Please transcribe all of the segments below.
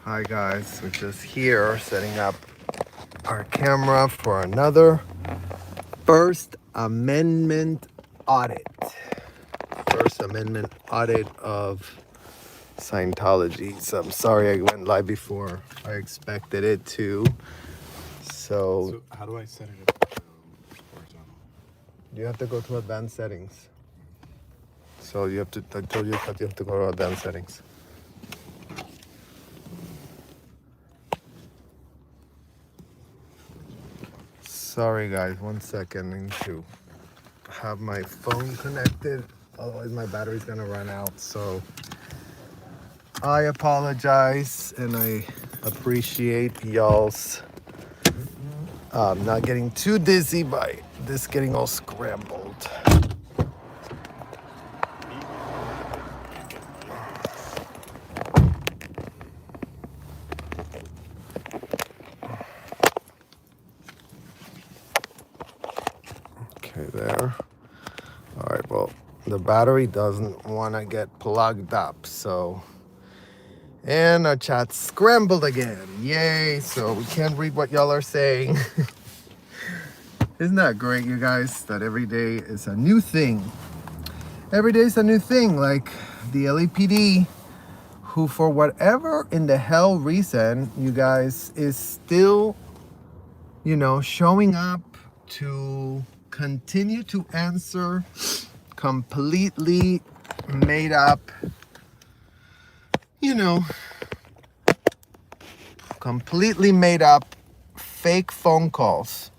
Hi guys, we're just here setting up our camera for another First Amendment audit. First Amendment audit of Scientology. So I'm sorry I went live before I expected it to. So how do I set it up horizontal? You have to go to advanced settings. So you have to, I told you that you have to go to advanced settings. Sorry guys, 1 second. I need to have my phone connected, otherwise my battery's gonna run out. So I apologize, and I appreciate y'all's not getting too dizzy by this getting all scrambled. Okay, there. All right, well, the battery doesn't want to get plugged up, so. And our chat's scrambled again. Yay, so we can't read what y'all are saying. Isn't that great, you guys, that every day is a new thing? Every day is a new thing, like the LAPD, who for whatever in the hell reason, you guys, is still, showing up to continue to answer completely made up, completely made up fake phone calls.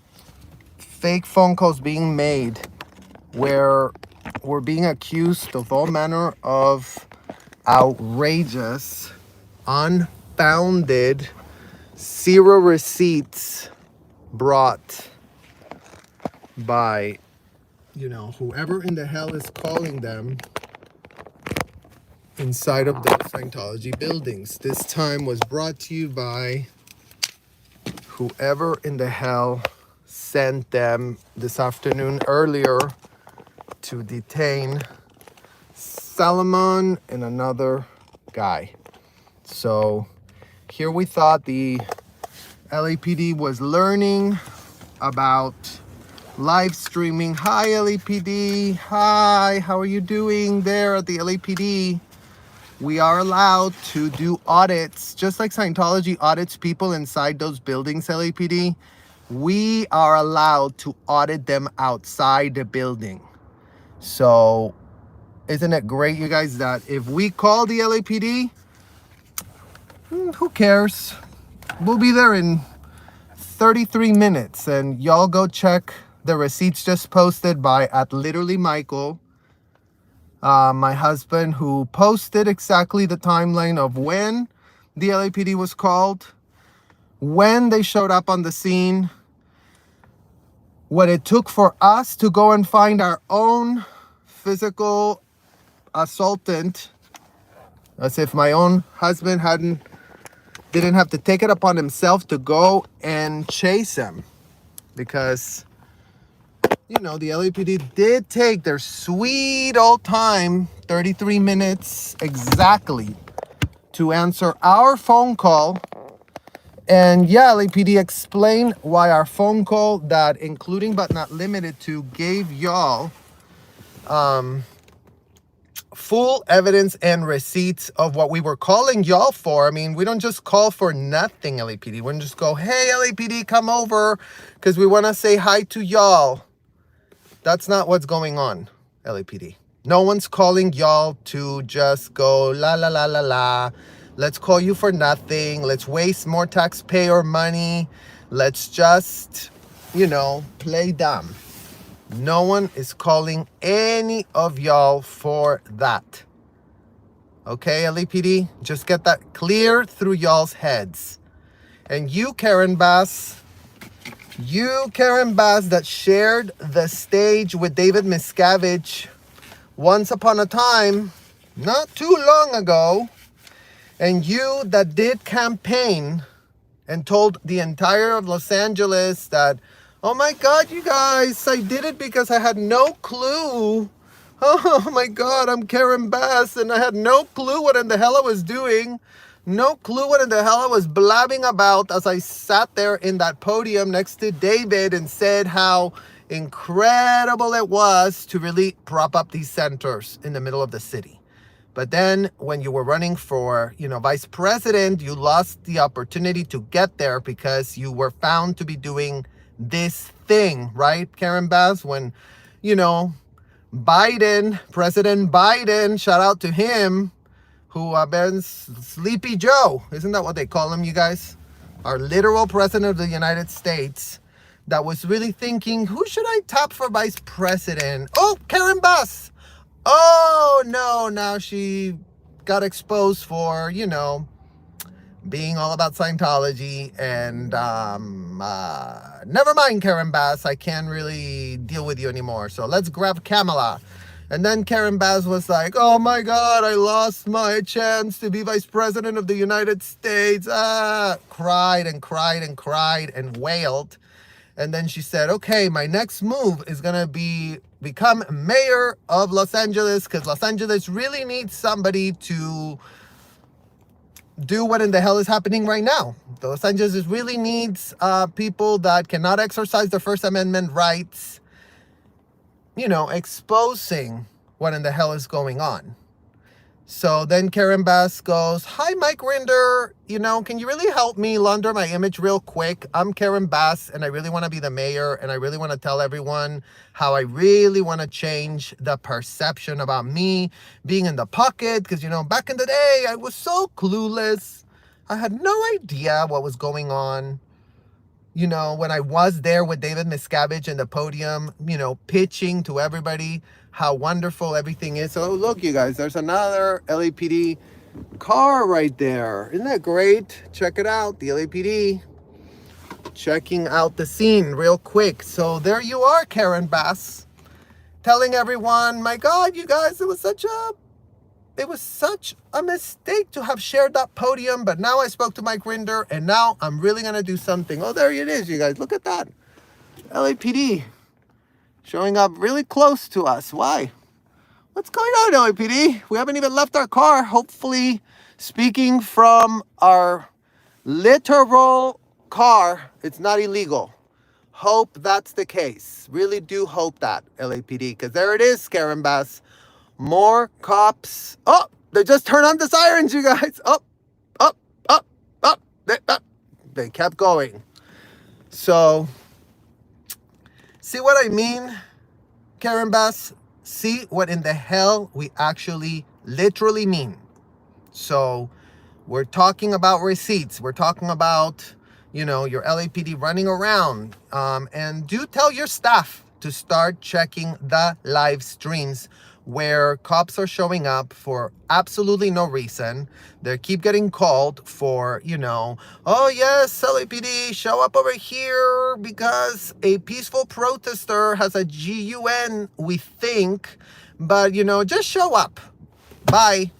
Fake phone calls being made where we're being accused of all manner of outrageous, unfounded, zero receipts brought by, whoever in the hell is calling them inside of the Scientology buildings. This time was brought to you by whoever in the hell sent them this afternoon earlier to detain Salomon and another guy. So here we thought the LAPD was learning about live streaming. Hi LAPD, hi, how are you doing there at the LAPD? We are allowed to do audits, just like Scientology audits people inside those buildings, LAPD. We are allowed to audit them outside the building. So isn't it great, you guys, that if we call the LAPD, who cares? We'll be there in 33 minutes, and y'all go check the receipts just posted by at literally Michael, my husband, who posted exactly the timeline of when the LAPD was called, when they showed up on the scene, what it took for us to go and find our own physical assaultant, as if my own husband didn't have to take it upon himself to go and chase him, because the LAPD did take their sweet old time, 33 minutes exactly, to answer our phone call. And yeah, LAPD explained why our phone call, that including but not limited to, gave y'all full evidence and receipts of what we were calling y'all for. I mean, we don't just call for nothing, LAPD. We don't just go, hey, LAPD, come over because we want to say hi to y'all. That's not what's going on, LAPD. No one's calling y'all to just go, la, la, la, la, la. Let's call you for nothing. Let's waste more taxpayer money. Let's just, play dumb. No one is calling any of y'all for that. Okay, LAPD? Just get that clear through y'all's heads. And you, Karen Bass, that shared the stage with David Miscavige once upon a time, not too long ago, and you that did campaign and told the entire of Los Angeles that, oh my God, you guys, I did it because I had no clue. Oh my God, I'm Karen Bass and I had no clue what in the hell I was doing. No clue what in the hell I was blabbing about as I sat there in that podium next to David and said how incredible it was to really prop up these centers in the middle of the city. But then when you were running for, vice president, you lost the opportunity to get there because you were found to be doing this thing, right, Karen Bass? When, President Biden, shout out to him, who been Sleepy Joe, isn't that what they call him, you guys? Our literal president of the United States, that was really thinking, who should I tap for vice president? Oh, Karen Bass. Oh, no, now she got exposed for, being all about Scientology. And never mind, Karen Bass, I can't really deal with you anymore. So let's grab Kamala. And then Karen Bass was like, oh my God, I lost my chance to be vice president of the United States. Cried and cried and cried and wailed. And then she said, okay, my next move is going to become mayor of Los Angeles, because Los Angeles really needs somebody to do what in the hell is happening right now. Los Angeles really needs people that cannot exercise their First Amendment rights, exposing what in the hell is going on. So then Karen Bass goes, hi, Mike Rinder, can you really help me launder my image real quick? I'm Karen Bass, and I really want to be the mayor, and I really want to tell everyone how I really want to change the perception about me being in the pocket, because, back in the day, I was so clueless. I had no idea what was going on. When I was there with David Miscavige in the podium, pitching to everybody how wonderful everything is. So look, you guys, there's another LAPD car right there. Isn't that great? Check it out, the LAPD checking out the scene real quick. So there you are, Karen Bass, telling everyone, my God, you guys, it was such a mistake to have shared that podium, but now I spoke to Mike Rinder, and now I'm really going to do something. Oh, there it is, you guys. Look at that. LAPD showing up really close to us. Why? What's going on, LAPD? We haven't even left our car. Hopefully, speaking from our literal car, it's not illegal. Hope that's the case. Really do hope that, LAPD, because there it is, Karen Bass. More cops. Oh, they just turned on the sirens, you guys. Up. They kept going. So, see what I mean, Karen Bass? See what in the hell we actually literally mean. So, we're talking about receipts. We're talking about, your LAPD running around. And do tell your staff to start checking the live streams where cops are showing up for absolutely no reason. They keep getting called for, oh yes, LAPD, show up over here because a peaceful protester has a g.u.n, we think, but, just show up. Bye.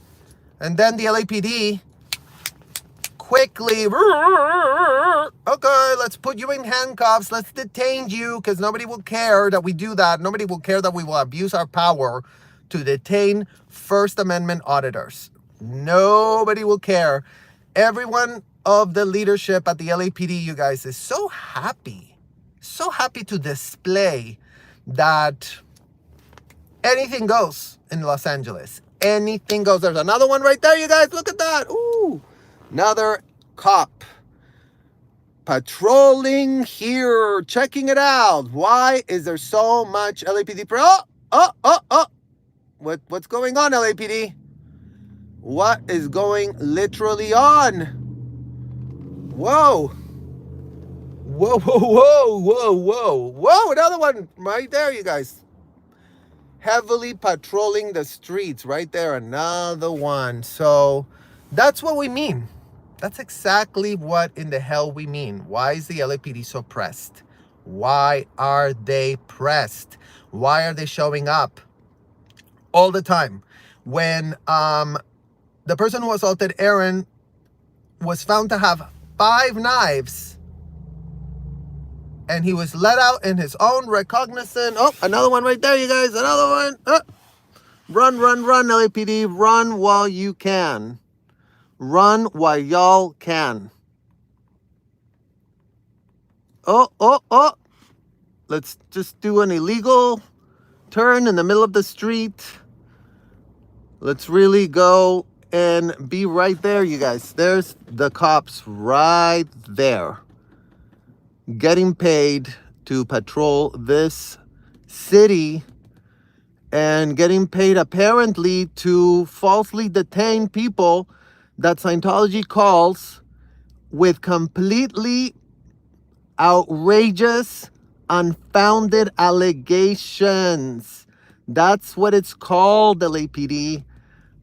And then the LAPD quickly, okay, let's put you in handcuffs, let's detain you, because nobody will care that we do that. Nobody will care that we will abuse our power to detain First Amendment auditors. Nobody will care. Everyone of the leadership at the LAPD, you guys, is so happy to display that anything goes in Los Angeles. Anything goes. There's another one right there, you guys. Look at that. Ooh, another cop patrolling here, checking it out. Why is there so much LAPD? What's going on, LAPD? What is going literally on? Whoa, another one right there, you guys. Heavily patrolling the streets right there, another one. So that's what we mean. That's exactly what in the hell we mean. Why is the LAPD so pressed? Why are they pressed? Why are they showing up all the time? When the person who assaulted Aaron was found to have 5 knives, and he was let out in his own recognizance. Oh, another one right there, you guys. Another one. Run, LAPD. Run while you can. Run while y'all can. Oh. Let's just do an illegal turn in the middle of the street. Let's really go and be right there, you guys. There's the cops right there, getting paid to patrol this city and getting paid apparently to falsely detain people that Scientology calls with completely outrageous, unfounded allegations. That's what it's called, the LAPD.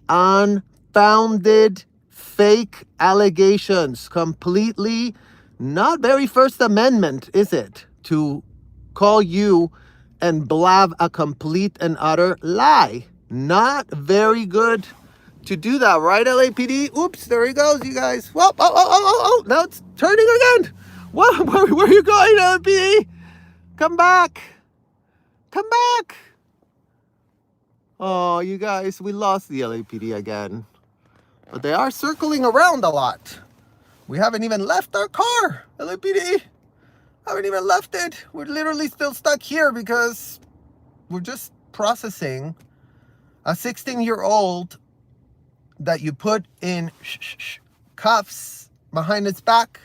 Unfounded, fake allegations. Completely not very First Amendment, is it? To call you and blab a complete and utter lie. Not very good to do that, right, LAPD? Oops, there he goes, you guys. Whoa, oh, now it's turning again. What? Where are you going, LAPD? Come back. Come back. Oh, you guys, we lost the LAPD again. But they are circling around a lot. We haven't even left our car, LAPD. Haven't even left it. We're literally still stuck here because we're just processing a 16-year-old that you put in cuffs behind its back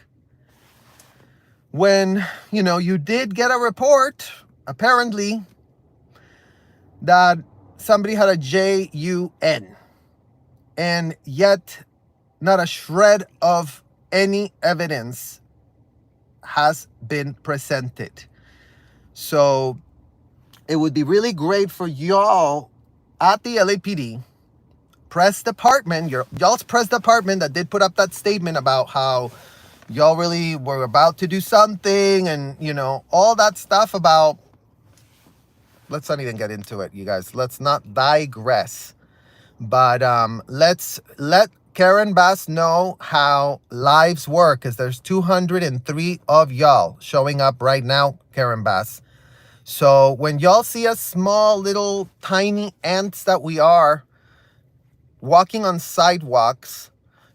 when, you did get a report, apparently, that somebody had a g.u.n. and yet not a shred of any evidence has been presented. So it would be really great for y'all at the LAPD press department, y'all's press department that did put up that statement about how y'all really were about to do something and, all that stuff about, let's not even get into it, you guys. Let's not digress. But let's let Karen Bass know how lives work, because there's 203 of y'all showing up right now, Karen Bass. So when y'all see us small little tiny ants that we are, walking on sidewalks,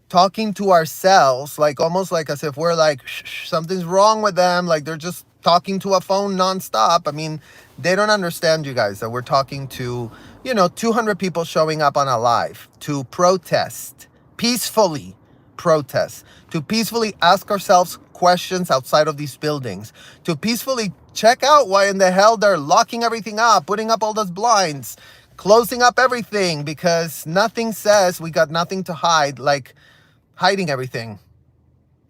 talking to ourselves, like almost like as if we're like, shh, something's wrong with them, like they're just talking to a phone nonstop. I mean, they don't understand, you guys, that we're talking to, 200 people showing up on a live to protest, peacefully protest, to peacefully ask ourselves questions outside of these buildings, to peacefully check out why in the hell they're locking everything up, putting up all those blinds, closing up everything, because nothing says we got nothing to hide like hiding everything.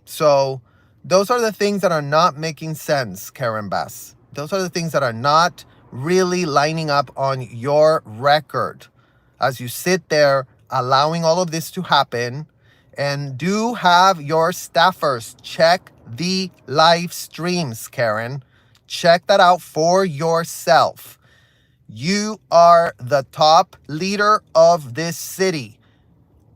So those are the things that are not making sense, Karen Bass. Those are the things that are not really lining up on your record as you sit there allowing all of this to happen. And do have your staffers check the live streams, Karen. Check that out for yourself. You are the top leader of this city.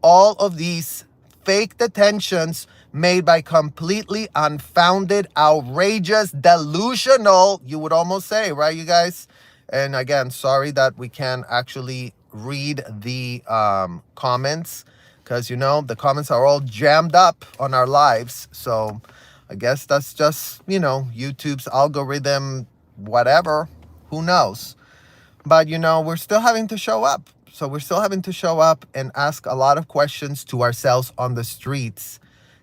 All of these fake detentions made by completely unfounded, outrageous, delusional, you would almost say, right, you guys? And again, sorry that we can't actually read the comments, because, the comments are all jammed up on our lives. So I guess that's just, YouTube's algorithm, whatever, who knows? But, we're still having to show up. So we're still having to show up and ask a lot of questions to ourselves on the streets,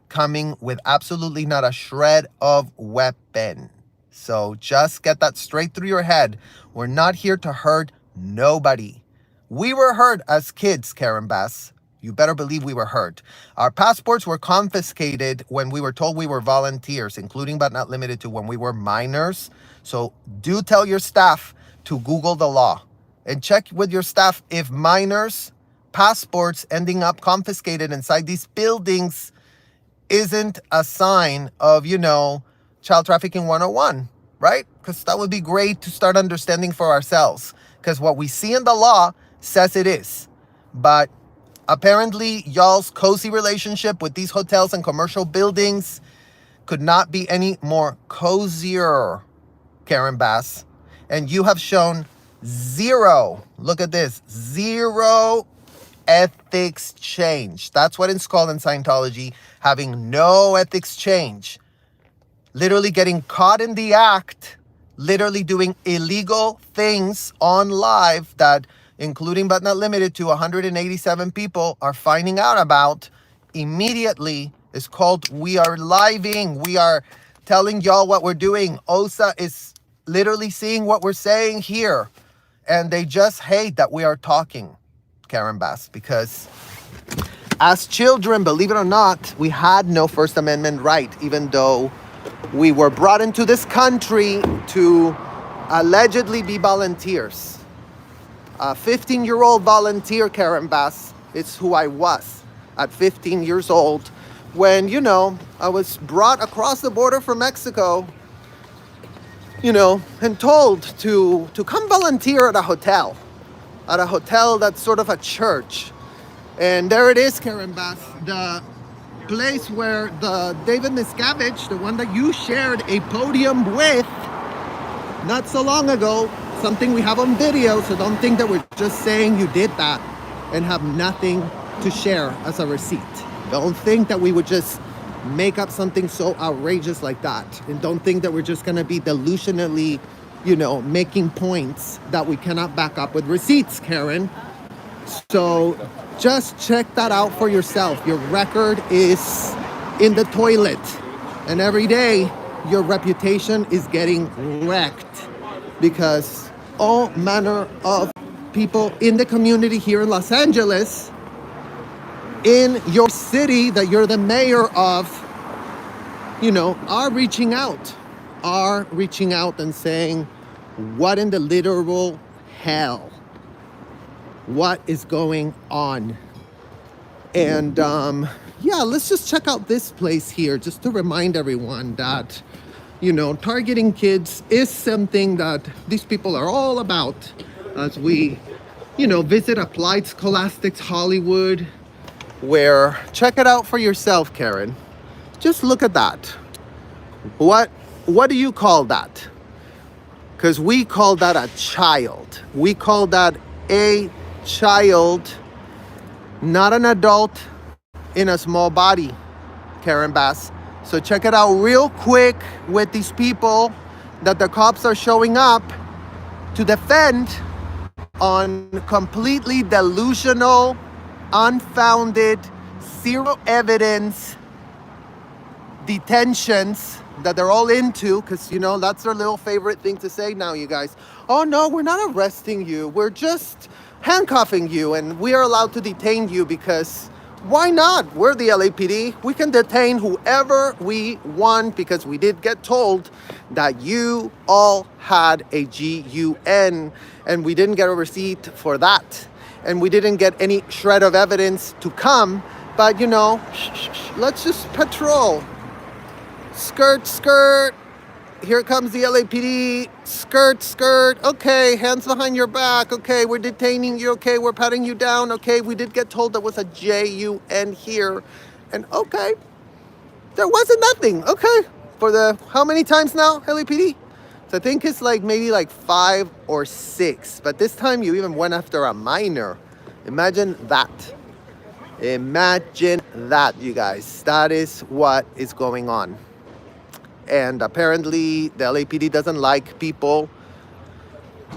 coming with absolutely not a shred of weapon. So just get that straight through your head. We're not here to hurt nobody. We were hurt as kids, Karen Bass. You better believe we were hurt. Our passports were confiscated when we were told we were volunteers, including but not limited to when we were minors. So do tell your staff to Google the law and check with your staff if minors' passports ending up confiscated inside these buildings isn't a sign of, child trafficking 101, right? Because that would be great to start understanding for ourselves, because what we see in the law says it is. But apparently y'all's cozy relationship with these hotels and commercial buildings could not be any more cozier, Karen Bass. And you have shown zero, look at this, zero ethics change. That's what it's called in Scientology, having no ethics change. Literally getting caught in the act, literally doing illegal things on live that, including but not limited to 187 people, are finding out about immediately, is called we are living. We are telling y'all what we're doing. OSA is literally seeing what we're saying here. And they just hate that we are talking, Karen Bass, because as children, believe it or not, we had no First Amendment right, even though we were brought into this country to allegedly be volunteers. A 15-year-old volunteer, Karen Bass, is who I was at 15 years old when, you know, I was brought across the border from Mexico, you know, and told to come volunteer at a hotel that's sort of a church. And there it is, Karen Bass, the place where the David Miscavige, the one that you shared a podium with not so long ago, something we have on video, so don't think that we're just saying you did that and have nothing to share as a receipt. Don't think that we would just make up something so outrageous like that. And don't think that we're just gonna be delusionally, you know, making points that we cannot back up with receipts, Karen. So just check that out for yourself. Your record is in the toilet. And every day, your reputation is getting wrecked because all manner of people in the community here in Los Angeles, in your city that you're the mayor of, you know, are reaching out and saying, what in the literal hell? What is going on? And yeah, let's just check out this place here just to remind everyone that, you know, targeting kids is something that these people are all about. As we, you know, visit Applied Scholastics Hollywood, where, check it out for yourself, Karen. Just look at that. What do you call that? Because we call that a child. We call that a child, not an adult in a small body, Karen Bass. So check it out real quick with these people that the cops are showing up to defend on completely delusional, unfounded, zero evidence detentions that they're all into, because, you know, that's their little favorite thing to say now, you guys. Oh no, we're not arresting you, we're just handcuffing you, and we are allowed to detain you because why not? We're the LAPD. We can detain whoever we want because we did get told that you all had a g.u.n. and we didn't get a receipt for that. And we didn't get any shred of evidence to come, but, you know, let's just patrol. Skirt, skirt. Here comes the LAPD. Skirt, skirt. Okay, hands behind your back. Okay, we're detaining you. Okay, we're patting you down. Okay, we did get told there was a g.u.n. here. And okay, there wasn't nothing. Okay, for the, how many times now, LAPD? So I think it's like maybe like 5 or 6. But this time you even went after a minor. Imagine that. Imagine that, you guys. That is what is going on. And apparently the LAPD doesn't like people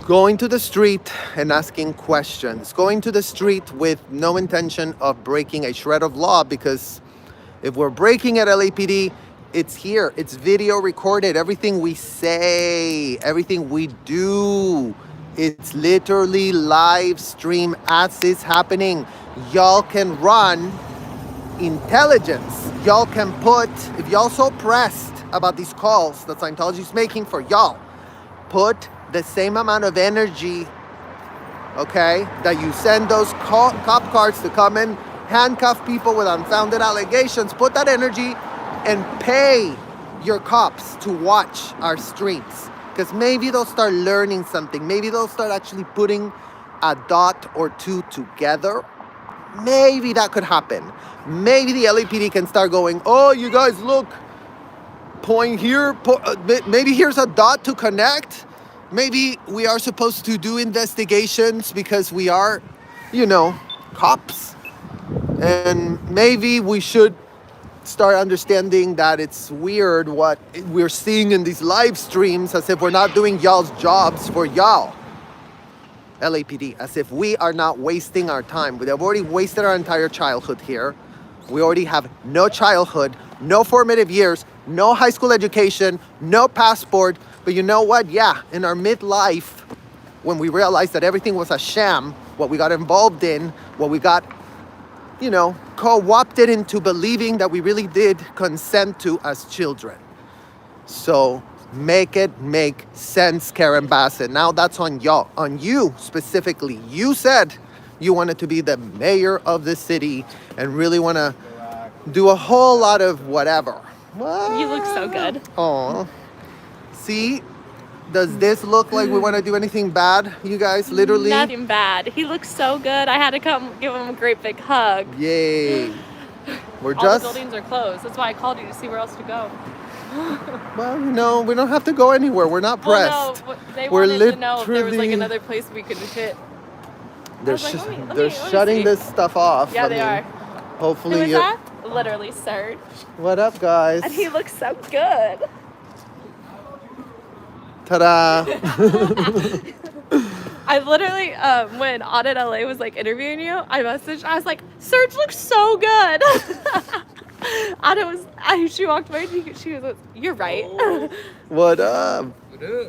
going to the street and asking questions, going to the street with no intention of breaking a shred of law, because if we're breaking at LAPD, it's here, it's video recorded. Everything we say, everything we do, it's literally live stream as it's happening. Y'all can run intelligence. Y'all can put, if y'all so pressed about these calls that Scientology is making for y'all, put the same amount of energy, okay, that you send those cop cars to come and handcuff people with unfounded allegations. Put that energy and pay your cops to watch our streets, because maybe they'll start learning something. Maybe they'll start actually putting a dot or two together. Maybe that could happen. Maybe the LAPD can start going, oh, you guys, look, point here, maybe here's a dot to connect. Maybe we are supposed to do investigations because we are, you know, cops. And maybe we should start understanding that it's weird what we're seeing in these live streams, as if we're not doing y'all's jobs for y'all, LAPD, as if we are not wasting our time. We have already wasted our entire childhood here. We already have no childhood, no formative years, no high school education, no passport. But you know what? Yeah, in our midlife, when we realized that everything was a sham, what we got involved in, what we got, co-opted into believing that we really did consent to as children. So make it make sense, Karen Bassett. Now that's on y'all, on you specifically. You said you wanted to be the mayor of the city and really want to do a whole lot of whatever. What? You look so good. Aw. See? Does this look like we want to do anything bad, you guys? Literally? Nothing bad. He looks so good. I had to come give him a great big hug. Yay. We're All just... the buildings are closed. That's why I called you to see where else to go. Well, we don't have to go anywhere. We're not pressed. Well, no, they We're wanted to know if there was like literally- another place we could hit. They're, was like, let me they're shutting see. this stuff off. Yeah, I they mean, are. Hopefully Who is you... that? Literally, Serge. What up, guys? And he looks so good. Ta-da. I literally, when Audit LA was like interviewing you, I was like, Serge looks so good. She walked by and she was like, you're right. What up?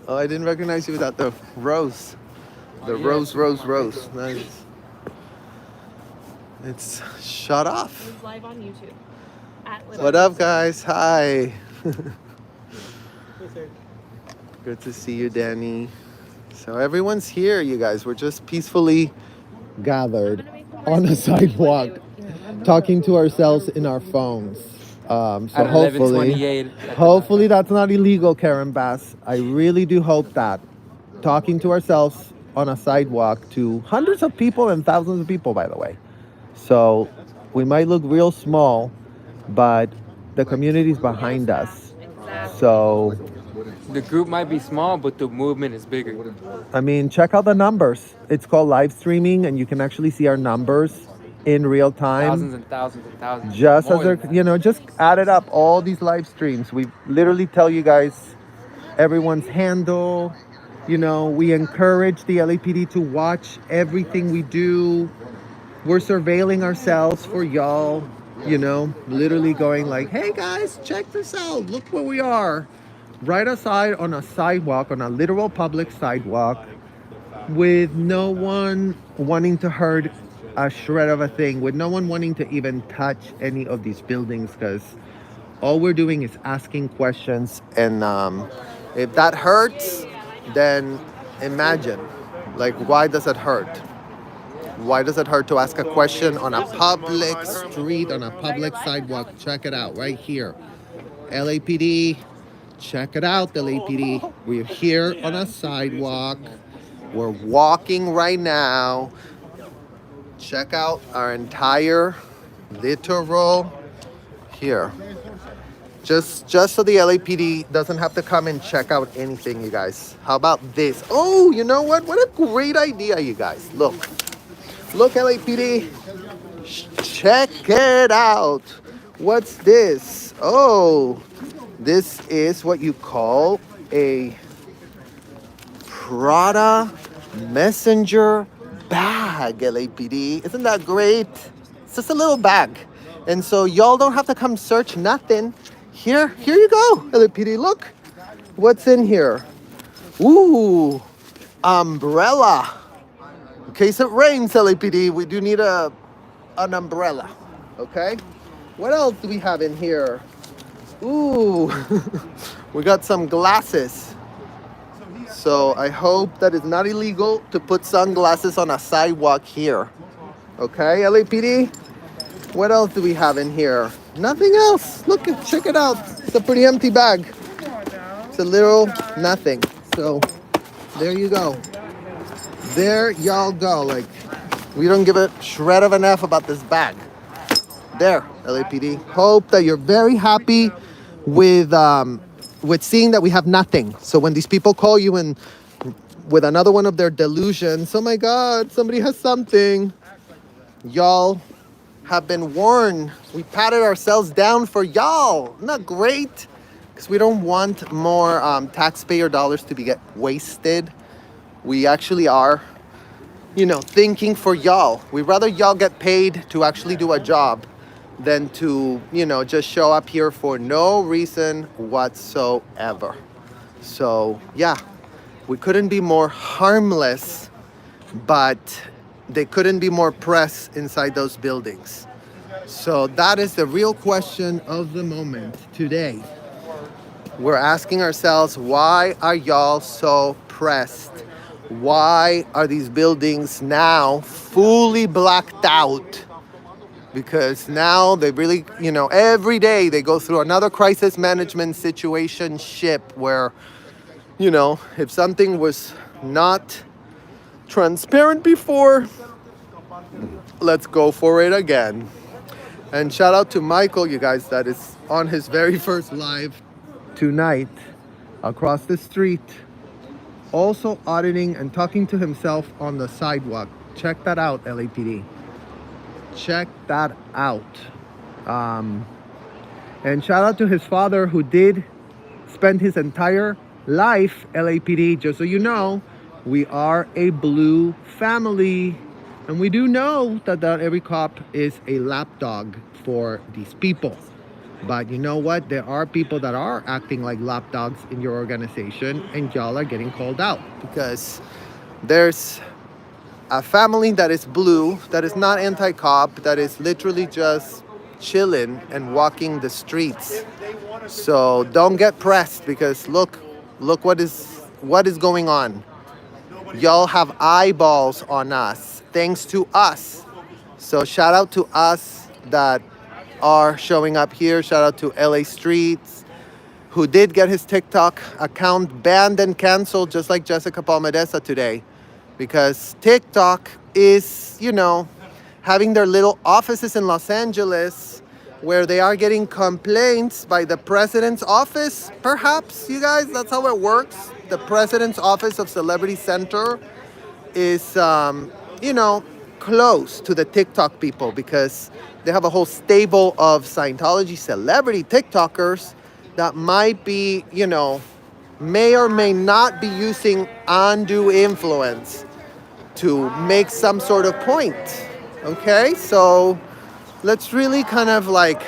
Oh, I didn't recognize you without the rose. The rose. Nice. It's shut off. It's live on YouTube. What up, guys? Hi. Good to see you, Danny. So everyone's here, you guys. We're just peacefully gathered on a sidewalk, talking to ourselves in our phones. So hopefully that's not illegal, Karen Bass. I really do hope that. Talking to ourselves on a sidewalk to hundreds of people and thousands of people, by the way. So we might look real small, but the community's behind us. So the group might be small, but the movement is bigger. I mean, check out the numbers. It's called live streaming, and you can actually see our numbers in real time. Thousands and thousands and thousands. Just as they're, just add it up, all these live streams. We literally tell you guys everyone's handle. We encourage the LAPD to watch everything we do. We're surveilling ourselves for y'all, literally going like, hey guys, check this out. Look where we are. Right outside on a sidewalk, on a literal public sidewalk, with no one wanting to hurt a shred of a thing, with no one wanting to even touch any of these buildings, because all we're doing is asking questions. And if that hurts, then imagine, why does it hurt? Why does it hurt to ask a question on a public street, on a public sidewalk? Check it out right here. LAPD, check it out, LAPD. We're here on a sidewalk. We're walking right now. Check out our entire literal here. Just so the LAPD doesn't have to come and check out anything, you guys. How about this? Oh, you know what? What a great idea, you guys. Look, LAPD. Check it out. What's this? Oh, this is what you call a Prada messenger bag, LAPD. Isn't that great? It's just a little bag. And so y'all don't have to come search nothing. Here you go, LAPD. Look, what's in here? Ooh, umbrella. In case it rains, LAPD, we do need an umbrella, okay? What else do we have in here? Ooh, we got some glasses. So I hope that it's not illegal to put sunglasses on a sidewalk here. Okay, LAPD? What else do we have in here? Nothing else. Look, check it out. It's a pretty empty bag. It's a little nothing. So there you go. There y'all go. We don't give a shred of an F about this bag. There, LAPD. Hope that you're very happy with seeing that we have nothing. So when these people call you and with another one of their delusions, oh my God, somebody has something. Y'all have been warned. We patted ourselves down for y'all. Not great, because we don't want more taxpayer dollars to be get wasted. We actually are, thinking for y'all. We'd rather y'all get paid to actually do a job than to, just show up here for no reason whatsoever. So, yeah, we couldn't be more harmless, but they couldn't be more press inside those buildings. So that is the real question of the moment today. We're asking ourselves, why are y'all so pressed? Why are these buildings now fully blacked out? Because now they really, every day they go through another crisis management situation ship where, if something was not transparent before, let's go for it again. And shout out to Michael, you guys, that is on his very first live tonight across the street, also auditing and talking to himself on the sidewalk. Check that out, LAPD. Check that out. And shout out to his father, who did spend his entire life LAPD. Just so you know, we are a blue family, and we do know that not every cop is a lapdog for these people. But you know what? There are people that are acting like lapdogs in your organization, and y'all are getting called out because there's a family that is blue, that is not anti-cop, that is literally just chilling and walking the streets. So don't get pressed, because look what is going on. Y'all have eyeballs on us, thanks to us. So shout out to us that are showing up here. Shout out to LA Streets, who did get his TikTok account banned and canceled, just like Jessica Palmadesa today, because TikTok is, having their little offices in Los Angeles where they are getting complaints by the president's office, perhaps, you guys. That's how it works. The president's office of Celebrity Center is, close to the TikTok people, because they have a whole stable of Scientology celebrity TikTokers that might be, may or may not be using undue influence to make some sort of point. Okay, so let's really kind of like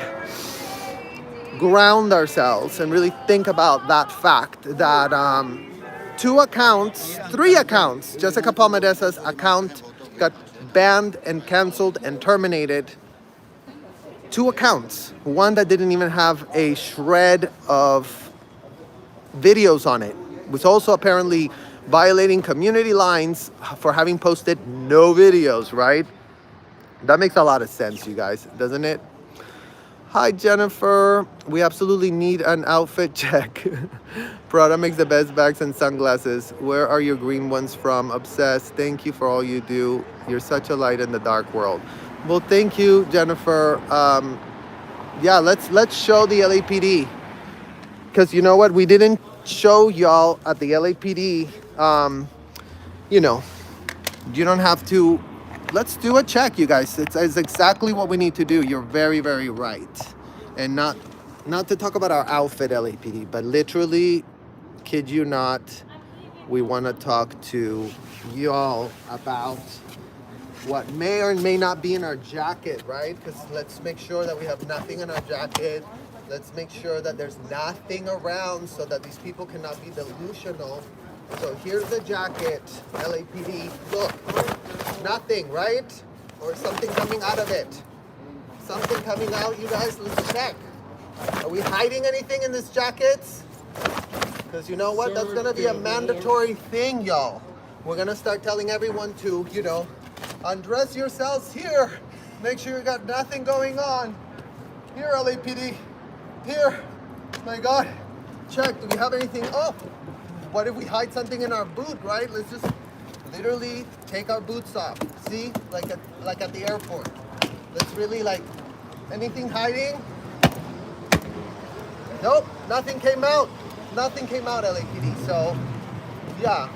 ground ourselves and really think about that fact that 3 accounts, Jessica Palmadesa's account got banned and canceled and terminated. 2 accounts, one that didn't even have a shred of videos on it, was also apparently violating community lines for having posted no videos, right? That makes a lot of sense, you guys, doesn't it? Hi, Jennifer. We absolutely need an outfit check. Prada makes the best bags and sunglasses. Where are your green ones from? Obsessed. Thank you for all you do. You're such a light in the dark world. Well, thank you, Jennifer. Yeah, let's show the LAPD. Because you know what? We didn't show y'all at the LAPD. You don't have to. Let's do a check, you guys. It's exactly what we need to do. You're very, very right. And not to talk about our outfit, LAPD, but literally, kid you not, we want to talk to y'all about what may or may not be in our jacket, right? Because let's make sure that we have nothing in our jacket. Let's make sure that there's nothing around so that these people cannot be delusional. So here's the jacket, LAPD. Look, nothing, right? Or something coming out of it. Something coming out, you guys, let's check. Are we hiding anything in this jacket? Because you know what? That's going to be a mandatory thing, y'all. We're going to start telling everyone to, undress yourselves here. Make sure you got nothing going on. Here, LAPD. Here. My God. Check. Do we have anything? Oh, what if we hide something in our boot, right? Let's just literally take our boots off. See? Like at the airport. Let's really anything hiding? Nope. Nothing came out. Nothing came out, LAPD. So, yeah.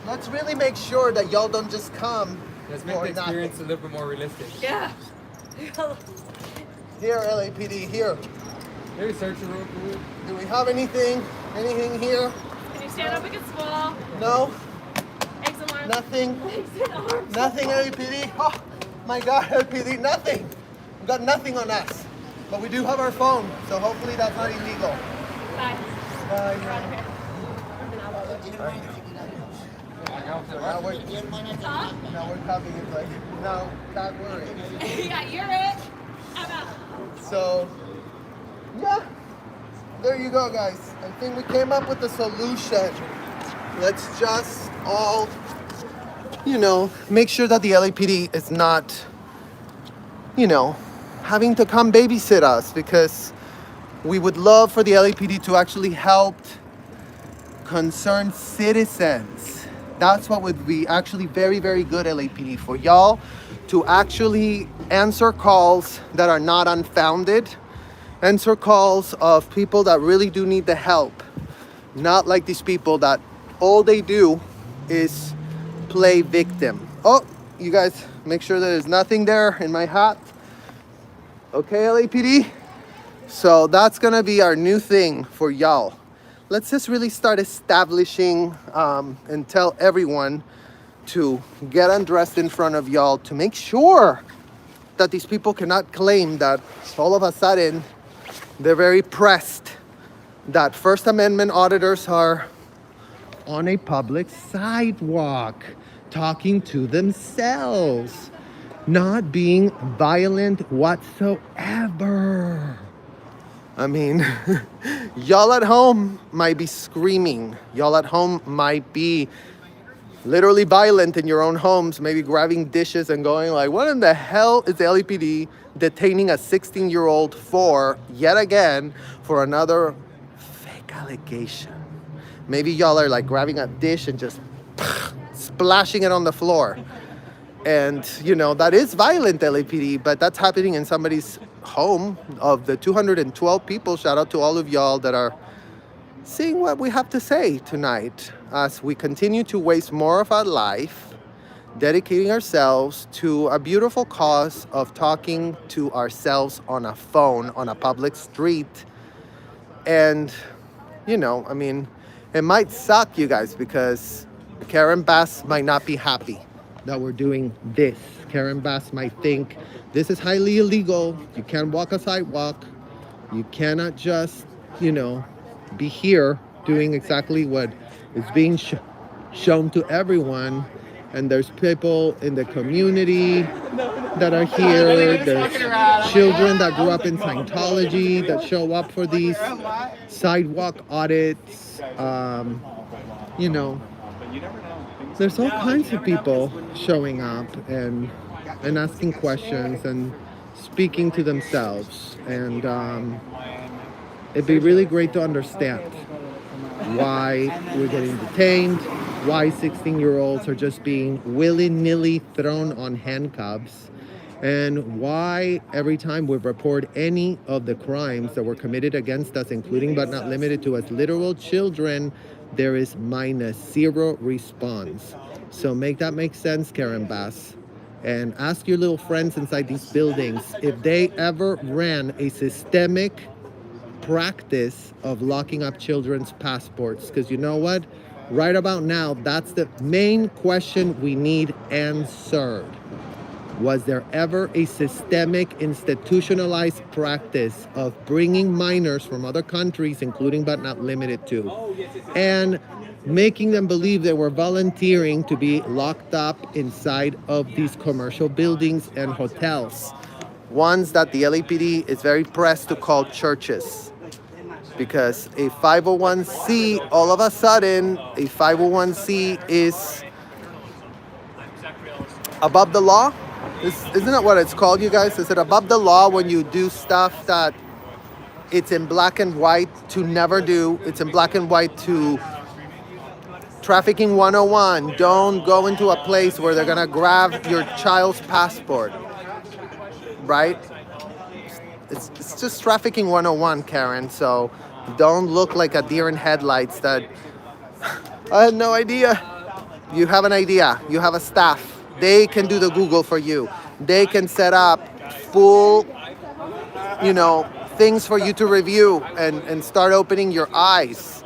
Let's really make sure that y'all don't just come Let's make the experience a little bit more realistic. Yeah. Here, LAPD, here. Maybe search the room. Do we have anything? Anything here? Can you stand up against the wall? No? Legs and arms. Nothing? Legs and arms. Nothing, LAPD? Oh, my God, LAPD, nothing. We've got nothing on us. But we do have our phone, so hopefully that's not illegal. Bye. Bye. We're out of here. Now we're coming. It's like, no, not worrying. Yeah, you're it. I'm out. So, yeah, there you go, guys. I think we came up with a solution. Let's just all, make sure that the LAPD is not, having to come babysit us, because we would love for the LAPD to actually help concerned citizens. That's what would be actually very, very good, LAPD, for y'all to actually answer calls that are not unfounded, answer calls of people that really do need the help, not like these people that all they do is play victim. Oh, you guys, make sure there's nothing there in my hat. Okay, LAPD? So that's gonna be our new thing for y'all. Let's just really start establishing and tell everyone to get undressed in front of y'all to make sure that these people cannot claim that all of a sudden they're very pressed that First Amendment auditors are on a public sidewalk talking to themselves, not being violent whatsoever. I mean, y'all at home might be screaming. Y'all at home might be literally violent in your own homes, maybe grabbing dishes and going like, what in the hell is the LAPD detaining a 16-year-old for, yet again, for another fake allegation? Maybe y'all are like grabbing a dish and just splashing it on the floor. And, that is violent, LAPD, but that's happening in somebody's home. Of the 212 people, shout out to all of y'all that are seeing what we have to say tonight as we continue to waste more of our life dedicating ourselves to a beautiful cause of talking to ourselves on a phone on a public street. And, it might suck, you guys, because Karen Bass might not be happy that we're doing this. Karen Bass might think this is highly illegal. You can't walk a sidewalk. You cannot just, be here doing exactly what is being shown to everyone. And there's people in the community that are here. There's children that grew up in Scientology that show up for these sidewalk audits. There's all kinds of people showing up and asking questions and speaking to themselves. And it'd be really great to understand why we're getting detained, why 16-year-olds are just being willy-nilly thrown on handcuffs, and why every time we report any of the crimes that were committed against us, including but not limited to as literal children, there is -0 response. So make that make sense, Karen Bass. And ask your little friends inside these buildings if they ever ran a systemic practice of locking up children's passports. Because you know what? Right about now, that's the main question we need answered. Was there ever a systemic, institutionalized practice of bringing minors from other countries, including but not limited to, and making them believe they were volunteering to be locked up inside of these commercial buildings and hotels? Ones that the LAPD is very pressed to call churches. Because a 501c, all of a sudden, a 501c is above the law? Isn't that what it's called, you guys? Is it above the law when you do stuff that it's in black and white to never do? It's in black and white to trafficking 101. Don't go into a place where they're gonna grab your child's passport, right? It's just trafficking 101, Karen. So don't look like a deer in headlights that I had no idea. You have an idea. You have a staff. They can do the Google for you. They can set up full, things for you to review and start opening your eyes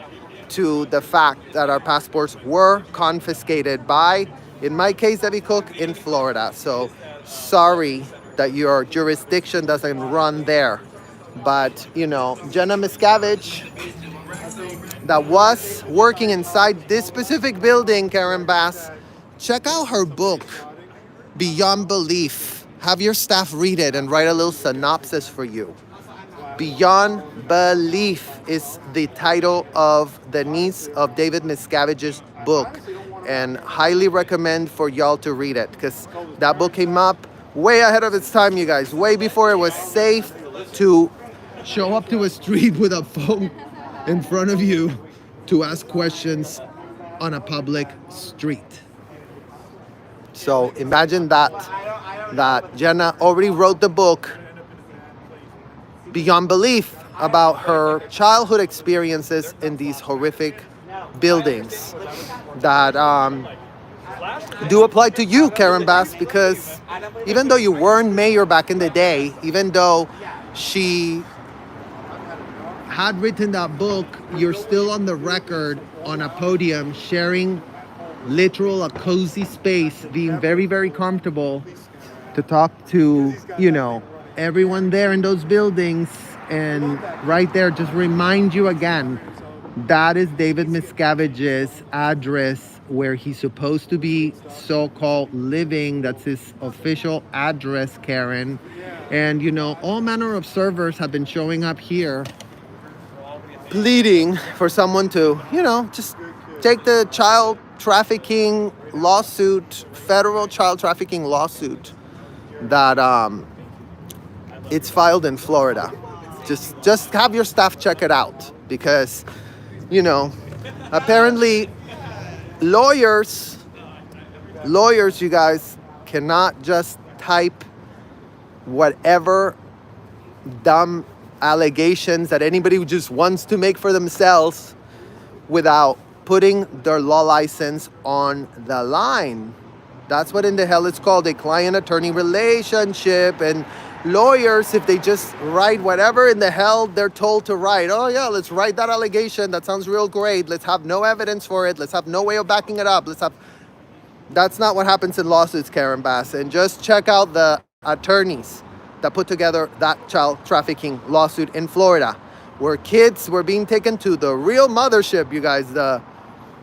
to the fact that our passports were confiscated by, in my case, Debbie Cook, in Florida. So sorry that your jurisdiction doesn't run there. But, Jenna Miscavige, that was working inside this specific building, Karen Bass, check out her book, Beyond Belief. Have your staff read it and write a little synopsis for you. Beyond Belief is the title of the niece of David Miscavige's book, and highly recommend for y'all to read it, because that book came up way ahead of its time, you guys, way before it was safe to show up to a street with a phone in front of you to ask questions on a public street. So imagine that Jenna already wrote the book Beyond Belief about her childhood experiences in these horrific buildings that do apply to you, Karen Bass, because even though you weren't mayor back in the day, even though she had written that book, you're still on the record on a podium sharing a cozy space, being very, very comfortable to talk to, everyone there in those buildings. And right there, just remind you again, that is David Miscavige's address where he's supposed to be so-called living. That's his official address, Karen. And, all manner of servers have been showing up here pleading for someone to, just take the child trafficking lawsuit, federal child trafficking lawsuit that it's filed in Florida. Just have your staff check it out, because, apparently lawyers, you guys, cannot just type whatever dumb allegations that anybody just wants to make for themselves without putting their law license on the line. That's what in the hell it's called, a client-attorney relationship. And lawyers, if they just write whatever in the hell they're told to write, oh yeah, let's write that allegation, that sounds real great, let's have no evidence for it, let's have no way of backing it up, that's not what happens in lawsuits, Karen Bass. And just check out the attorneys that put together that child trafficking lawsuit in Florida, where kids were being taken to the real mothership, you guys.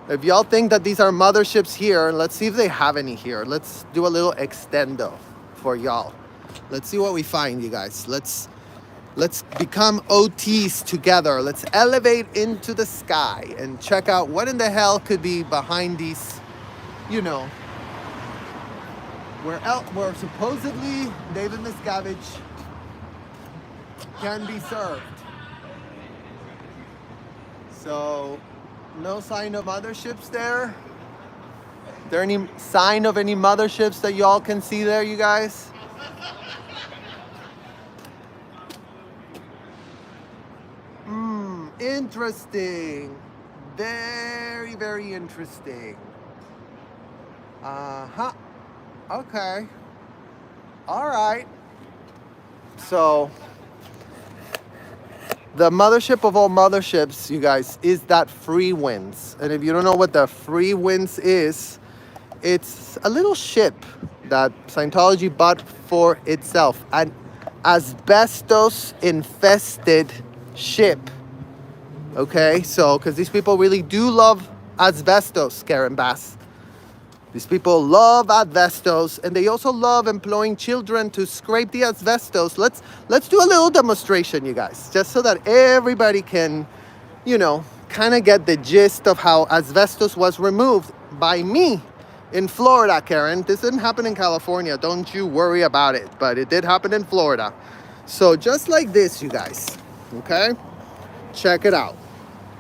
If y'all think that these are motherships here, let's see if they have any here. Let's do a little extendo for y'all. Let's see what we find, you guys. Let's become OTs together. Let's elevate into the sky and check out what in the hell could be behind these, where supposedly David Miscavige can be served. So, no sign of motherships there. Is there any sign of any motherships that y'all can see there, you guys? Interesting. Very, very interesting. Okay. All right. So, the mothership of all motherships, you guys, is that Free Winds. And if you don't know what the Free Winds is, it's a little ship that Scientology bought for itself. An asbestos-infested ship. Okay? So, because these people really do love asbestos, Karen Bass. These people love asbestos, and they also love employing children to scrape the asbestos. Let's do a little demonstration, you guys, just so that everybody can, kind of get the gist of how asbestos was removed by me in Florida, Karen. This didn't happen in California. Don't you worry about it, but it did happen in Florida. So just like this, you guys, okay? Check it out.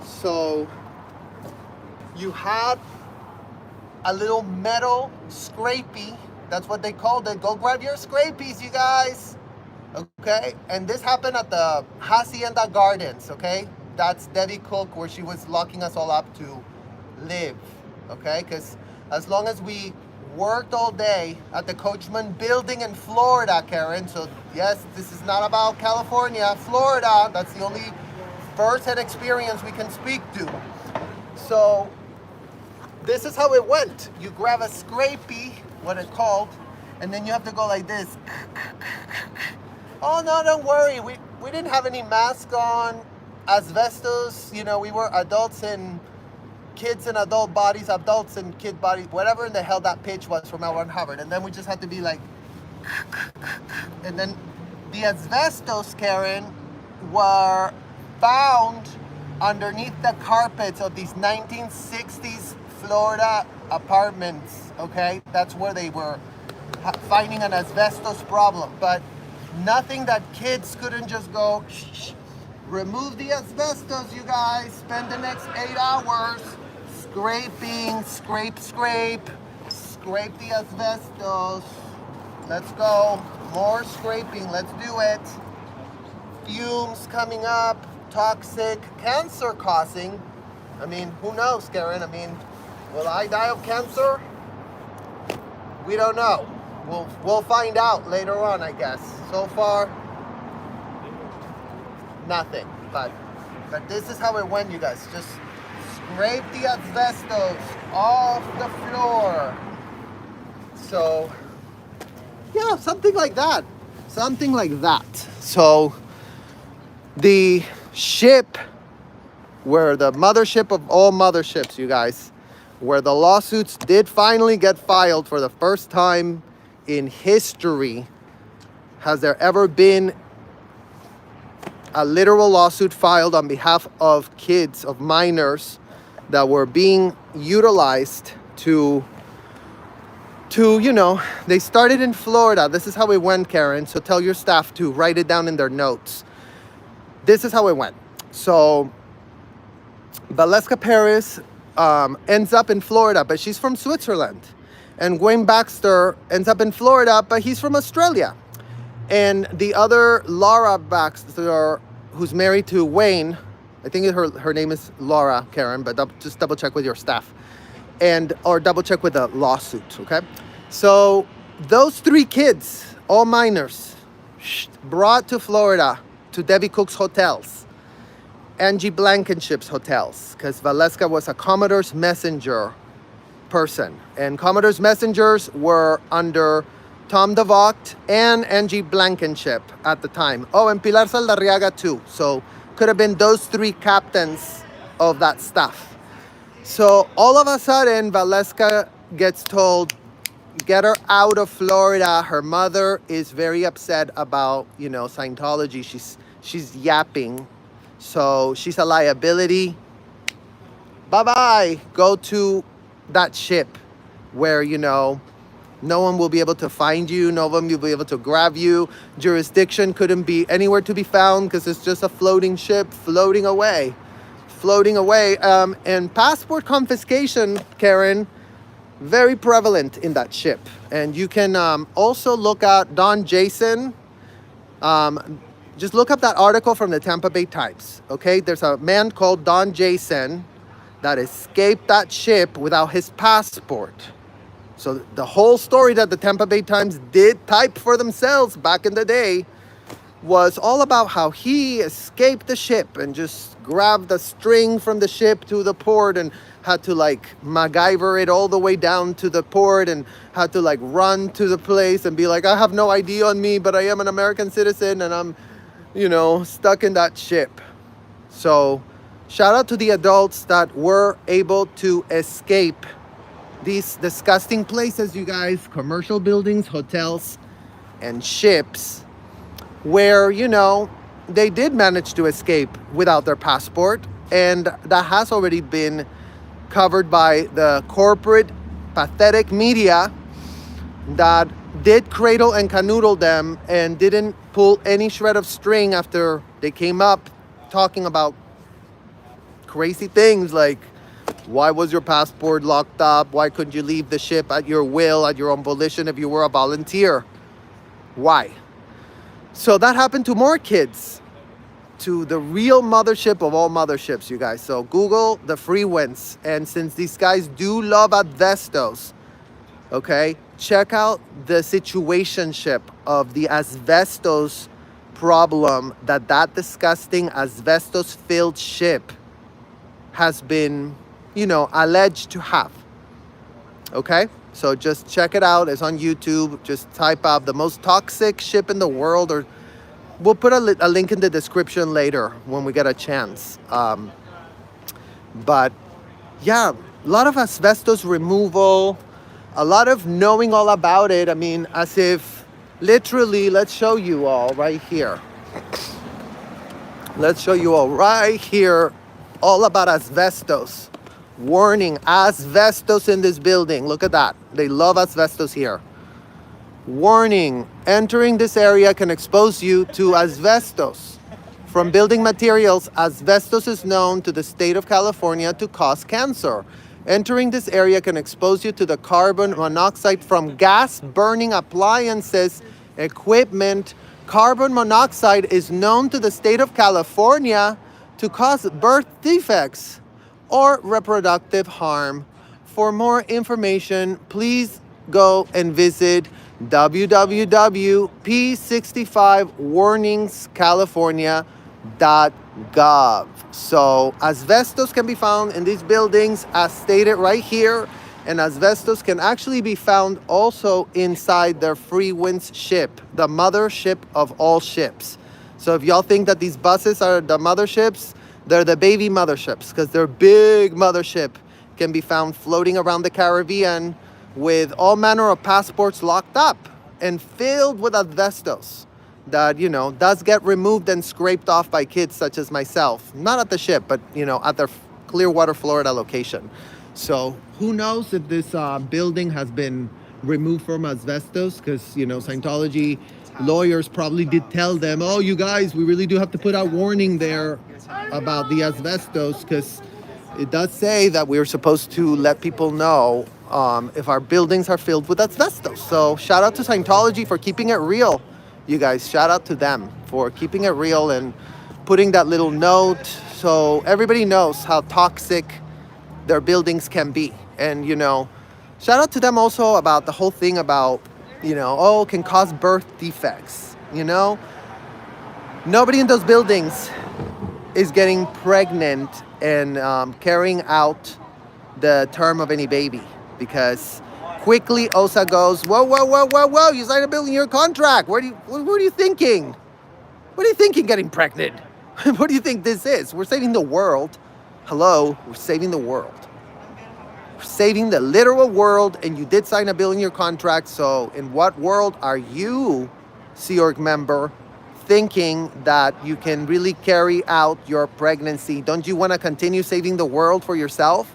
So you had a little metal scrapey. That's what they called it. Go grab your scrapies, you guys. Okay? And this happened at the Hacienda Gardens, okay? That's Debbie Cook, where she was locking us all up to live, okay? Because as long as we worked all day at the Coachman building in Florida, Karen. So yes, this is not about California, Florida. That's the only first-hand experience we can speak to. So this is how it went. You grab a scrapey, what it's called, and then you have to go like this. Oh no, don't worry. We didn't have any mask on. Asbestos, you know, we were adults in kids and adult bodies, adults and kid bodies, whatever in the hell that pitch was from L. Ron Hubbard. And then we just had to be like, and then the asbestos, Karen, were found underneath the carpets of these 1960s Florida apartments, okay? That's where they were finding an asbestos problem, but nothing that kids couldn't just go, shh. Remove the asbestos, you guys. Spend the next 8 hours scraping, scrape the asbestos. Let's go. More scraping. Let's do it. Fumes coming up. Toxic. Cancer causing. I mean, who knows, Karen? I mean, will I die of cancer? We don't know. We'll find out later on, I guess. So far, nothing, but this is how it went, you guys. Just scrape the asbestos off the floor. So yeah, something like that. So the ship, where the mothership of all motherships, you guys, where the lawsuits did finally get filed for the first time in history. Has there ever been a literal lawsuit filed on behalf of kids, of minors that were being utilized to, you know, they started in Florida. This is how it went, Karen. So tell your staff to write it down in their notes. This is how it went. So Valeska Paris ends up in Florida, but she's from Switzerland. And Wayne Baxter ends up in Florida, but he's from Australia. And the other Laura Baxter, who's married to Wayne, I think her name is Laura, Karen, but just double check with your staff, or double check with the lawsuit, okay? So those 3 kids, all minors, brought to Florida to Debbie Cook's hotels, Angie Blankenship's hotels, because Valeska was a Commodore's messenger person, and Commodore's messengers were under Tom DeVocht and Angie Blankenship at the time. Oh, and Pilar Saldarriaga too. So could have been those 3 captains of that stuff. So all of a sudden, Valeska gets told, get her out of Florida. Her mother is very upset about, you know, Scientology. She's yapping. So she's a liability. Bye-bye. Go to that ship where, you know, no one will be able to find you. No one will be able to grab you. Jurisdiction couldn't be anywhere to be found because it's just a floating ship floating away. And passport confiscation, Karen, very prevalent in that ship. And you can also look at Don Jason. Just look up that article from the Tampa Bay Times. Okay, there's a man called Don Jason that escaped that ship without his passport. So the whole story that the Tampa Bay Times did type for themselves back in the day was all about how he escaped the ship and just grabbed the string from the ship to the port and had to like MacGyver it all the way down to the port and had to like run to the place and be like, I have no ID on me, but I am an American citizen and I'm, you know, stuck in that ship. So shout out to the adults that were able to escape these disgusting places, you guys, commercial buildings, hotels, and ships where, you know, they did manage to escape without their passport. And that has already been covered by the corporate, pathetic media that did cradle and canoodle them and didn't pull any shred of string after they came up talking about crazy things like, why was your passport locked up? Why couldn't you leave the ship at your will, at your own volition if you were a volunteer? Why? So that happened to more kids, to the real mothership of all motherships, you guys. So Google the free wins. And since these guys do love asbestos, Okay, check out the situationship of the asbestos problem that disgusting asbestos filled ship has been, alleged to have. Okay, so just check it out. It's on YouTube. Just type out the most toxic ship in the world, or we'll put a link in the description later when we get a chance. But yeah, a lot of asbestos removal, a lot of knowing all about it. I mean, as if literally, let's show you all right here. Let's show you all right here all about asbestos. Warning, asbestos in this building. Look at that. They love asbestos here. Warning, entering this area can expose you to asbestos. From building materials, asbestos is known to the state of California to cause cancer. Entering this area can expose you to the carbon monoxide from gas burning appliances, equipment. Carbon monoxide is known to the state of California to cause birth defects or reproductive harm. For more information, please go and visit www.p65warningscalifornia.gov. So asbestos can be found in these buildings as stated right here, and asbestos can actually be found also inside their Free Winds ship, the mothership of all ships. So if y'all think that these buses are the motherships, they're the baby motherships, because their big mothership can be found floating around the Caribbean with all manner of passports locked up and filled with asbestos that, does get removed and scraped off by kids such as myself. Not at the ship, but, at their Clearwater, Florida location. So who knows if this building has been removed from asbestos, because, Scientology lawyers probably did tell them, oh, you guys, we really do have to put out warning there about the asbestos, because it does say that we're supposed to let people know if our buildings are filled with asbestos. So shout out to Scientology for keeping it real, you guys. Shout out to them for keeping it real and putting that little note so everybody knows how toxic their buildings can be. And, shout out to them also about the whole thing about, can cause birth defects. Nobody in those buildings is getting pregnant and carrying out the term of any baby, because quickly OSA goes, whoa, you signed a building-year contract. What are you thinking? What are you thinking getting pregnant? What do you think this is? We're saving the world. Hello, we're saving the world. We're saving the literal world, and you did sign a building-year contract, so in what world are you, Sea Org member, thinking that you can really carry out your pregnancy? Don't you want to continue saving the world for yourself?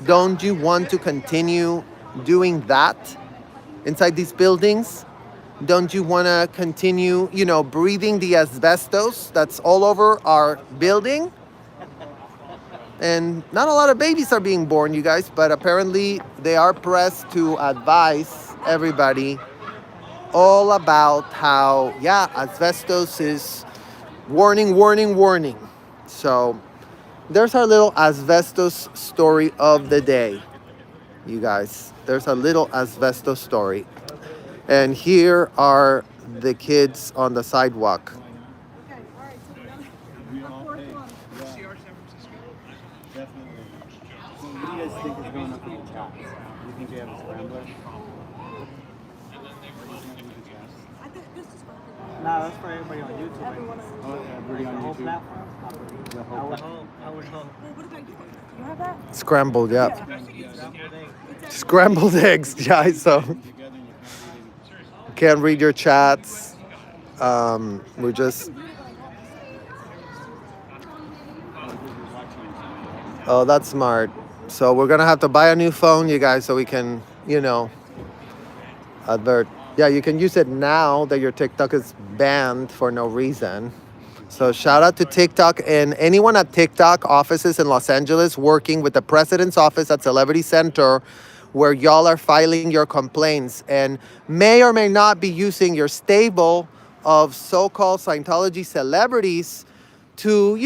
Don't you want to continue doing that inside these buildings? Don't you want to continue, breathing the asbestos that's all over our building? And not a lot of babies are being born, you guys, but apparently they are pressed to advise everybody all about how, asbestos is warning. So there's our little asbestos story of the day, you guys. There's a little asbestos story. And here are the kids on the sidewalk. No, that's for everybody on YouTube. Everybody on YouTube. I would hope. You have that? Scrambled, yeah. Scrambled eggs, guys. So can't read your chats. We're just. Oh, that's smart. So we're gonna have to buy a new phone, you guys, so we can, advert. Yeah, you can use it now that your TikTok is banned for no reason. So shout out to TikTok and anyone at TikTok offices in Los Angeles working with the president's office at Celebrity Center, where y'all are filing your complaints and may or may not be using your stable of so-called Scientology celebrities to,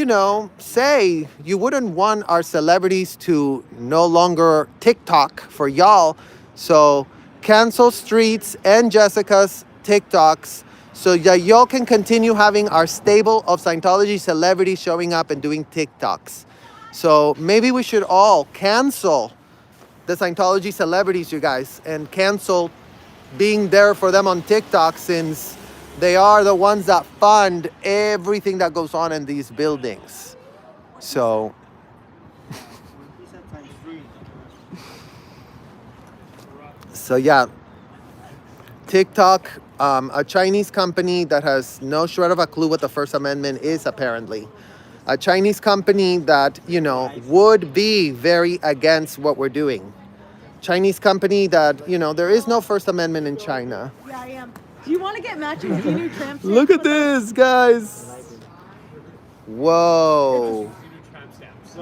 say you wouldn't want our celebrities to no longer TikTok for y'all. So cancel Streets and Jessica's TikToks so that y'all can continue having our stable of Scientology celebrities showing up and doing TikToks. So maybe we should all cancel the Scientology celebrities, you guys, and cancel being there for them on TikTok, since they are the ones that fund everything that goes on in these buildings. So yeah, TikTok, a Chinese company that has no shred of a clue what the First Amendment is, apparently. A Chinese company that, you know, would be very against what we're doing. Chinese company that, you know, there is no First Amendment in China. Yeah, I am. Do you want to get matching Genu tramp stamps? Look at this, guys. Whoa.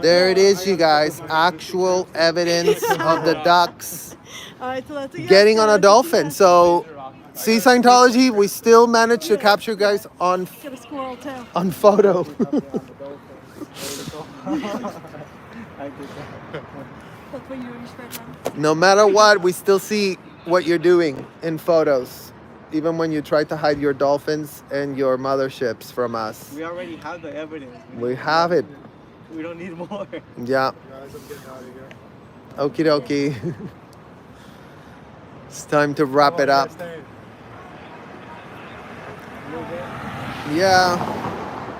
There it is, you guys. Actual evidence of the ducks All right, so that's a yes, getting on a that's dolphin. yes. So, see, Scientology, we still managed to capture you guys on Get a squirrel too. on photo. I did that. That's what you do in your spare time. No matter what, we still see what you're doing in photos, even when you try to hide your dolphins and your motherships from us. We already have the evidence. We have it. We don't need more. Yeah. Okie dokie. It's time to wrap it up. Yeah.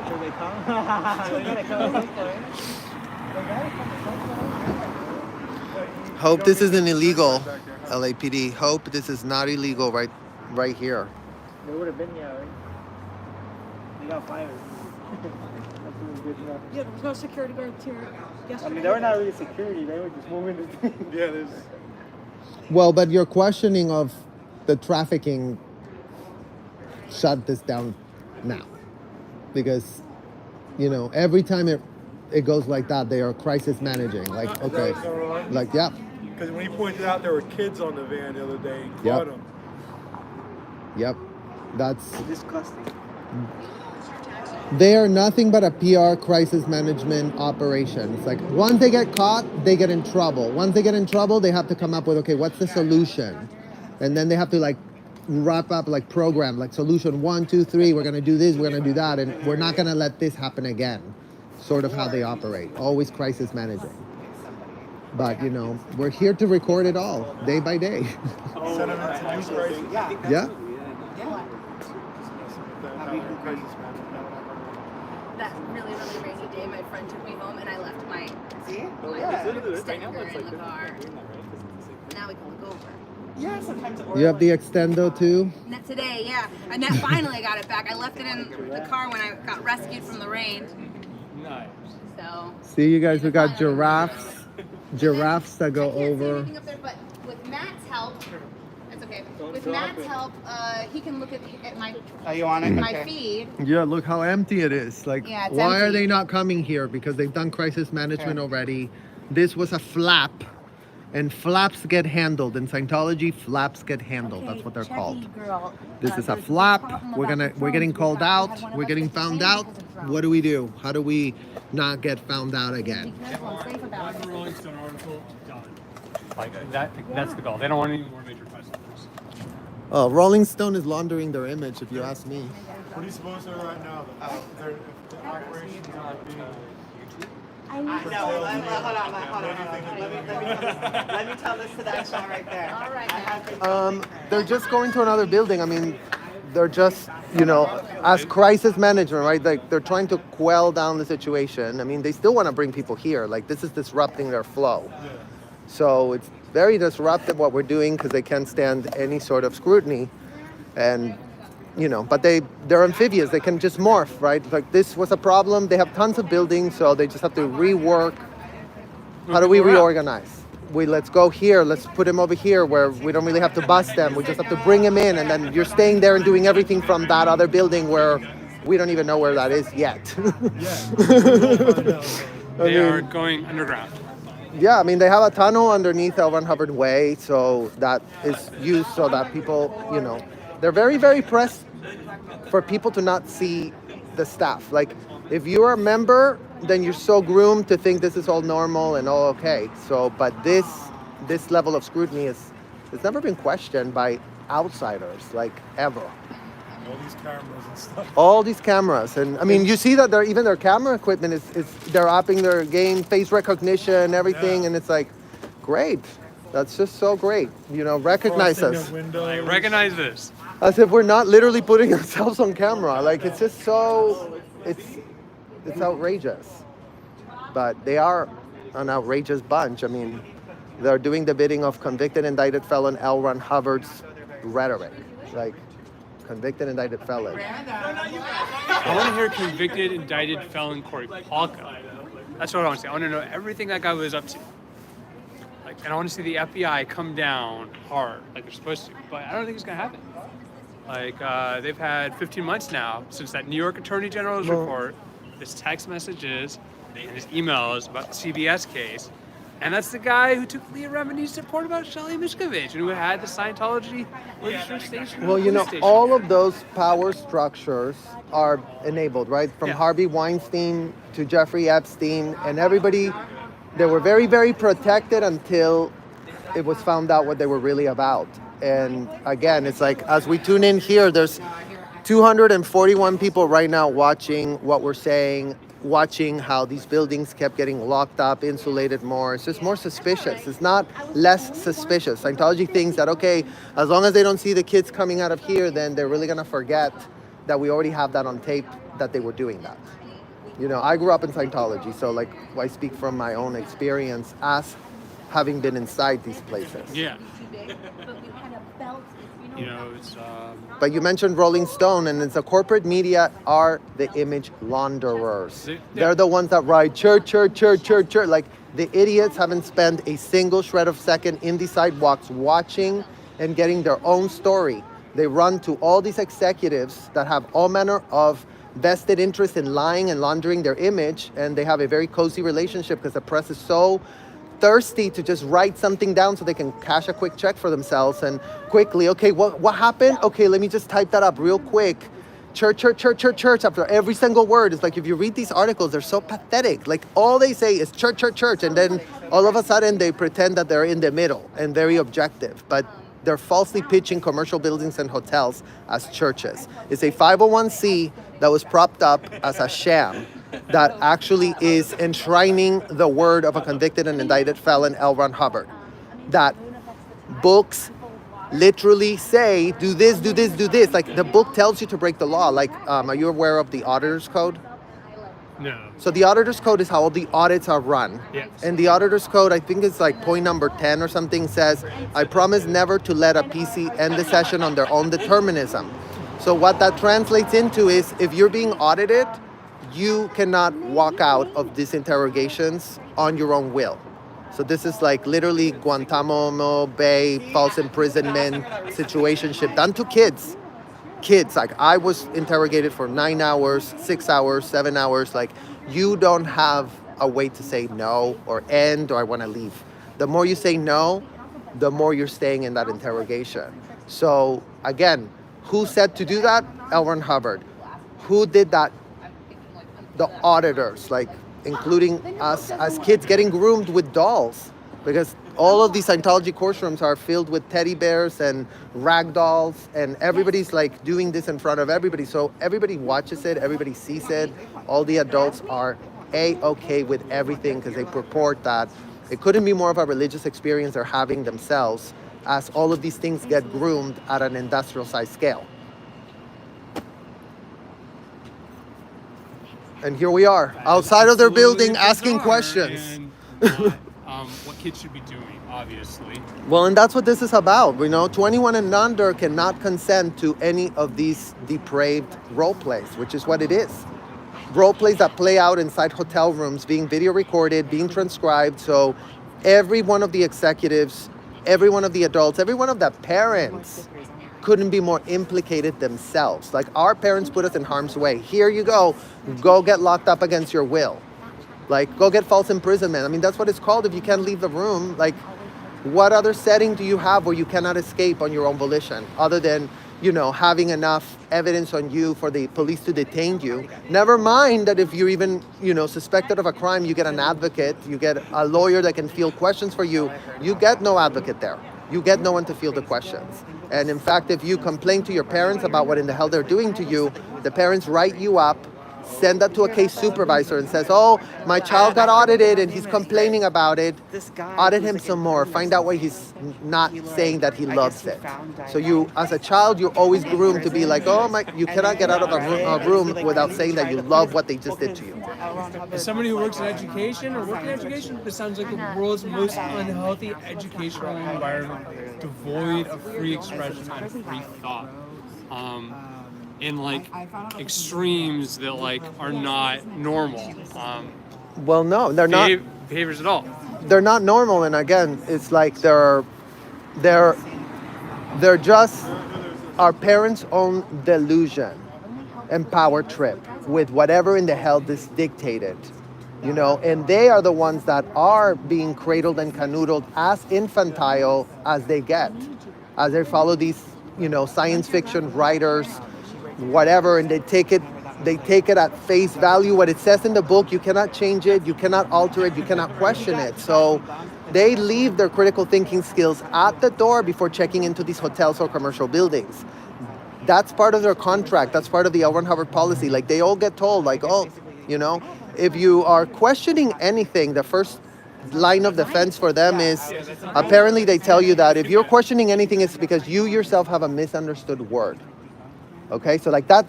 Should they come? They gotta come at some point. They gotta come at some point. Hope this isn't illegal, LAPD. Hope this is not illegal right here. They would have been here already. They got fired. That's really good enough. Yeah, there was no security guards here yesterday. I mean, they were not really security. They were just moving the thing. Yeah, there's. Well, but your questioning of the trafficking shut this down now. Because, you know, every time it goes like that, they are crisis managing. Like, okay. Like, yeah. Because when he pointed out there were kids on the van the other day, he Yep. caught them. Yep. That's... Disgusting. They are nothing but a PR crisis management operation. It's like once they get caught, they get in trouble. Once they get in trouble, they have to come up with, okay, what's the solution? And then they have to like wrap up like program, like solution 1, 2, 3, we're gonna do this, we're gonna do that, and we're not gonna let this happen again. Sort of how they operate, always crisis managing. But you know, we're here to record it all, day by day. Send them into news crisis. Yeah? That really, really rainy day, my friend took me home and I left my extender in the car. Now we can look over. Yeah, sometimes it works. You have the extendo too? Not today, yeah. And then finally I got it back. I left it in the car when I got rescued from the rain. Nice. So. See you guys, we got giraffes. Giraffes that go I can't see over. anything up there, but with Matt's help, that's okay. With Matt's help, he can look at my Oh, you want it? my Okay. feed. Yeah, look how empty it is. Like, Yeah, it's why are empty. they not coming here? Because they've done crisis management already. This was a flap, and flaps get handled. In Scientology, flaps get handled. That's what they're called. This is a flap. We're getting called out. We're getting found out. What do we do? How do we not get found out again? Rolling Stone article done. Like that's the goal. They don't want any more major customers. Oh, Rolling Stone is laundering their image, if you ask me. What are you supposed to do right now? If the operation's not being... No, hold on. Let me tell this to that shot right there. All right, I have been They're just going to another building. I mean, they're just, you know, as crisis management, right? Like, they're trying to quell down the situation. I mean, they still want to bring people here. Like, this is disrupting their flow. So it's very disruptive what we're doing because they can't stand any sort of scrutiny. And, you know, but they're amphibious. They can just morph, right? Like, this was a problem. They have tons of buildings, so they just have to rework. How do we reorganize? Let's go here, let's put him over here where we don't really have to bust them. We just have to bring him in, and then you're staying there and doing everything from that other building where we don't even know where that is yet. They are going underground. Yeah, I mean, they have a tunnel underneath L. Ron Hubbard Way, so that is used so that people, you know, they're very, very pressed for people to not see the staff. Like, if you're a member, then you're so groomed to think this is all normal and all okay. So, but this level of scrutiny is It's never been questioned by outsiders, like ever. All these cameras and stuff. All these cameras, and I mean, you see that even their camera equipment is they're upping their game, face recognition, everything, Yeah. and it's like, great. That's just so great. You know, recognize Frosting us their windows. Like, recognize this. as if we're not literally putting ourselves on camera. Like it's just so, it's outrageous. But they are an outrageous bunch. I mean, they're doing the bidding of convicted indicted felon L. Ron Hubbard's rhetoric, like convicted indicted felon. I want to hear convicted, indicted felon Corey Palka. That's what I want to see. I want to know everything that guy was up to. Like, and I want to see the FBI come down hard, like they're supposed to. But I don't think it's gonna happen. Like, they've had 15 months now since that New York Attorney General's report, his text messages, and his emails about the CBS case. And that's the guy who took Leah Remini's report about Shelley Miskovich and who had the Scientology register station. Well, you know, all of those power structures are enabled, right? From Yeah. Harvey Weinstein to Jeffrey Epstein, and everybody, they were very, very protected until it was found out what they were really about. And again, it's like, as we tune in here, there's 241 people right now watching what we're saying, watching how these buildings kept getting locked up, insulated more. It's just more suspicious. It's not less suspicious. Scientology thinks that, okay, as long as they don't see the kids coming out of here, then they're really gonna forget that we already have that on tape, that they were doing that. You know, I grew up in Scientology, so like I speak from my own experience as having been inside these places. Yeah. You know, it's But you mentioned Rolling Stone, and it's the corporate media are the image launderers. They're the ones that write church. Like the idiots haven't spent a single shred of second in the sidewalks watching and getting their own story. They run to all these executives that have all manner of vested interest in lying and laundering their image, and they have a very cozy relationship because the press is so thirsty to just write something down so they can cash a quick check for themselves and quickly, okay, what happened? Okay, let me just type that up real quick. Church after every single word. It's like, if you read these articles, they're so pathetic. Like all they say is church. And then all of a sudden they pretend that they're in the middle and very objective. But they're falsely pitching commercial buildings and hotels as churches. It's a 501c that was propped up as a sham that actually is enshrining the word of a convicted and indicted felon, L. Ron Hubbard. That books literally say, do this. Like the book tells you to break the law. Like, are you aware of the auditor's code? no. So the auditor's code is how all the audits are run. Yes. And the auditor's code, I think it's like point number 10 or something, says, I promise never to let a PC end the session on their own determinism. So what that translates into is, if you're being audited, you cannot walk out of these interrogations on your own will. So this is like literally Guantanamo Bay false imprisonment situationship done to kids. Kids, like I was interrogated for 9 hours, 6 hours, 7 hours. Like, you don't have a way to say no or end or I want to leave. The more you say no, the more you're staying in that interrogation. So again, who said to do that? L. Ron Hubbard. Who did that? The auditors, like including us as kids getting groomed with dolls, because all of these Scientology courtrooms are filled with teddy bears and rag dolls, and everybody's like doing this in front of everybody. So everybody watches it, everybody sees it. All the adults are A-okay with everything because they purport that it couldn't be more of a religious experience they're having themselves, as all of these things get groomed at an industrial size scale. And here we are, outside of their building, asking questions. And what kids should be doing, obviously. Well, and that's what this is about. You know, 21 and under cannot consent to any of these depraved role plays, which is what it is. Role plays that play out inside hotel rooms, being video recorded, being transcribed. So every one of the executives, every one of the adults, every one of the parents couldn't be more implicated themselves. Like, our parents put us in harm's way. Here you go get locked up against your will. Like, go get false imprisonment. I mean, that's what it's called if you can't leave the room. Like, what other setting do you have where you cannot escape on your own volition, other than, you know, having enough evidence on you for the police to detain you? Never mind that if you're even, you know, suspected of a crime, you get an advocate, you get a lawyer that can field questions for you. You get no advocate there. you get no one to field the questions. And in fact, if you complain to your parents about what in the hell they're doing to you, the parents write you up, send that to a case supervisor and says, oh, my child got audited and he's complaining about it. Audit him some more. Find out why he's not saying that he loves it. So you, as a child, you're always groomed to be like, oh my, you cannot get out of a room without saying that you love what they just did to you. As somebody who works in education or working in education, this sounds like the world's most unhealthy educational environment, devoid of free expression and free thought. In like extremes that like are not normal. Well, no, they're not. Behaviors at all. They're not normal, and again, it's like they're just our parents' own delusion and power trip with whatever in the hell this dictated, you know, and they are the ones that are being cradled and canoodled as infantile as they get, as they follow these, you know, science fiction writers, whatever, and they take it at face value. What it says in the book, you cannot change it, you cannot alter it, you cannot question it. So they leave their critical thinking skills at the door before checking into these hotels or commercial buildings. That's part of their contract. That's part of the L. Ron Hubbard policy. Like, they all get told, like, oh, you know, if you are questioning anything, the first line of defense for them is, apparently they tell you that if you're questioning anything, it's because you yourself have a misunderstood word. Okay, so like that.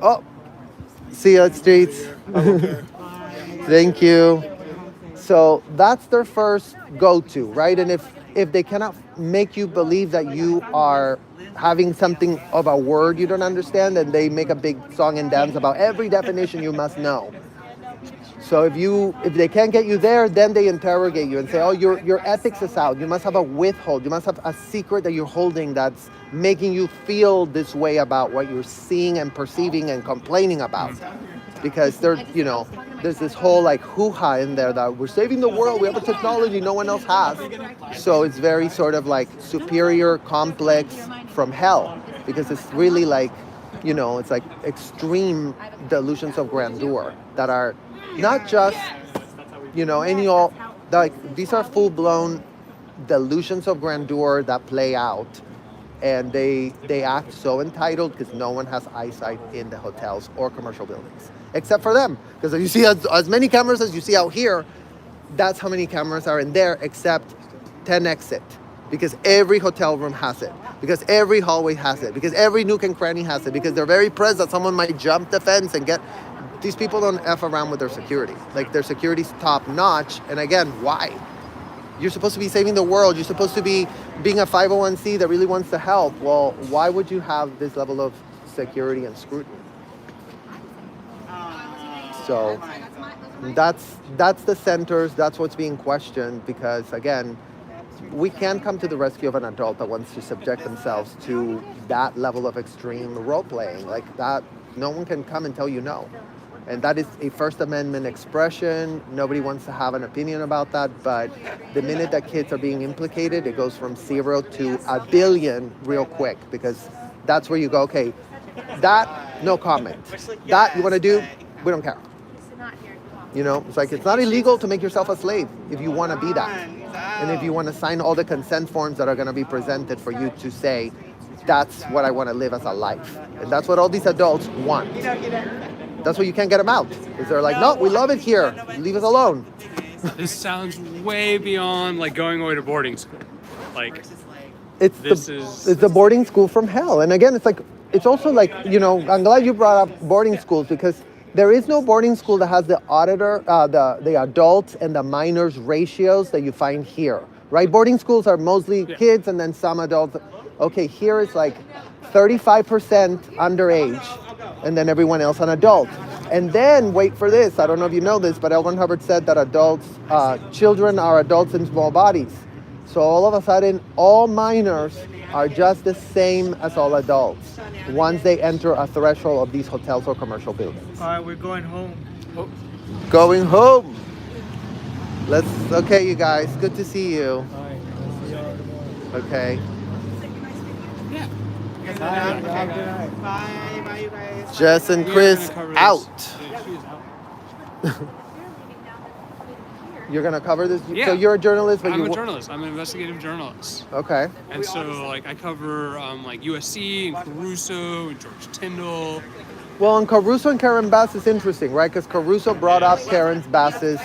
Oh, see you at Streets. Thank you. So that's their first go-to, right? And if they cannot make you believe that you are having something of a word you don't understand, then they make a big song and dance about every definition you must know. So if they can't get you there, then they interrogate you and say, oh, your ethics is out. You must have a withhold. You must have a secret that you're holding that's making you feel this way about what you're seeing and perceiving and complaining about. Because there's this whole like hoo-ha in there that we're saving the world. We have a technology no one else has. So it's very sort of like superior complex from hell, because it's really like, you know, it's like extreme delusions of grandeur that are not just, you know, like these are full-blown delusions of grandeur that play out, and they act so entitled because no one has eyesight in the hotels or commercial buildings except for them. Because if you see as many cameras as you see out here, that's how many cameras are in there, except 10 exit, because every hotel room has it, because every hallway has it, because every nook and cranny has it, because they're very pressed that someone might jump the fence and get. These people don't F around with their security. Like, their security's top notch. And again, why? You're supposed to be saving the world. You're supposed to be being a 501c that really wants to help. Well, why would you have this level of security and scrutiny? So that's the centers. That's what's being questioned, because again, we can't come to the rescue of an adult that wants to subject themselves to that level of extreme role playing. Like that, no one can come and tell you no. And that is a First Amendment expression. Nobody wants to have an opinion about that. But the minute that kids are being implicated, it goes from 0 to 1 billion real quick, because that's where you go, okay, that, no comment. That you want to do, we don't care. You know, it's like, it's not illegal to make yourself a slave if you want to be that. And if you want to sign all the consent forms that are going to be presented for you to say, that's what I want to live as a life. And that's what all these adults want. That's why you can't get them out. Because they're like, no, we love it here. Leave us alone. This sounds way beyond like going away to boarding school. Like, It's the boarding school from hell. And again, it's like, it's also like, you know, I'm glad you brought up boarding schools, because there is no boarding school that has the auditor, the adults and the minors ratios that you find here, right? Boarding schools are mostly kids and then some adults. Okay, here it's like 35% underage, and then everyone else an adult. And then, wait for this, I don't know if you know this, but L. Ron Hubbard said that children are adults in small bodies. So all of a sudden, all minors are just the same as all adults once they enter a threshold of these hotels or commercial buildings. All right, we're going home. oh, Going home. Okay, you guys, good to see you. All right, I'll see y'all tomorrow. Okay. Have a good night. Bye, you guys. Jess and we are Chris gonna cover this. out. Yeah, she is out. You're gonna cover this. Yeah. So you're a journalist, but I'm a journalist. I'm an investigative journalist. Okay. And so, like, I cover like USC and Caruso and George Tyndall. Well, on Caruso and Karen Bass is interesting, right? Because Caruso brought up Karen Bass's,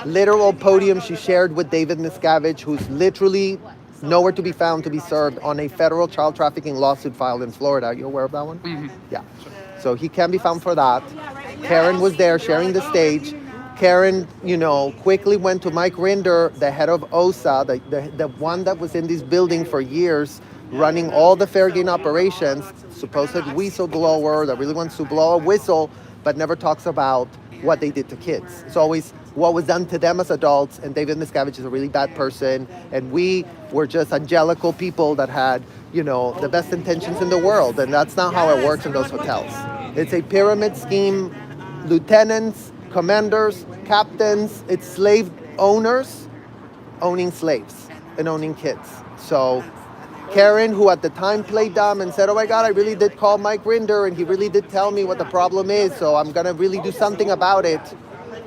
literal podium she shared with David Miscavige, who's literally nowhere to be found to be served on a federal child trafficking lawsuit filed in Florida. Are you aware of that one? Mm-hmm. Yeah. So he can be found for that. Karen was there sharing the stage. Karen, quickly went to Mike Rinder, the head of OSA, the one that was in this building for years, running all the fair gain operations, supposed whistleblower that really wants to blow a whistle, but never talks about what they did to kids. It's always what was done to them as adults, and David Miscavige is a really bad person, and we were just angelical people that had, the best intentions in the world, and that's not how it works in those hotels. It's a pyramid scheme, lieutenants, commanders, captains, it's slave owners owning slaves and owning kids. So Karen, who at the time played dumb and said, oh my God, I really did call Mike Rinder and he really did tell me what the problem is, so I'm gonna really do something about it,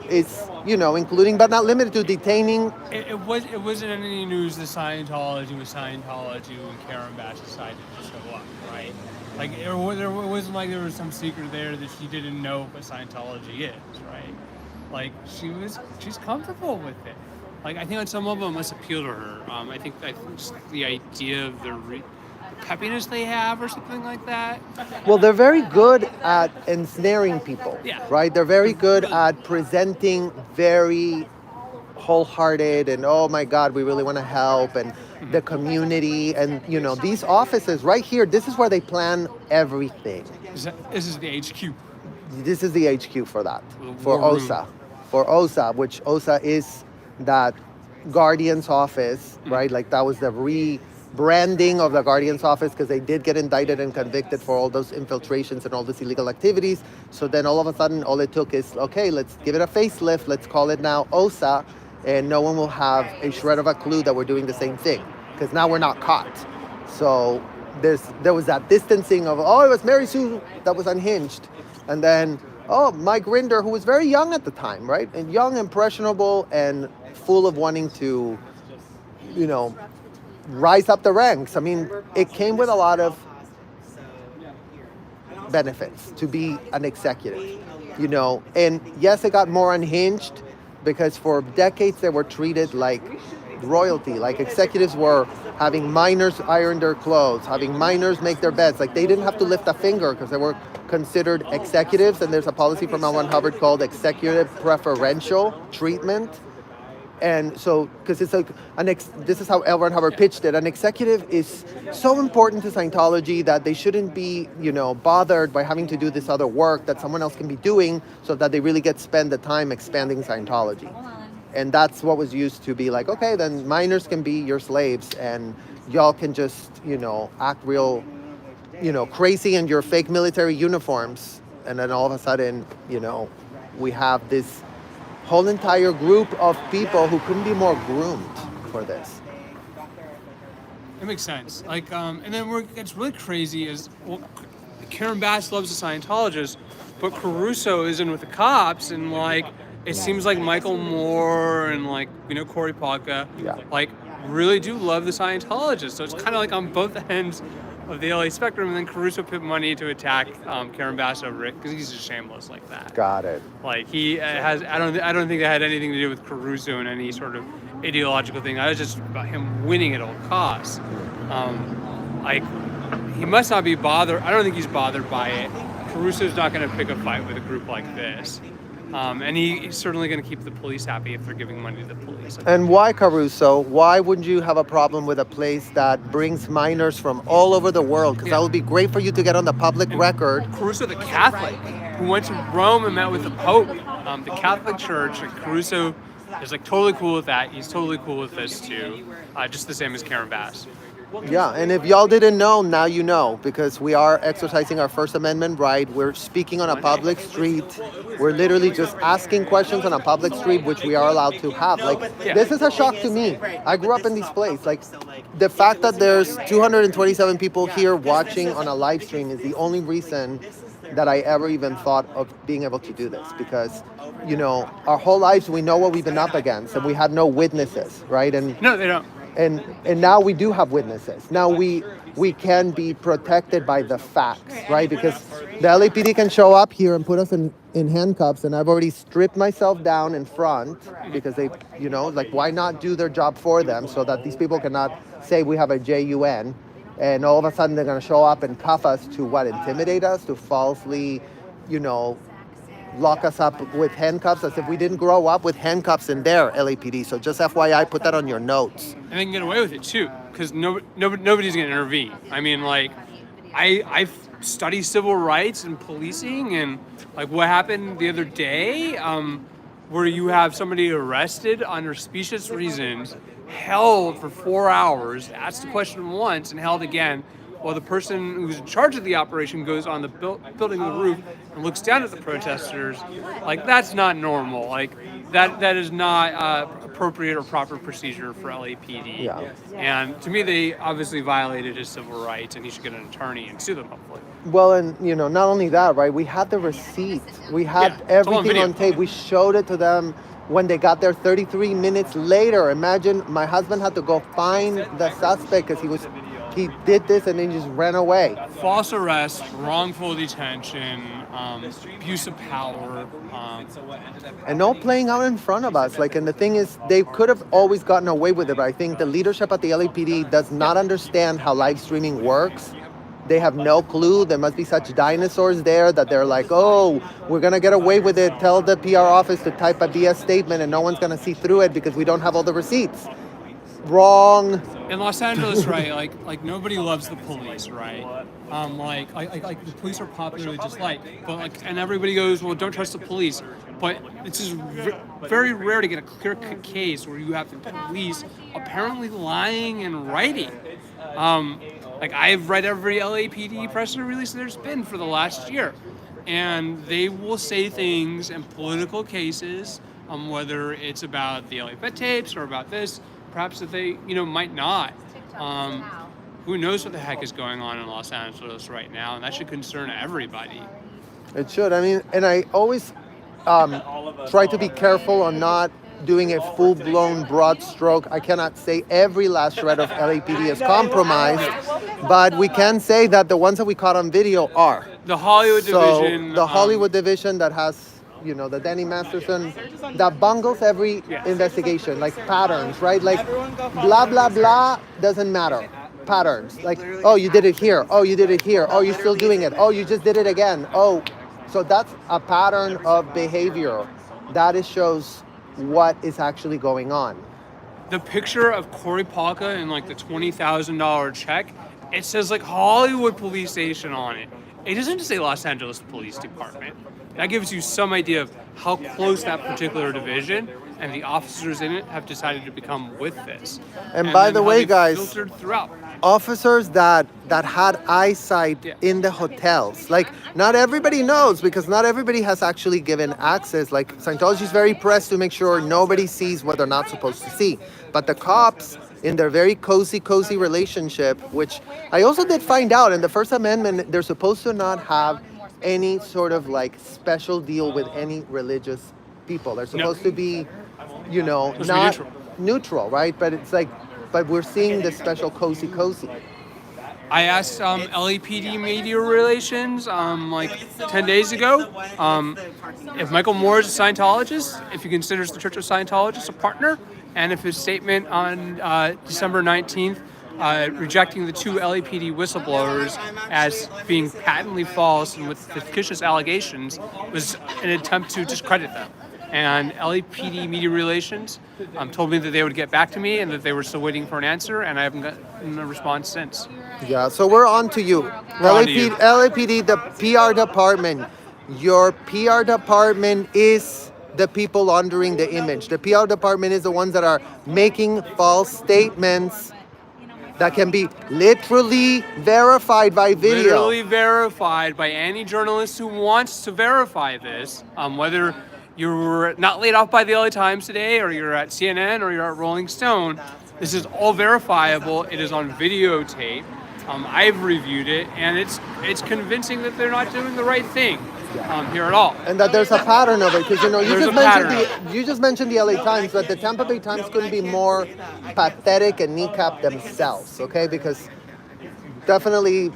is, including but not limited to detaining. It wasn't any news that Scientology was Scientology when Karen Bass decided to show up, right? Like, there wasn't like there was some secret there that she didn't know what Scientology is, right? Like, she's comfortable with it. Like, I think on some level it must appeal to her. I think just the idea of the peppiness they have or something like that. Well, they're very good at ensnaring people, Yeah. right? They're very good at presenting very wholehearted and, oh my God, we really want to help, and the community, and these offices right here, this is where they plan everything. This is the HQ. This is the HQ for that, for War room. OSA. For OSA, which OSA is that Guardian's office, right? Like that was the rebranding of the Guardian's office, because they did get indicted and convicted for all those infiltrations and all those illegal activities. So then all of a sudden, all it took is, okay, let's give it a facelift. Let's call it now OSA, and no one will have a shred of a clue that we're doing the same thing, because now we're not caught. So there was that distancing of, oh, it was Mary Sue that was unhinged. And then, oh, Mike Rinder, who was very young at the time, right? And young, impressionable, and full of wanting to, rise up the ranks. I mean, it came with a lot of benefits to be an executive, And yes, it got more unhinged because for decades they were treated like royalty. Like executives were having minors iron their clothes, having minors make their beds. Like they didn't have to lift a finger because they were considered executives. And there's a policy from L. Ron Hubbard called executive preferential treatment. And so, because it's like, this is how L. Ron Hubbard pitched it. An executive is so important to Scientology that they shouldn't be, bothered by having to do this other work that someone else can be doing, so that they really spend the time expanding Scientology. And that's what was used to be like, okay, then minors can be your slaves, and y'all can just, act real, crazy in your fake military uniforms. And then all of a sudden, we have this whole entire group of people who couldn't be more groomed for this. It makes sense. Like, and then it's really crazy is, well, Karen Bass loves the Scientologists, but Caruso is in with the cops, and like, it seems like Michael Moore and like, Corey Palka, like, really do love the Scientologists. So it's kind of like on both ends of the LA spectrum, and then Caruso put money to attack Karen Bass over it because he's just shameless like that. Got it. Like he has, I don't think that had anything to do with Caruso and any sort of ideological thing. I was just about him winning at all costs. Like he must not be bothered. I don't think he's bothered by it. Caruso's not going to pick a fight with a group like this. And he's certainly going to keep the police happy if they're giving money to the police. And why Caruso? Why wouldn't you have a problem with a place that brings minors from all over the world? Because that would be great for you to get on the public record. Caruso, the Catholic, who went to Rome and met with the Pope, the Catholic Church, like Caruso is like totally cool with that. He's totally cool with this too, just the same as Karen Bass. Yeah, and if y'all didn't know, now you know, because we are exercising our First Amendment right. We're speaking on a public street. We're literally just asking questions on a public street, which we are allowed to have. Like, this is a shock to me. I grew up in this place. Like, the fact that there's 227 people here watching on a live stream is the only reason that I ever even thought of being able to do this, because, you know, our whole lives we know what we've been up against, and we had no witnesses, right? And No, they don't. and now we do have witnesses. Now we can be protected by the facts, right? Because the LAPD can show up here and put us in handcuffs, and I've already stripped myself down in front because they, you know, like, why not do their job for them so that these people cannot say we have a g.u.n. and all of a sudden they're going to show up and cuff us to what? Intimidate us, to falsely, you know, lock us up with handcuffs, as if we didn't grow up with handcuffs in there, LAPD. So just FYI, put that on your notes. And they can get away with it too, because nobody's going to intervene. I mean, like, I study civil rights and policing, and like what happened the other day, where you have somebody arrested under specious reasons, held for 4 hours, asked the question once, and held again, while the person who's in charge of the operation goes on the building of the roof and looks down at the protesters. Like, that's not normal. Like, that is not appropriate or proper procedure for LAPD. Yeah. And to me, they obviously violated his civil rights, and he should get an attorney and sue them, hopefully. Well, and, you know, not only that, right? We had the receipt. We had it's all on everything video. on tape. We showed it to them when they got there 33 minutes later. Imagine my husband had to go find the suspect because he did this and then just ran away. False arrest, wrongful detention, abuse of power. And all playing out in front of us. Like, and the thing is, they could have always gotten away with it, but I think the leadership at the LAPD does not understand how live streaming works. They have no clue. There must be such dinosaurs there that they're like, oh, we're going to get away with it. Tell the PR office to type a BS statement and no one's going to see through it because we don't have all the receipts. Wrong. In Los Angeles, right? Like nobody loves the police, right? Like the police are popularly disliked, but like, and everybody goes, well, don't trust the police. But it's just very rare to get a clear-cut case where you have the police apparently lying and writing. Like, I've read every LAPD press release there's been for the last year, and they will say things in political cases, whether it's about the LA Fed tapes or about this. Perhaps that they, you know, might not. Who knows what the heck is going on in Los Angeles right now, and that should concern everybody. It should. I mean, and I always try to be careful on not doing a full-blown broad stroke. I cannot say every last shred of LAPD is compromised, but we can say that the ones that we caught on video are. The Hollywood division. The Hollywood division that has, you know, the Danny Masterson, that bungles every investigation, like patterns, right? Like, blah, blah, blah doesn't matter. Patterns. Like, oh, you did it here. Oh, you did it here. Oh, you're still doing it. Oh, you just did it again. Oh, so that's a pattern of behavior. That shows what is actually going on. The picture of Corey Polka and like the $20,000 check, it says like Hollywood Police Station on it. It doesn't just say Los Angeles Police Department. That gives you some idea of how close that particular division and the officers in it have decided to become with this. And by the way, guys, filtered throughout. Officers that had eyesight in the hotels. Like, not everybody knows, because not everybody has actually given access. Like, Scientology is very pressed to make sure nobody sees what they're not supposed to see. But the cops, in their very cozy relationship, which I also did find out in the First Amendment, they're supposed to not have any sort of like special deal with any religious people. They're supposed to be, you know, not neutral, right? But it's like, but we're seeing this special cozy. I asked LAPD media relations like 10 days ago if Michael Moore is a Scientologist, if he considers the Church of Scientologists a partner, and if his statement on December 19th rejecting the two LAPD whistleblowers as being patently false and with fictitious allegations was an attempt to discredit them. And LAPD media relations told me that they would get back to me and that they were still waiting for an answer, and I haven't gotten a response since. Yeah, so we're on to you. LAPD, the PR department. Your PR department is the people laundering the image. The PR department is the ones that are making false statements that can be literally verified by video. Literally verified by any journalist who wants to verify this, whether you're not laid off by the LA Times today, or you're at CNN, or you're at Rolling Stone. This is all verifiable. It is on videotape. I've reviewed it, and it's convincing that they're not doing the right thing here at all. And that there's a pattern of it, because There's a pattern. you just mentioned the LA Times, but the Tampa Bay Times couldn't be more pathetic and kneecap themselves, okay? Because definitely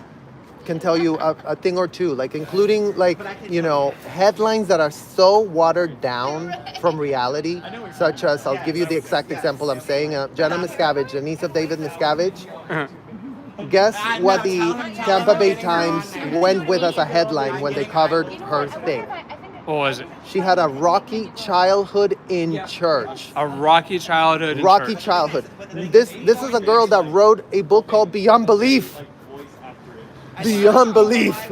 can tell you a thing or two, like including headlines that are so watered down from reality, such as, I'll give you the exact example I'm saying, Jenna Miscavige, the niece of David Miscavige. Guess what the Tampa Bay Times went with as a headline when they covered her thing? What was it? She had a rocky childhood in church. A rocky childhood. Rocky childhood. This is a girl that wrote a book called Beyond Belief. Beyond belief.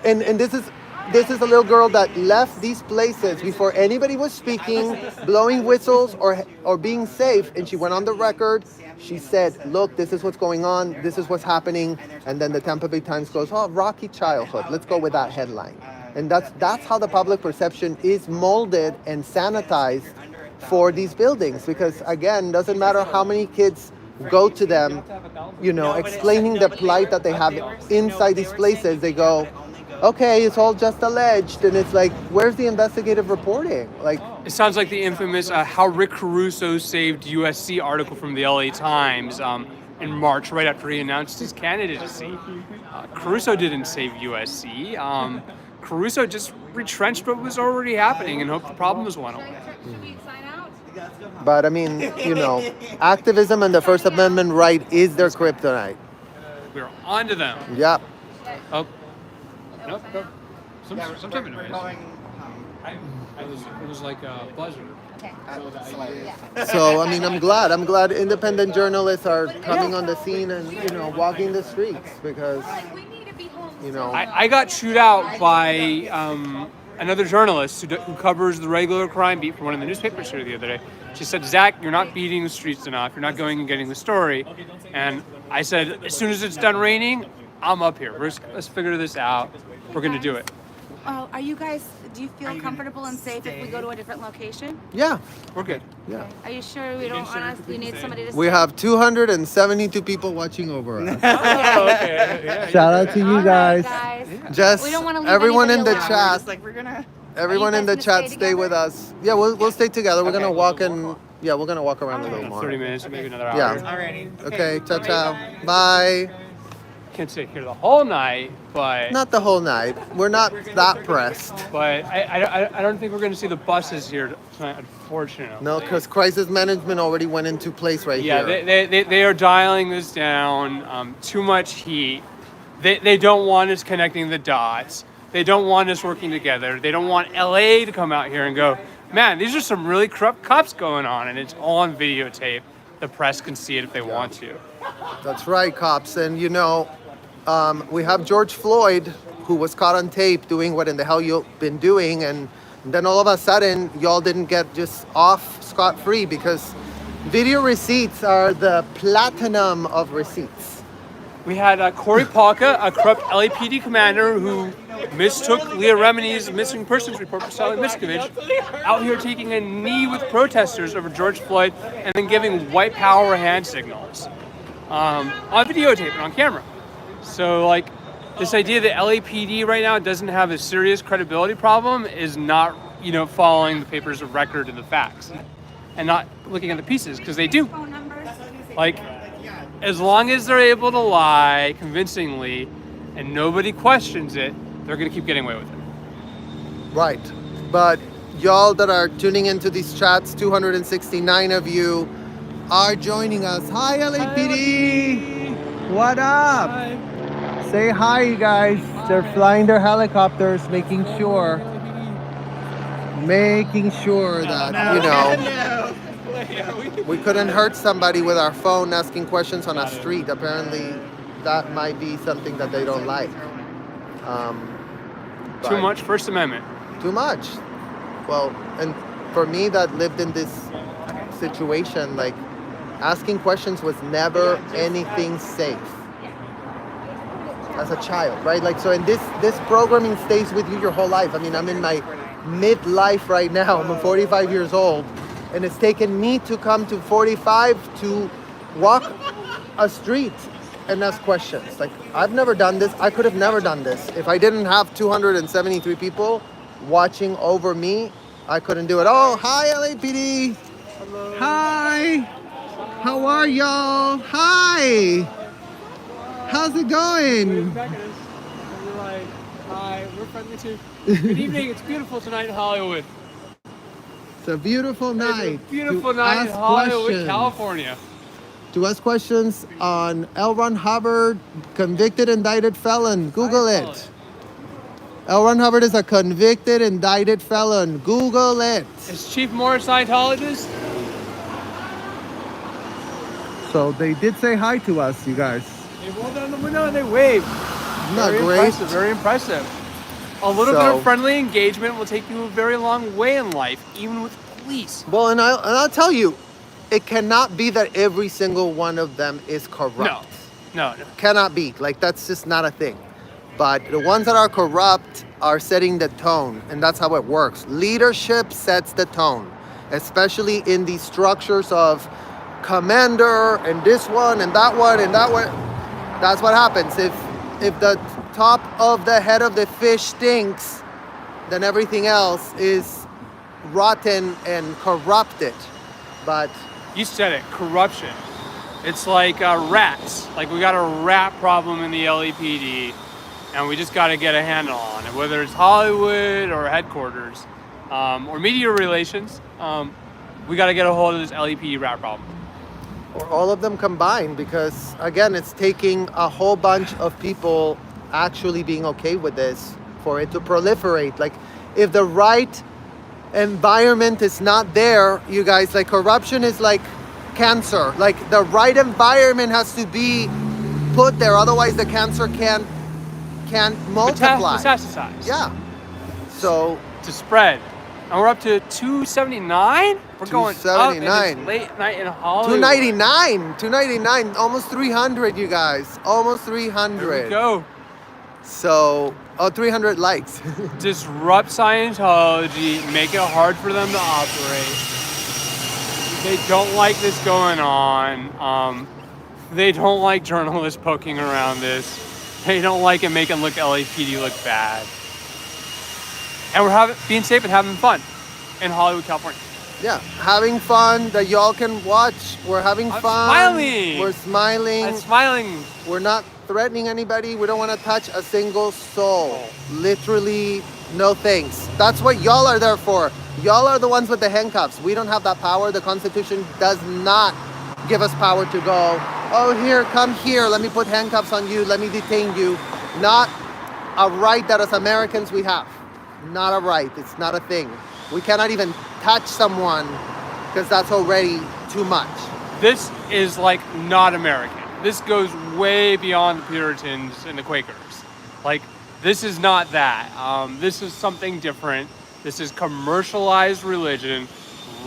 And this is a little girl that left these places before anybody was speaking, blowing whistles or being safe, and she went on the record. She said, look, this is what's going on, this is what's happening, and then the Tampa Bay Times goes, oh, rocky childhood, let's go with that headline. And that's how the public perception is molded and sanitized for these buildings, because again, doesn't matter how many kids go to them, explaining the plight that they have inside these places, they go, okay, it's all just alleged, and it's like, where's the investigative reporting? It sounds like the infamous How Rick Caruso Saved USC article from the LA Times in March, right after he announced his candidacy. Caruso didn't save USC. Caruso just retrenched what was already happening and hoped the problems went away. But I mean, activism and the First Amendment right is their kryptonite. We're on to them. Yep. Oh. Nope. Some type of noise. It was like a buzzer. So, I mean, I'm glad independent journalists are coming on the scene and, walking the streets, because, I got chewed out by another journalist who covers the regular crime beat for one of the newspapers here the other day. She said, Zach, you're not beating the streets enough. You're not going and getting the story. And I said, as soon as it's done raining, I'm up here. Let's figure this out. We're going to do it. Are you guys, do you feel comfortable and safe if we go to a different location? yeah, We're good. yeah. Are you sure we don't want we need somebody to We stay? have 272 people watching over us. Oh, okay. Yeah, Shout out to you All right, guys. guys. Just We don't wanna leave everyone in anybody the alone. chat. We're gonna. Everyone Are in you the guys gonna chat, stay stay with together? us. Yeah, we'll stay together. We're gonna Okay. walk we're gonna walk around a little more. 30 minutes, maybe another hour. Yeah. Alrighty. Okay, ciao, ciao. Bye. Can't stay here the whole night, but Not the whole night. We're not that pressed. I don't think we're going to see the buses here tonight, unfortunately. No, because crisis management already went into place right Yeah, here. they are dialing this down. Too much heat. They don't want us connecting the dots. They don't want us working together. They don't want LA to come out here and go, man, these are some really corrupt cops going on, and it's all on videotape. The press can see it if they want to. That's right, cops. And we have George Floyd, who was caught on tape doing what in the hell you've been doing, and then all of a sudden, y'all didn't get just off scot-free, because video receipts are the platinum of receipts. We had Corey Palka, a corrupt LAPD commander who mistook Leah Remini's missing persons report for Sally Miscavige, out here taking a knee with protesters over George Floyd and then giving white power hand signals on videotape and on camera. So, this idea that LAPD right now doesn't have a serious credibility problem is not, following the papers of record and the facts and not looking at the pieces, because they do. As long as they're able to lie convincingly and nobody questions it, they're going to keep getting away with it. Right. But y'all that are tuning into these chats, 269 of you are joining us. Hi, LAPD. What up? Hi. Say hi, you guys. They're flying their helicopters, making sure that, we couldn't hurt somebody with our phone asking questions on a street. Apparently, that might be something that they don't like. Too much First Amendment. Too much. Well, and for me that lived in this situation, asking questions was never anything safe as a child, right? So in this programming stays with you your whole life. I mean, I'm in my midlife right now. I'm 45 years old, and it's taken me to come to 45 to walk a street and ask questions. Like, I've never done this. I could have never done this. If I didn't have 273 people watching over me, I couldn't do it. Oh, hi, LAPD. Hello. Hi. How are y'all? Hi. How's it going? We're like, hi, we're friendly too. Good evening. It's beautiful tonight in Hollywood. It's a beautiful night. It's a beautiful to night in ask Hollywood, questions. California. To ask questions on L. Ron Hubbard, convicted, indicted felon. Google it. L. Ron Hubbard is a convicted, indicted felon. Google it. Is Chief Moore a Scientologist? So they did say hi to us, you guys. They rolled down the window and they waved. Not Very great. impressive, very impressive. A little bit of friendly engagement will take you a very long way in life, even with police. Well, and I'll tell you, it cannot be that every single one of them is corrupt. No. Cannot be. Like, that's just not a thing. But the ones that are corrupt are setting the tone, and that's how it works. Leadership sets the tone, especially in these structures of commander and this one and that one and that one. That's what happens. If the top of the head of the fish stinks, then everything else is rotten and corrupted. But You said it, corruption. It's like rats. Like, we got a rat problem in the LAPD, and we just got to get a handle on it. Whether it's Hollywood or headquarters or media relations, we got to get a hold of this LAPD rat problem. or all of them combined, because again, it's taking a whole bunch of people actually being okay with this for it to proliferate. Like, if the right environment is not there, you guys, like, corruption is like cancer. Like, the right environment has to be put there, otherwise the cancer can't multiply. Metastasize. Yeah. So To spread. And we're up to 279? We're going up, and 279. it's late night in Hollywood. 299, almost 300, you guys. Almost 300. There we go. So, 300 likes. Disrupt Scientology, make it hard for them to operate. They don't like this going on. They don't like journalists poking around this. They don't like it making LAPD look bad. And we're being safe and having fun in Hollywood, California. Yeah, having fun that y'all can watch. We're having I'm fun. smiling. We're smiling. I'm smiling. We're not threatening anybody. We don't want to touch a single soul. Literally, no thanks. That's what y'all are there for. Y'all are the ones with the handcuffs. We don't have that power. The Constitution does not give us power to go, oh, here, come here. Let me put handcuffs on you. Let me detain you. Not a right that as Americans we have. Not a right. It's not a thing. We cannot even touch someone because that's already too much. This is like not American. This goes way beyond the Puritans and the Quakers. Like, this is not that. This is something different. This is commercialized religion,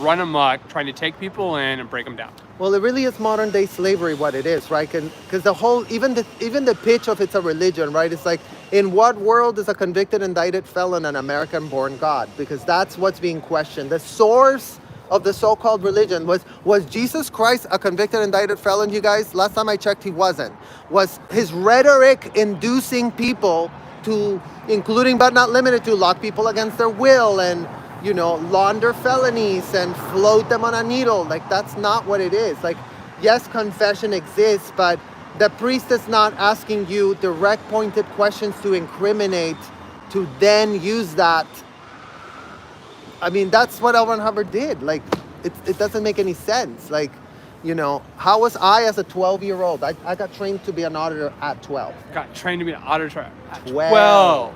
run amok, trying to take people in and break them down. Well, it really is modern day slavery, what it is, right? Because the whole, even the pitch of it's a religion, right? It's like, in what world is a convicted, indicted felon an American-born God? Because that's what's being questioned. The source of the so-called religion was Jesus Christ a convicted, indicted felon, you guys? Last time I checked, he wasn't. Was his rhetoric inducing people to, including but not limited to, lock people against their will and, you know, launder felonies and float them on a needle? Like, that's not what it is. Like, yes, confession exists, but the priest is not asking you direct pointed questions to incriminate, to then use that. I mean, that's what L. Ron Hubbard did. Like, it doesn't make any sense. Like, you know, how was I as a 12-year-old? I got trained to be an auditor at 12. Got trained to be an auditor at 12.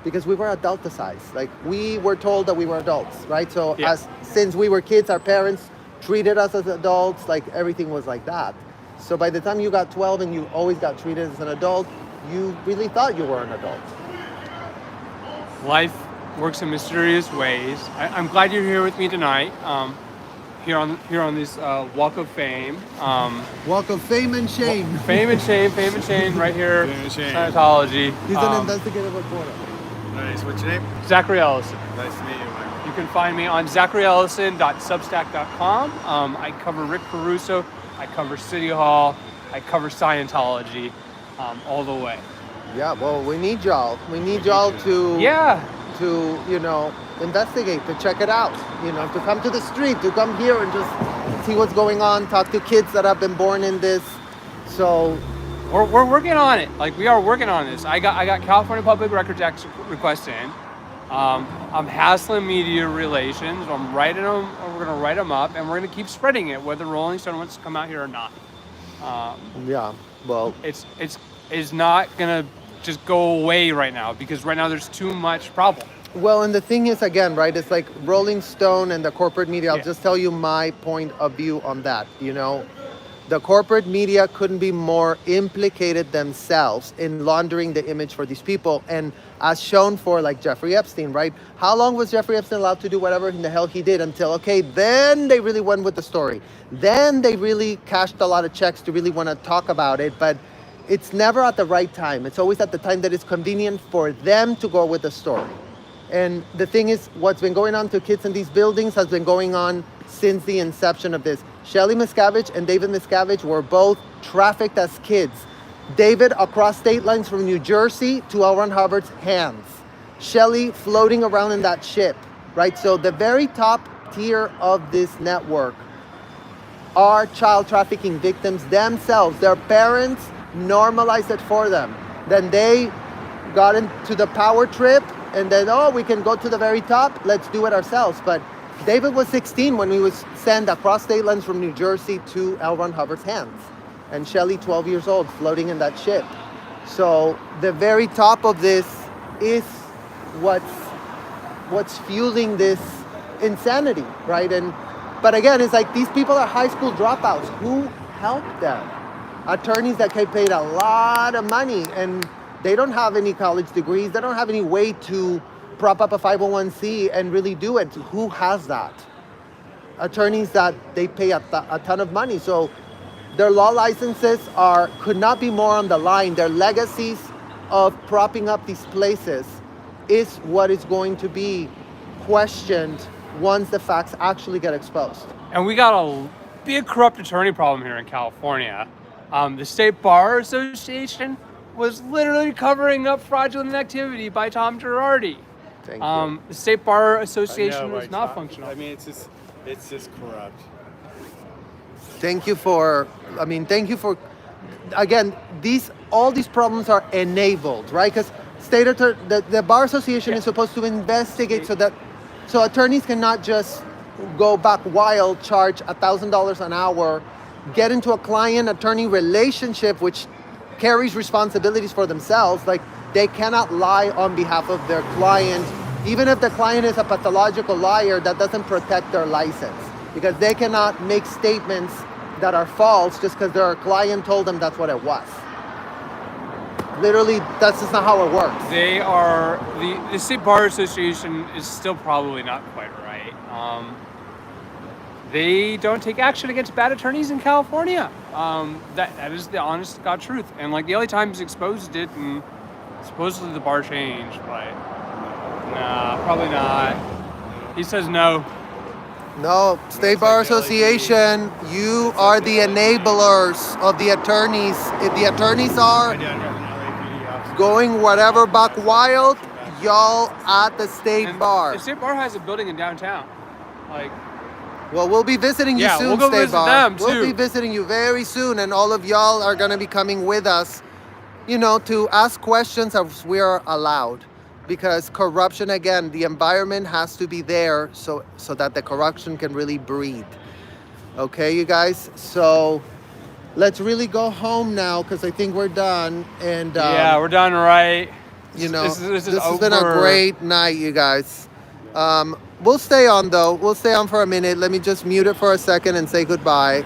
Because we were adulticized. Like, we were told that we were adults, right? So Yeah. since we were kids, our parents treated us as adults. Like, everything was like that. So by the time you got 12 and you always got treated as an adult, you really thought you were an adult. Life works in mysterious ways. I'm glad you're here with me tonight. Here on this Walk of Fame. Walk of fame and shame. Fame and shame, right here. Fame and shame. Scientology. He's an investigative reporter. Nice. What's your name? Zachary Ellison. Nice to meet you, Michael. You can find me on zacharyellison.substack.com. I cover Rick Caruso. I cover City Hall. I cover Scientology all the way. Yeah, well, we need y'all. We need y'all to Yeah. to, you know, investigate, to check it out, you know, to come to the street, to come here and just see what's going on, talk to kids that have been born in this. So We're working on it. Like, we are working on this. I got California Public Records Act requests in. I'm hassling media relations. I'm writing them. We're gonna write them up, and we're gonna keep spreading it, whether Rolling Stone wants to come out here or not. yeah, well, It's not gonna just go away right now, because right now there's too much problem. well, and the thing is, again, right, it's like Rolling Stone and the corporate media. I'll Yeah. just tell you my point of view on that, you know. The corporate media couldn't be more implicated themselves in laundering the image for these people. And as shown for like Jeffrey Epstein, right? How long was Jeffrey Epstein allowed to do whatever in the hell he did until, okay, then they really went with the story. Then they really cashed a lot of checks to really want to talk about it. But it's never at the right time. It's always at the time that is convenient for them to go with the story. And the thing is, what's been going on to kids in these buildings has been going on since the inception of this. Shelly Miscavige and David Miscavige were both trafficked as kids. David across state lines from New Jersey to L. Ron Hubbard's hands. Shelly floating around in that ship, right? So the very top tier of this network are child trafficking victims themselves. Their parents normalized it for them. Then they got into the power trip and then, oh, we can go to the very top, let's do it ourselves. But David was 16 when he was sent across state lines from New Jersey to L. Ron Hubbard's hands. And Shelly, 12 years old, floating in that ship. So the very top of this is what's fueling this insanity, right? But again, it's like these people are high school dropouts. Who helped them? Attorneys that get paid a lot of money and they don't have any college degrees. They don't have any way to prop up a 501c and really do it. Who has that? Attorneys that they pay a ton of money. So their law licenses could not be more on the line. Their legacies of propping up these places is what is going to be questioned once the facts actually get exposed. And we got a big corrupt attorney problem here in California. The State Bar Association was literally covering up fraudulent activity by Tom Girardi. Thank you. The State Bar Association was not functional. I mean, it's just corrupt. Thank you for, again, all these problems are enabled, right? Because the Bar Association is supposed to investigate so attorneys cannot just go back wild, charge $1,000 an hour, get into a client-attorney relationship, which carries responsibilities for themselves. Like, they cannot lie on behalf of their client. Even if the client is a pathological liar, that doesn't protect their license, because they cannot make statements that are false just because their client told them that's what it was. Literally, that's just not how it works. They are, the State Bar Association is still probably not quite right. They don't take action against bad attorneys in California. That is the honest to God truth. And like the LA Times exposed it, and supposedly the bar changed, but nah, probably not. He says no. No, State Bar Association, you are the enablers of the attorneys. If the attorneys are going whatever buck wild, y'all at the State And Bar. The State Bar has a building in downtown. Like, Well, we'll be visiting you Yeah, soon, we'll go State visit Bar. them, We'll too. be visiting you very soon, and all of y'all are going to be coming with us, you know, to ask questions as we are allowed. Because corruption, again, the environment has to be there so that the corruption can really breathe. Okay, you guys? So let's really go home now, because I think we're done. And yeah, we're done right. you know, this is has been a over. great night, you guys. We'll stay on, though. We'll stay on for a minute. Let me just mute it for a second and say goodbye.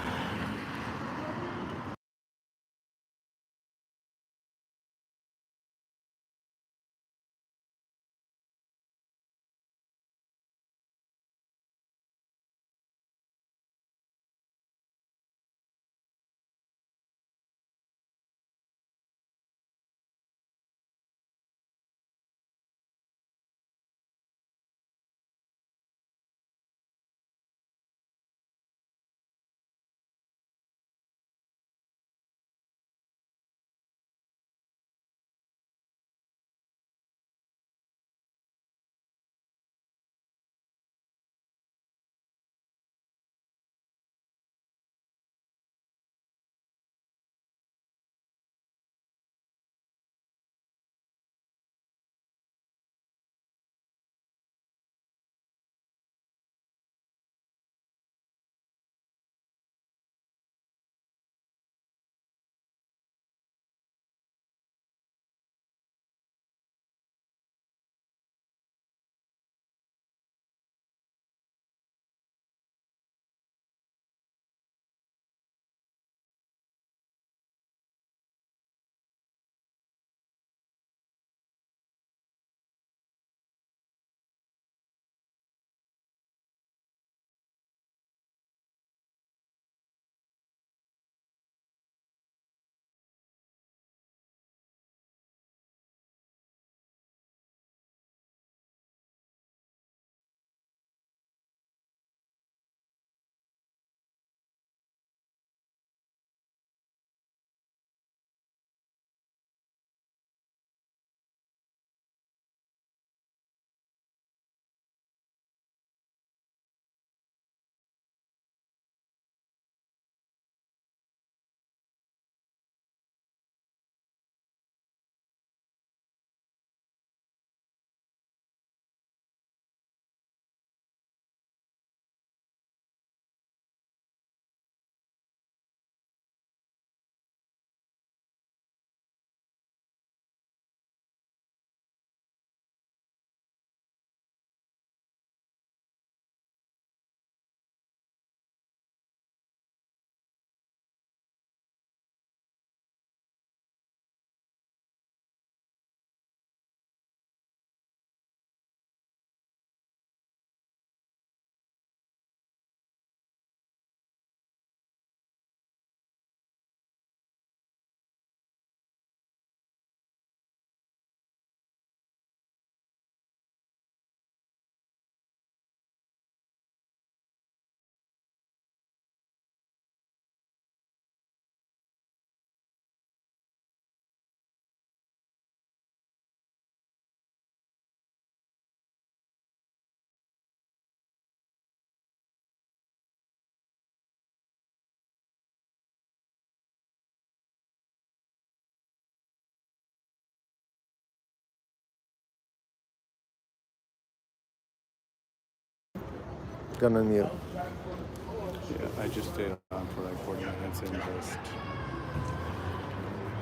gun on you. Yeah, I just stayed on for like 40 minutes and just.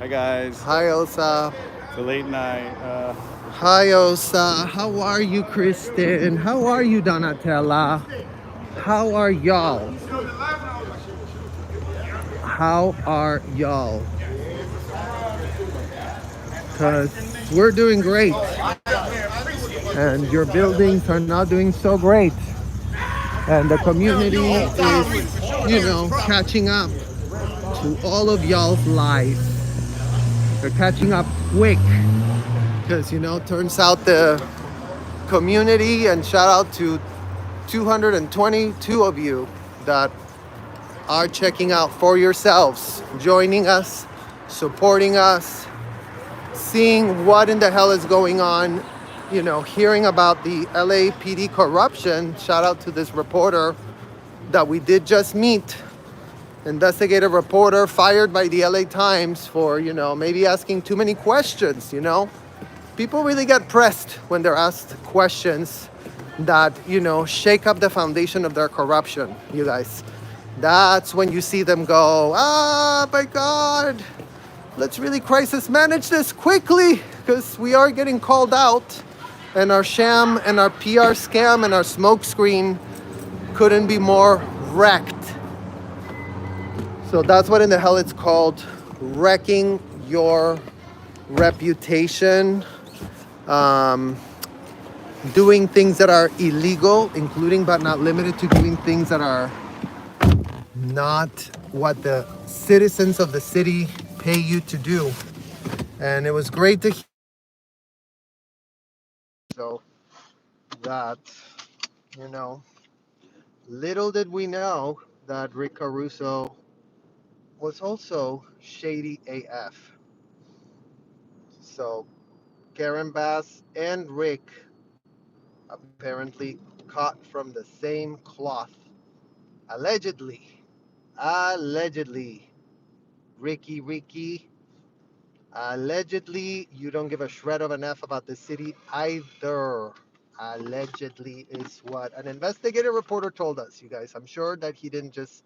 Hi guys. Hi, Osa. It's a late night. Hi, Osa. How are you, Kristen? How are you, Donatella? How are y'all? How are y'all? Because we're doing great. And your buildings are not doing so great. And the community is, catching up to all of y'all's lives. They're catching up quick. Because, turns out the community, and shout out to 222 of you that are checking out for yourselves, joining us, supporting us, seeing what in the hell is going on, hearing about the LAPD corruption. Shout out to this reporter that we did just meet, investigative reporter fired by the LA Times for, maybe asking too many questions, People really get pressed when they're asked questions that, shake up the foundation of their corruption, you guys. That's when you see them go, my God, let's really crisis manage this quickly, because we are getting called out, and our sham and our PR scam and our smokescreen couldn't be more wrecked. So that's what in the hell it's called, wrecking your reputation, doing things that are illegal, including but not limited to doing things that are not what the citizens of the city pay you to do. And it was great to hear. So that, little did we know that Rick Caruso was also shady AF. So Karen Bass and Rick apparently caught from the same cloth. Allegedly, Ricky, allegedly, you don't give a shred of an F about the city either. Allegedly is what an investigative reporter told us, you guys. I'm sure that he didn't just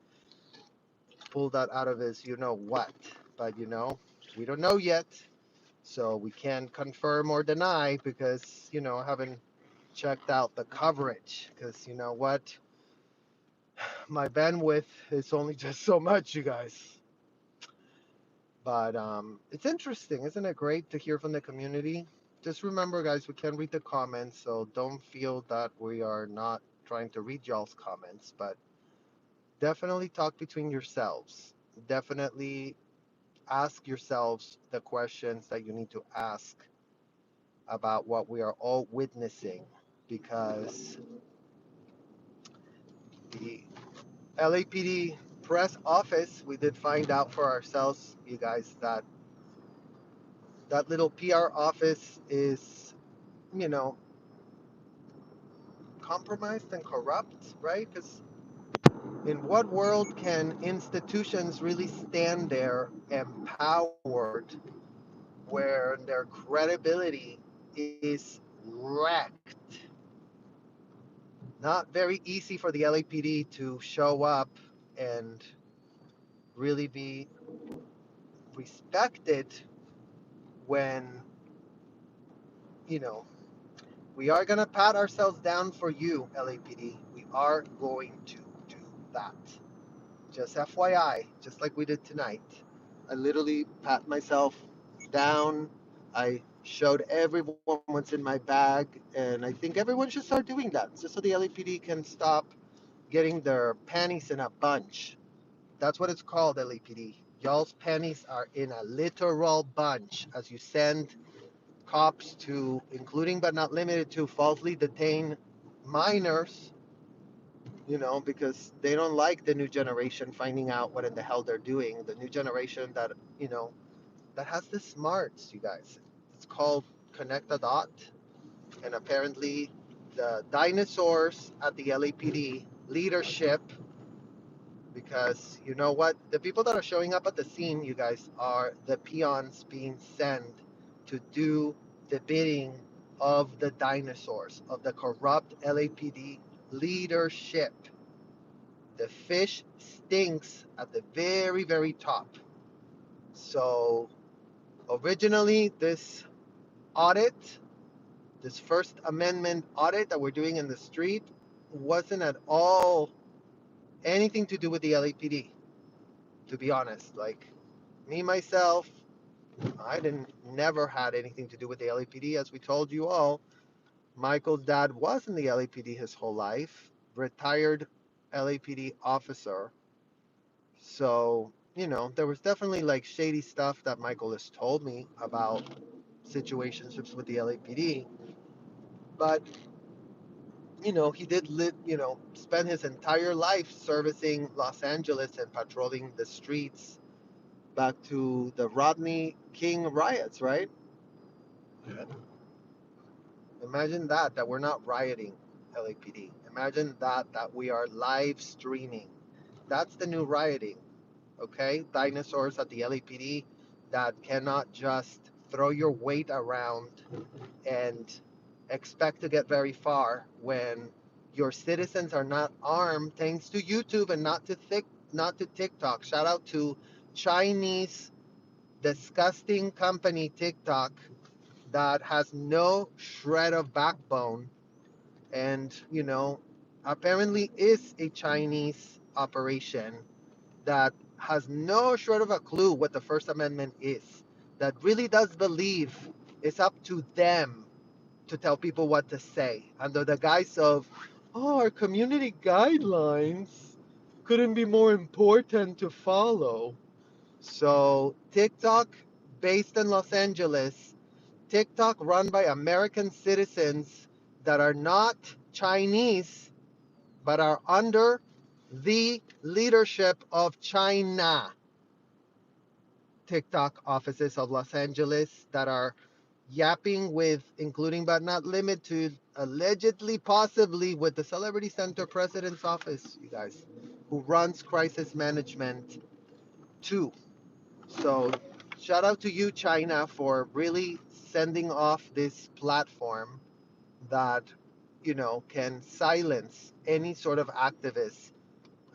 pull that out of his what, but we don't know yet. So we can't confirm or deny because, I haven't checked out the coverage because you know what? My bandwidth is only just so much, you guys. But it's interesting, isn't it great to hear from the community? Just remember, guys, we can read the comments, so don't feel that we are not trying to read y'all's comments, but definitely talk between yourselves. Definitely ask yourselves the questions that you need to ask about what we are all witnessing, because the LAPD press office, we did find out for ourselves, you guys, that that little PR office is, you know, compromised and corrupt, right? Because in what world can institutions really stand there empowered where their credibility is wrecked? Not very easy for the LAPD to show up and really be respected when, you know, we are going to pat ourselves down for you, LAPD. We are going to do that. Just FYI, just like we did tonight. I literally pat myself down. I showed everyone what's in my bag, and I think everyone should start doing that just so the LAPD can stop getting their panties in a bunch. That's what it's called, LAPD. Y'all's panties are in a literal bunch as you send cops to, including but not limited to, falsely detained minors, because they don't like the new generation finding out what in the hell they're doing. The new generation that, that has the smarts, you guys. It's called Connect the Dot. And apparently the dinosaurs at the LAPD leadership, because you know what? The people that are showing up at the scene, you guys, are the peons being sent to do the bidding of the dinosaurs, of the corrupt LAPD leadership. The fish stinks at the very, very top. So originally, this audit, this First Amendment audit that we're doing in the street, wasn't at all anything to do with the LAPD, to be honest. Like me, myself, I didn't never had anything to do with the LAPD. As we told you all, Michael's dad was in the LAPD his whole life, retired LAPD officer. So, there was definitely like shady stuff that Michael has told me about situationships with the LAPD. But, he did live, spend his entire life servicing Los Angeles and patrolling the streets back to the Rodney King riots, right? Imagine that we're not rioting, LAPD. Imagine that we are live streaming. That's the new rioting, okay? Dinosaurs at the LAPD that cannot just throw your weight around and expect to get very far when your citizens are not armed thanks to YouTube and not to TikTok. Shout out to Chinese disgusting company TikTok that has no shred of backbone and, apparently is a Chinese operation that has no shred of a clue what the First Amendment is, that really does believe it's up to them to tell people what to say under the guise of, oh, our community guidelines couldn't be more important to follow. So, TikTok, based in Los Angeles, TikTok run by American citizens that are not Chinese, but are under the leadership of China. TikTok offices of Los Angeles that are yapping with, including but not limited to, allegedly, possibly with the Celebrity Center president's office, you guys, who runs crisis management too. So shout out to you, China, for really sending off this platform that, can silence any sort of activist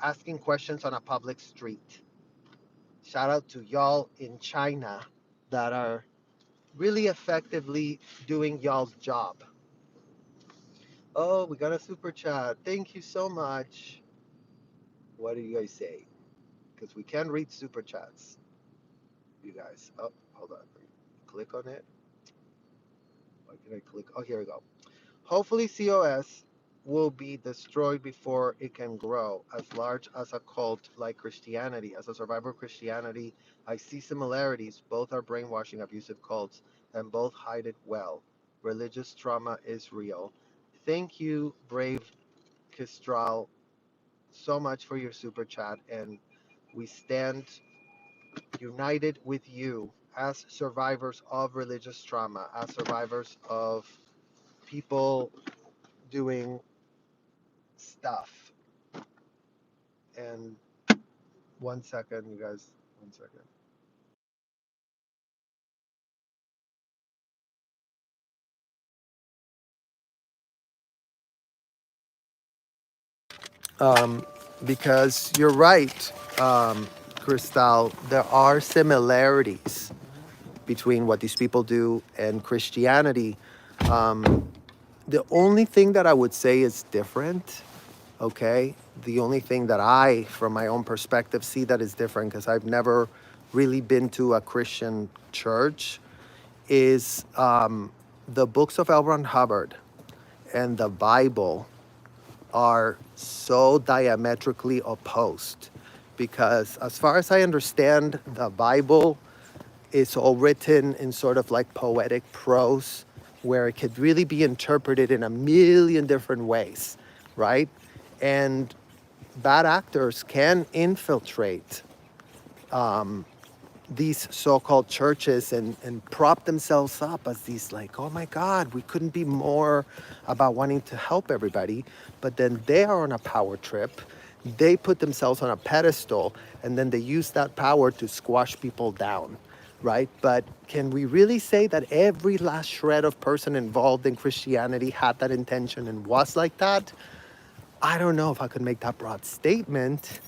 asking questions on a public street. Shout out to y'all in China that are really effectively doing y'all's job. Oh, we got a super chat. Thank you so much. What do you guys say? Because we can read super chats. You guys. Oh, hold on. Click on it. Why can I click? Oh, here we go. Hopefully COS will be destroyed before it can grow as large as a cult like Christianity. As a survivor of Christianity, I see similarities. Both are brainwashing, abusive cults, and both hide it well. Religious trauma is real. Thank you, Brave Kistral, so much for your super chat, and we stand united with you as survivors of religious trauma, as survivors of people doing stuff. And 1 second, you guys, 1 second. Because you're right, Cristal, there are similarities between what these people do and Christianity. The only thing that I would say is different, okay? The only thing that I, from my own perspective, see that is different, because I've never really been to a Christian church, is the books of L. Ron Hubbard and the Bible are so diametrically opposed. Because as far as I understand, the Bible is all written in sort of like poetic prose, where it could really be interpreted in a million different ways, right? And bad actors can infiltrate these so-called churches and prop themselves up as these, like, oh my God, we couldn't be more about wanting to help everybody. But then they are on a power trip. They put themselves on a pedestal, and then they use that power to squash people down, right? But can we really say that every last shred of person involved in Christianity had that intention and was like that? I don't know if I could make that broad statement.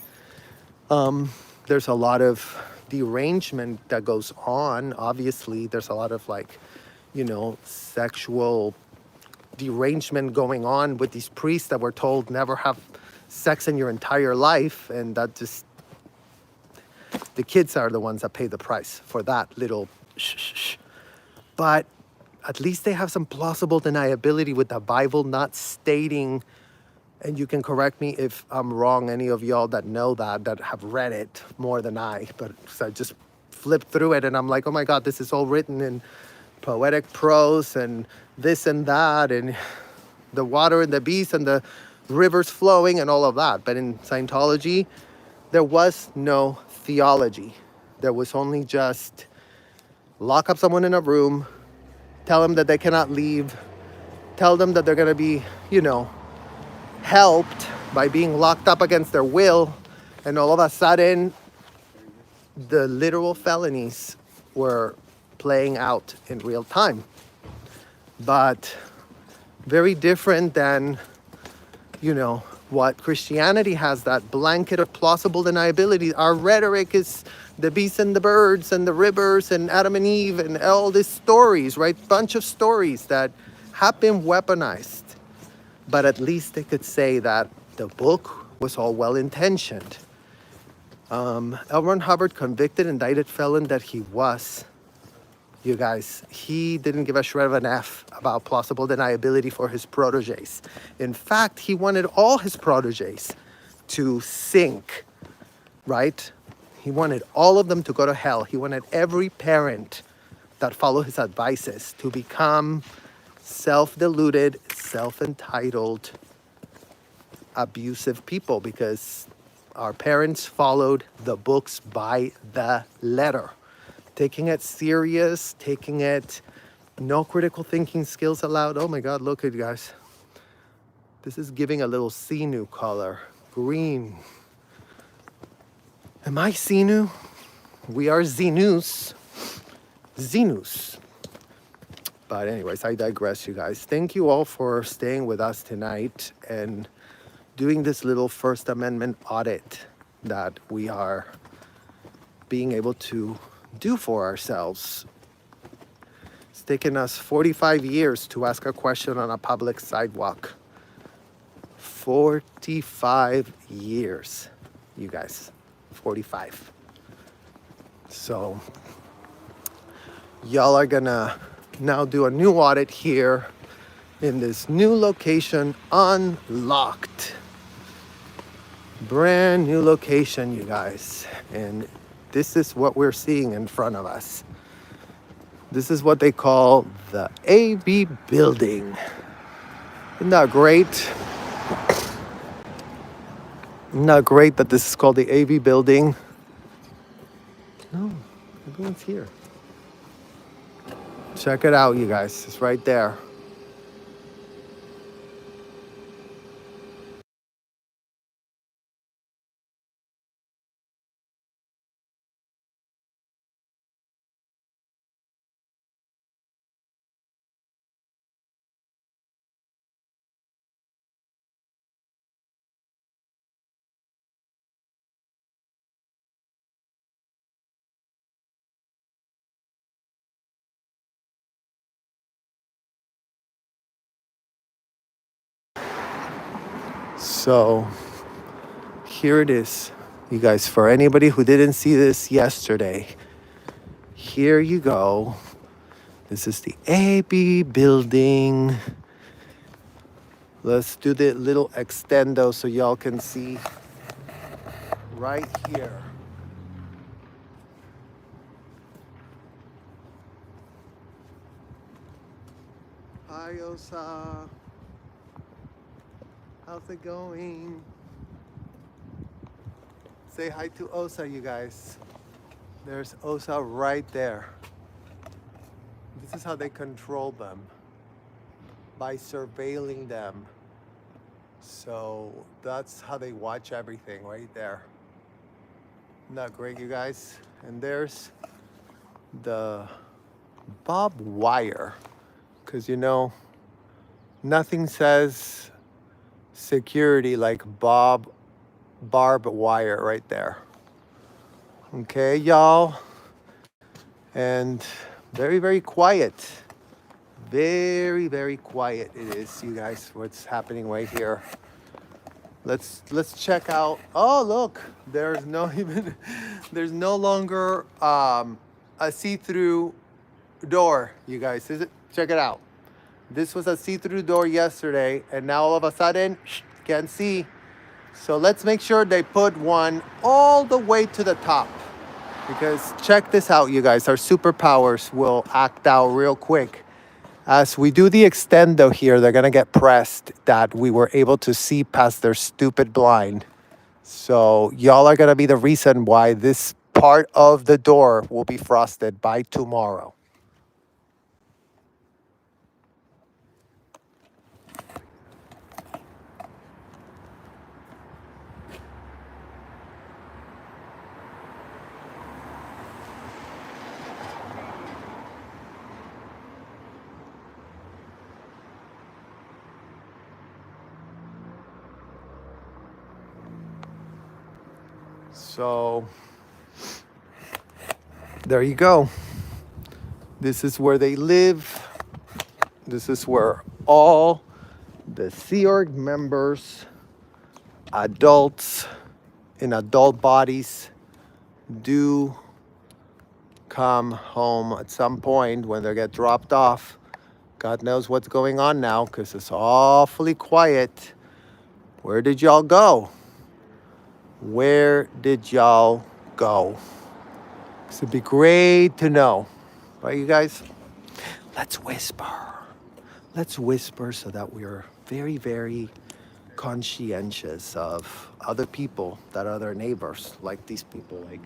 There's a lot of derangement that goes on. Obviously, there's a lot of like, sexual derangement going on with these priests that were told never have sex in your entire life, and that just the kids are the ones that pay the price for that little shh. But at least they have some plausible deniability with the Bible not stating, and you can correct me if I'm wrong, any of y'all that know that have read it more than I, but so I just flipped through it and I'm like, oh my God, this is all written in poetic prose and this and that, and the water and the beast and the rivers flowing and all of that. But in Scientology, there was no theology. There was only just lock up someone in a room, tell them that they cannot leave, tell them that they're going to be, helped by being locked up against their will, and all of a sudden the literal felonies were playing out in real time. But very different than what Christianity has, that blanket of plausible deniability. Our rhetoric is the beasts and the birds and the rivers and Adam and Eve and all these stories, right? Bunch of stories that have been weaponized. But at least they could say that the book was all well-intentioned. L. Ron Hubbard, convicted, indicted felon that he was, you guys, he didn't give a shred of an F about plausible deniability for his proteges. In fact, he wanted all his proteges to sink, right? He wanted all of them to go to hell. He wanted every parent that followed his advices to become self-deluded, self-entitled, abusive people, because our parents followed the books by the letter, taking it serious, taking it, no critical thinking skills allowed. Oh my God, look at you guys. This is giving a little Xenu color, green. Am I Xenu? We are Xenus. Xenus. But anyways, I digress, you guys. Thank you all for staying with us tonight and doing this little First Amendment audit that we are being able to do for ourselves. It's taken us 45 years to ask a question on a public sidewalk. 45 years, you guys. 45. So y'all are gonna now do a new audit here in this new location, unlocked. Brand new location, you guys. And this is what we're seeing in front of us. This is what they call the AV building. Isn't that great? Isn't that great that this is called the AV building? No, everyone's here. Check it out, you guys. It's right there. So here it is, you guys. For anybody who didn't see this yesterday, here you go. This is the AB building. Let's do the little extendo so y'all can see right here. Hi, Osa. How's it going? Say hi to Osa, you guys. There's Osa right there. This is how they control them, by surveilling them. So that's how they watch everything right there. Isn't that great, you guys? And there's the barbed wire, because nothing says security, like barbed wire right there. Okay, y'all. And very, very quiet. Very, very quiet it is, you guys, what's happening right here. Let's check out. Oh, look, there's no even, there's no longer a see-through door, you guys. Is it? Check it out. This was a see-through door yesterday, and now all of a sudden, can't see. So let's make sure they put one all the way to the top. Because check this out, you guys. Our superpowers will act out real quick. As we do the extendo here, they're gonna get pressed that we were able to see past their stupid blind. So y'all are gonna be the reason why this part of the door will be frosted by tomorrow. So there you go. This is where they live. This is where all the Sea Org members, adults in adult bodies, do come home at some point when they get dropped off. God knows what's going on now because it's awfully quiet. Where did y'all go? Where did y'all go? This would be great to know. Right, you guys? Let's whisper. Let's whisper so that we're very, very conscientious of other people that are their neighbors, like these people. Like,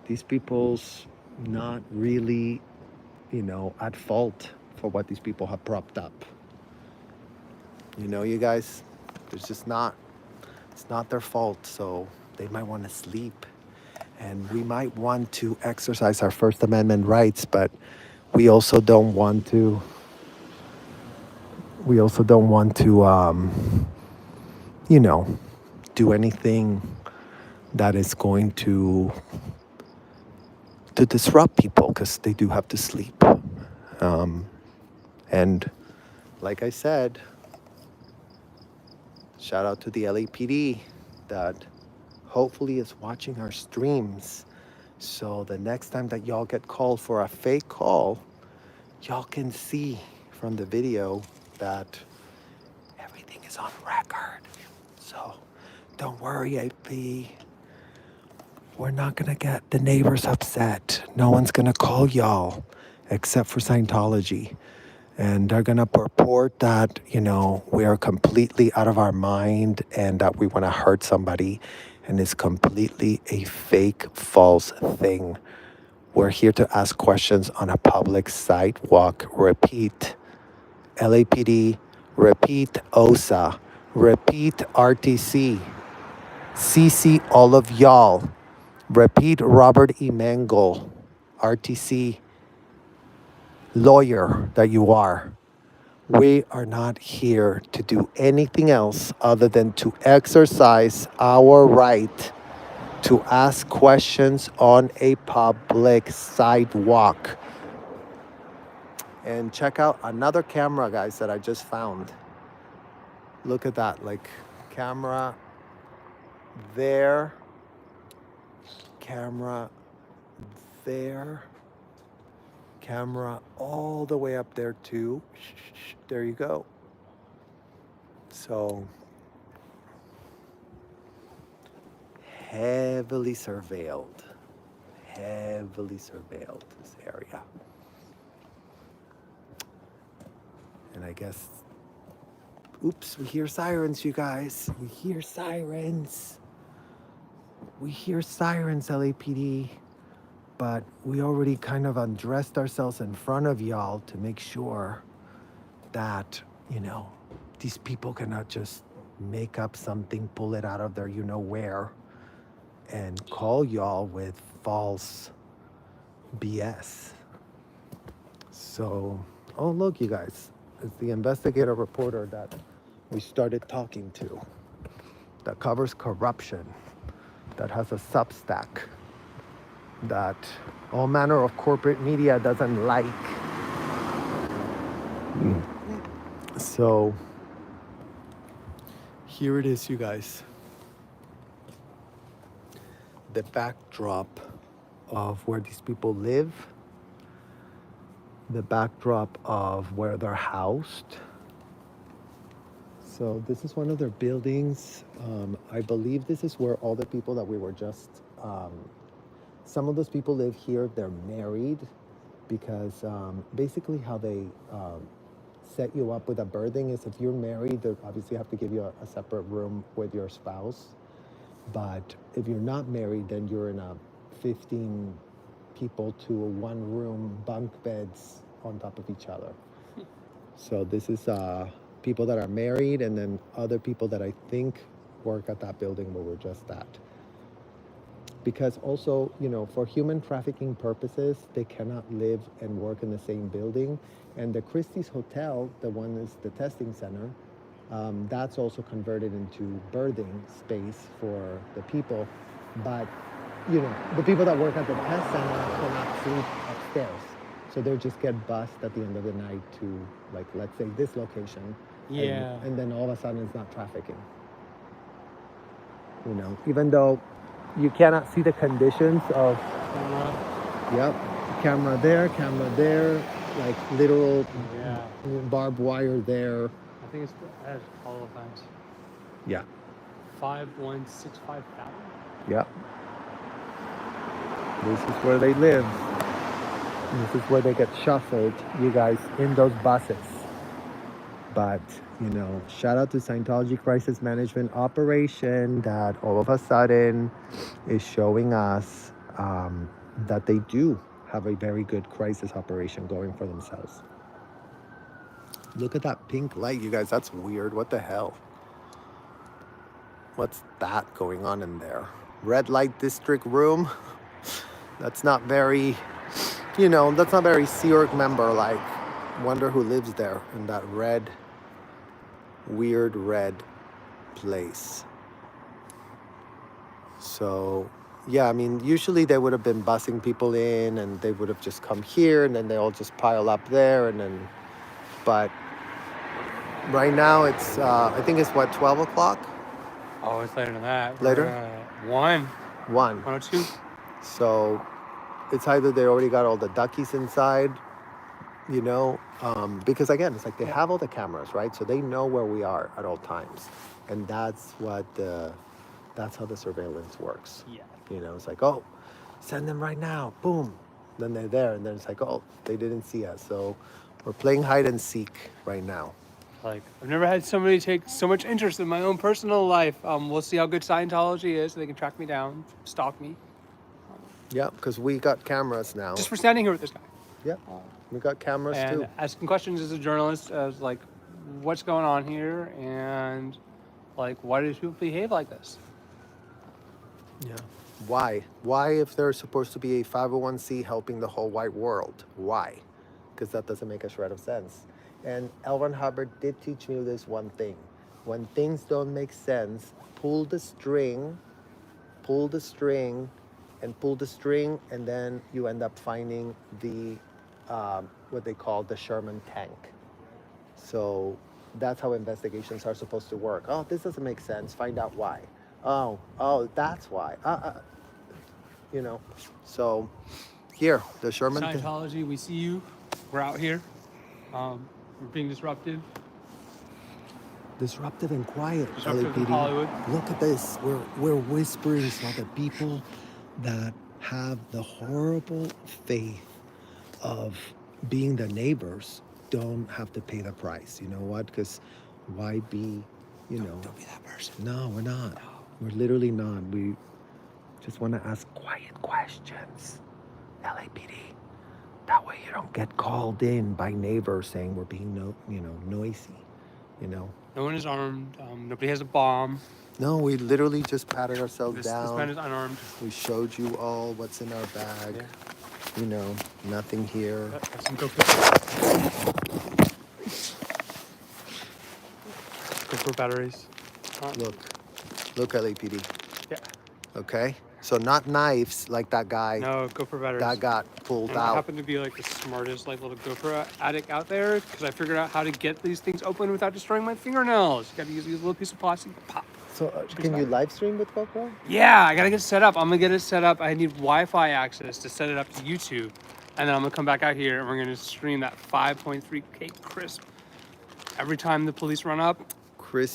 these people's not really, at fault for what these people have propped up. You guys, there's just not, it's not their fault, so they might want to sleep. And we might want to exercise our First Amendment rights, but we also don't want to, do anything that is going to disrupt people, because they do have to sleep. And like I said, shout out to the LAPD that hopefully is watching our streams. So the next time that y'all get called for a fake call, y'all can see from the video that everything is on record. So don't worry, AP. We're not gonna get the neighbors upset. No one's gonna call y'all except for Scientology. And they're gonna purport that, we are completely out of our mind and that we wanna hurt somebody. And it's completely a fake, false thing. We're here to ask questions on a public sidewalk. Repeat, LAPD. Repeat, OSA. Repeat, RTC. CC all of y'all. Repeat, Robert E. Mangle, RTC lawyer that you are. We are not here to do anything else other than to exercise our right to ask questions on a public sidewalk. And check out another camera, guys, that I just found. Look at that, like camera there, camera there, camera all the way up there too. There you go. So heavily surveilled this area. And I guess, oops, we hear sirens, you guys. We hear sirens. We hear sirens, LAPD. But we already kind of undressed ourselves in front of y'all to make sure that, these people cannot just make up something, pull it out of their where, and call y'all with false BS. So, oh, look, you guys. It's the investigative reporter that we started talking to, that covers corruption, that has a Substack, that all manner of corporate media doesn't like. So here it is, you guys. The backdrop of where these people live, the backdrop of where they're housed. So this is one of their buildings. I believe this is where all the people that we were just, some of those people live here, they're married, because basically how they set you up with a berthing is if you're married, they obviously have to give you a separate room with your spouse. But if you're not married, then you're in a 15 people to a one room bunk beds on top of each other. So this is people that are married, and then other people that I think work at that building where we're just at. Because also, you know, for human trafficking purposes, they cannot live and work in the same building. And the Christie's Hotel, the one is the testing center, that's also converted into birthing space for the people. But, you know, the people that work at the test center cannot sleep upstairs. So they'll just get bussed at the end of the night to, like, let's say this location. Yeah. And then all of a sudden it's not trafficking. You know, even though you cannot see the conditions of, yep, camera there, like literal barbed wire there. I think it's all the times. Yeah. 5165000. Yeah. This is where they live. This is where they get shuffled, you guys, in those buses. But, you know, shout out to Scientology Crisis Management Operation that all of a sudden is showing us that they do have a very good crisis operation going for themselves. Look at that pink light, you guys. That's weird. What the hell? What's that going on in there? Red light district room? That's not very, you know, that's not very Sea Org member like. Wonder who lives there in that red, weird red place. So, yeah, I mean, usually they would have been busing people in and they would have just come here and then they all just pile up there and then, but right now it's, I think it's what, 12 o'clock? Oh, it's later than that. Later? 1:02. So it's either they already got all the duckies inside, you know, because again, it's like they have all the cameras, right? So they know where we are at all times. And that's what that's how the surveillance works. Yeah. You know, it's like, oh, send them right now, boom. Then they're there, and then it's like, oh, they didn't see us. So we're playing hide and seek right now. Like, I've never had somebody take so much interest in my own personal life. We'll see how good Scientology is so they can track me down, stalk me. Yeah, because we got cameras now. Just for standing here with this guy. Yeah, we got cameras And too. asking questions as a journalist, as like, what's going on here? And like, why do people behave like this? Yeah. Why? Why, if they're supposed to be a 501c helping the whole wide world? Why? Because that doesn't make a shred of sense. And L. Ron Hubbard did teach me this one thing. When things don't make sense, pull the string, and then you end up finding the, what they call the Sherman tank. So that's how investigations are supposed to work. Oh, this doesn't make sense. Find out why. Oh, that's why. You know, so here, the Sherman tank. Scientology, we see you. We're out here. We're being disruptive. Disruptive and quiet, Disruptive in LAPD. Hollywood. Look at this. We're whispering so the people that have the horrible faith of being the neighbors don't have to pay the price. You know what? Because why be, you know. Don't be that person. No, we're not. No. We're literally not. We just want to ask quiet questions. LAPD. That way you don't get called in by neighbors saying we're being noisy. You know. No one is armed. Nobody has a bomb. No, we literally just patted ourselves down. This man is unarmed. We showed you all what's in our bag. Yeah. You know, nothing here. Some cookies. GoPro batteries. Look, LAPD. Yeah. Okay, so not knives like that guy No, GoPro batteries. that got pulled And I out. happen to be like the smartest like little GoPro addict out there because I figured out how to get these things open without destroying my fingernails. You gotta use a little piece of plastic, pop. So can you live stream with GoPro? Yeah, I gotta get it set up. I'm gonna get it set up. I need Wi-Fi access to set it up to YouTube. And then I'm gonna come back out here and we're gonna stream that 5.3K crisp. Every time the police run up,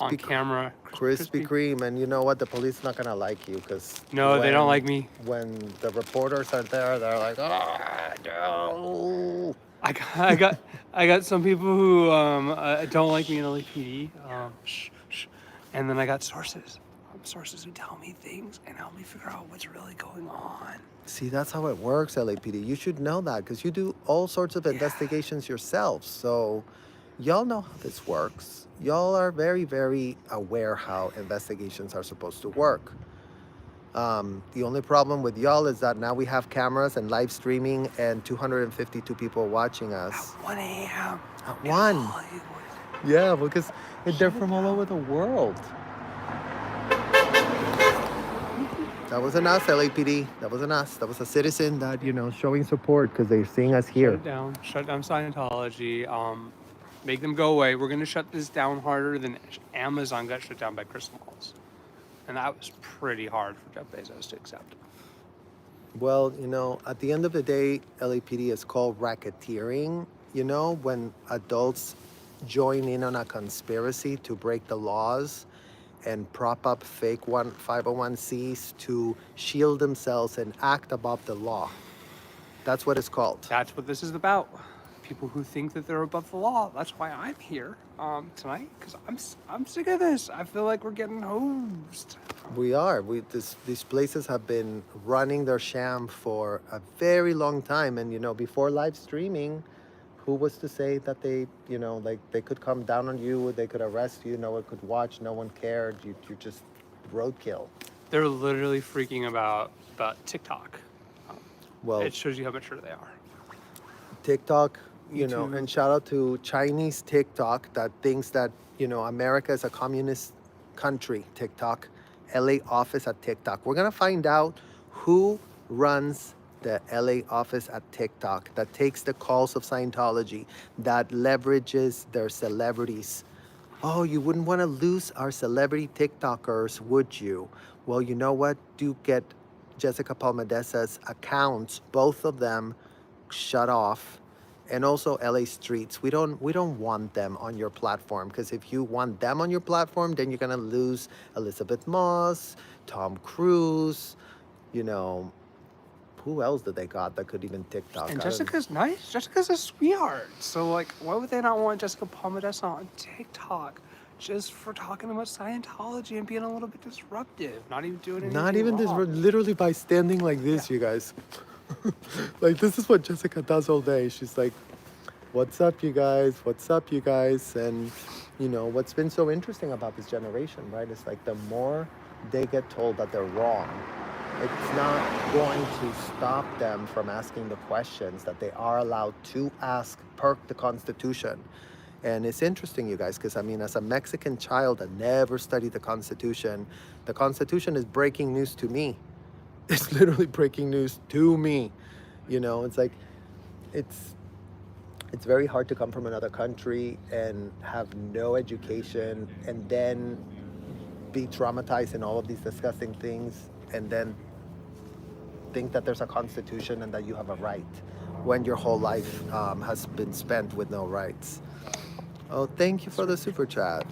on camera. Krispy Kreme, and you know what? The police not gonna like you because No, they don't like me. When the reporters are there, they're like, "Ah, no." I got some people who don't like me in LAPD. And then I got sources. Sources who tell me things and help me figure out what's really going on. See, that's how it works, LAPD. You should know that because you do all sorts of investigations yourselves. So y'all know how this works. Y'all are very, very aware how investigations are supposed to work. The only problem with y'all is that now we have cameras and live streaming and 252 people watching us. At 1 a.m. At 1? Yeah, because they're from all over the world. That wasn't us, LAPD. That wasn't us. That was a citizen that, showing support because they're seeing us here. Shut down Scientology. Make them go away. We're going to shut this down harder than Amazon got shut down by Chris Malls. And that was pretty hard for Jeff Bezos to accept. Well, at the end of the day, LAPD is called racketeering. When adults join in on a conspiracy to break the laws and prop up fake 501c to shield themselves and act above the law. That's what it's called. That's what this is about. People who think that they're above the law. That's why I'm here tonight, because I'm sick of this. I feel like we're getting hosed. We are. These places have been running their sham for a very long time. And, before live streaming, who was to say that they could come down on you, they could arrest you, no one could watch, no one cared, you're just roadkill. They're literally freaking about TikTok. Well, it shows you how mature they are. TikTok, and shout out to Chinese TikTok that thinks that, America is a communist country, TikTok, LA office at TikTok. We're going to find out who runs the LA office at TikTok that takes the calls of Scientology, that leverages their celebrities. Oh, you wouldn't want to lose our celebrity TikTokers, would you? Well, you know what? Do get Jessica Palmadesa's accounts, both of them, shut off. And also LA Streets. We don't want them on your platform, because if you want them on your platform, then you're gonna lose Elizabeth Moss, Tom Cruise, who else did they got that could even TikTok? And Jessica's nice. Jessica's a sweetheart. So, why would they not want Jessica Palmadessa on TikTok just for talking about Scientology and being a little bit disruptive? Not even doing anything Not even wrong. literally by standing like this, you guys. This is what Jessica does all day. She's like, what's up, you guys? What's up, you guys? And, what's been so interesting about this generation, right? It's the more they get told that they're wrong, it's not going to stop them from asking the questions that they are allowed to ask per the Constitution. And it's interesting, you guys, because as a Mexican child that never studied the Constitution is breaking news to me. It's literally breaking news to me. It's very hard to come from another country and have no education and then be traumatized in all of these disgusting things and then think that there's a constitution and that you have a right when your whole life has been spent with no rights. Oh, thank you for the super chat.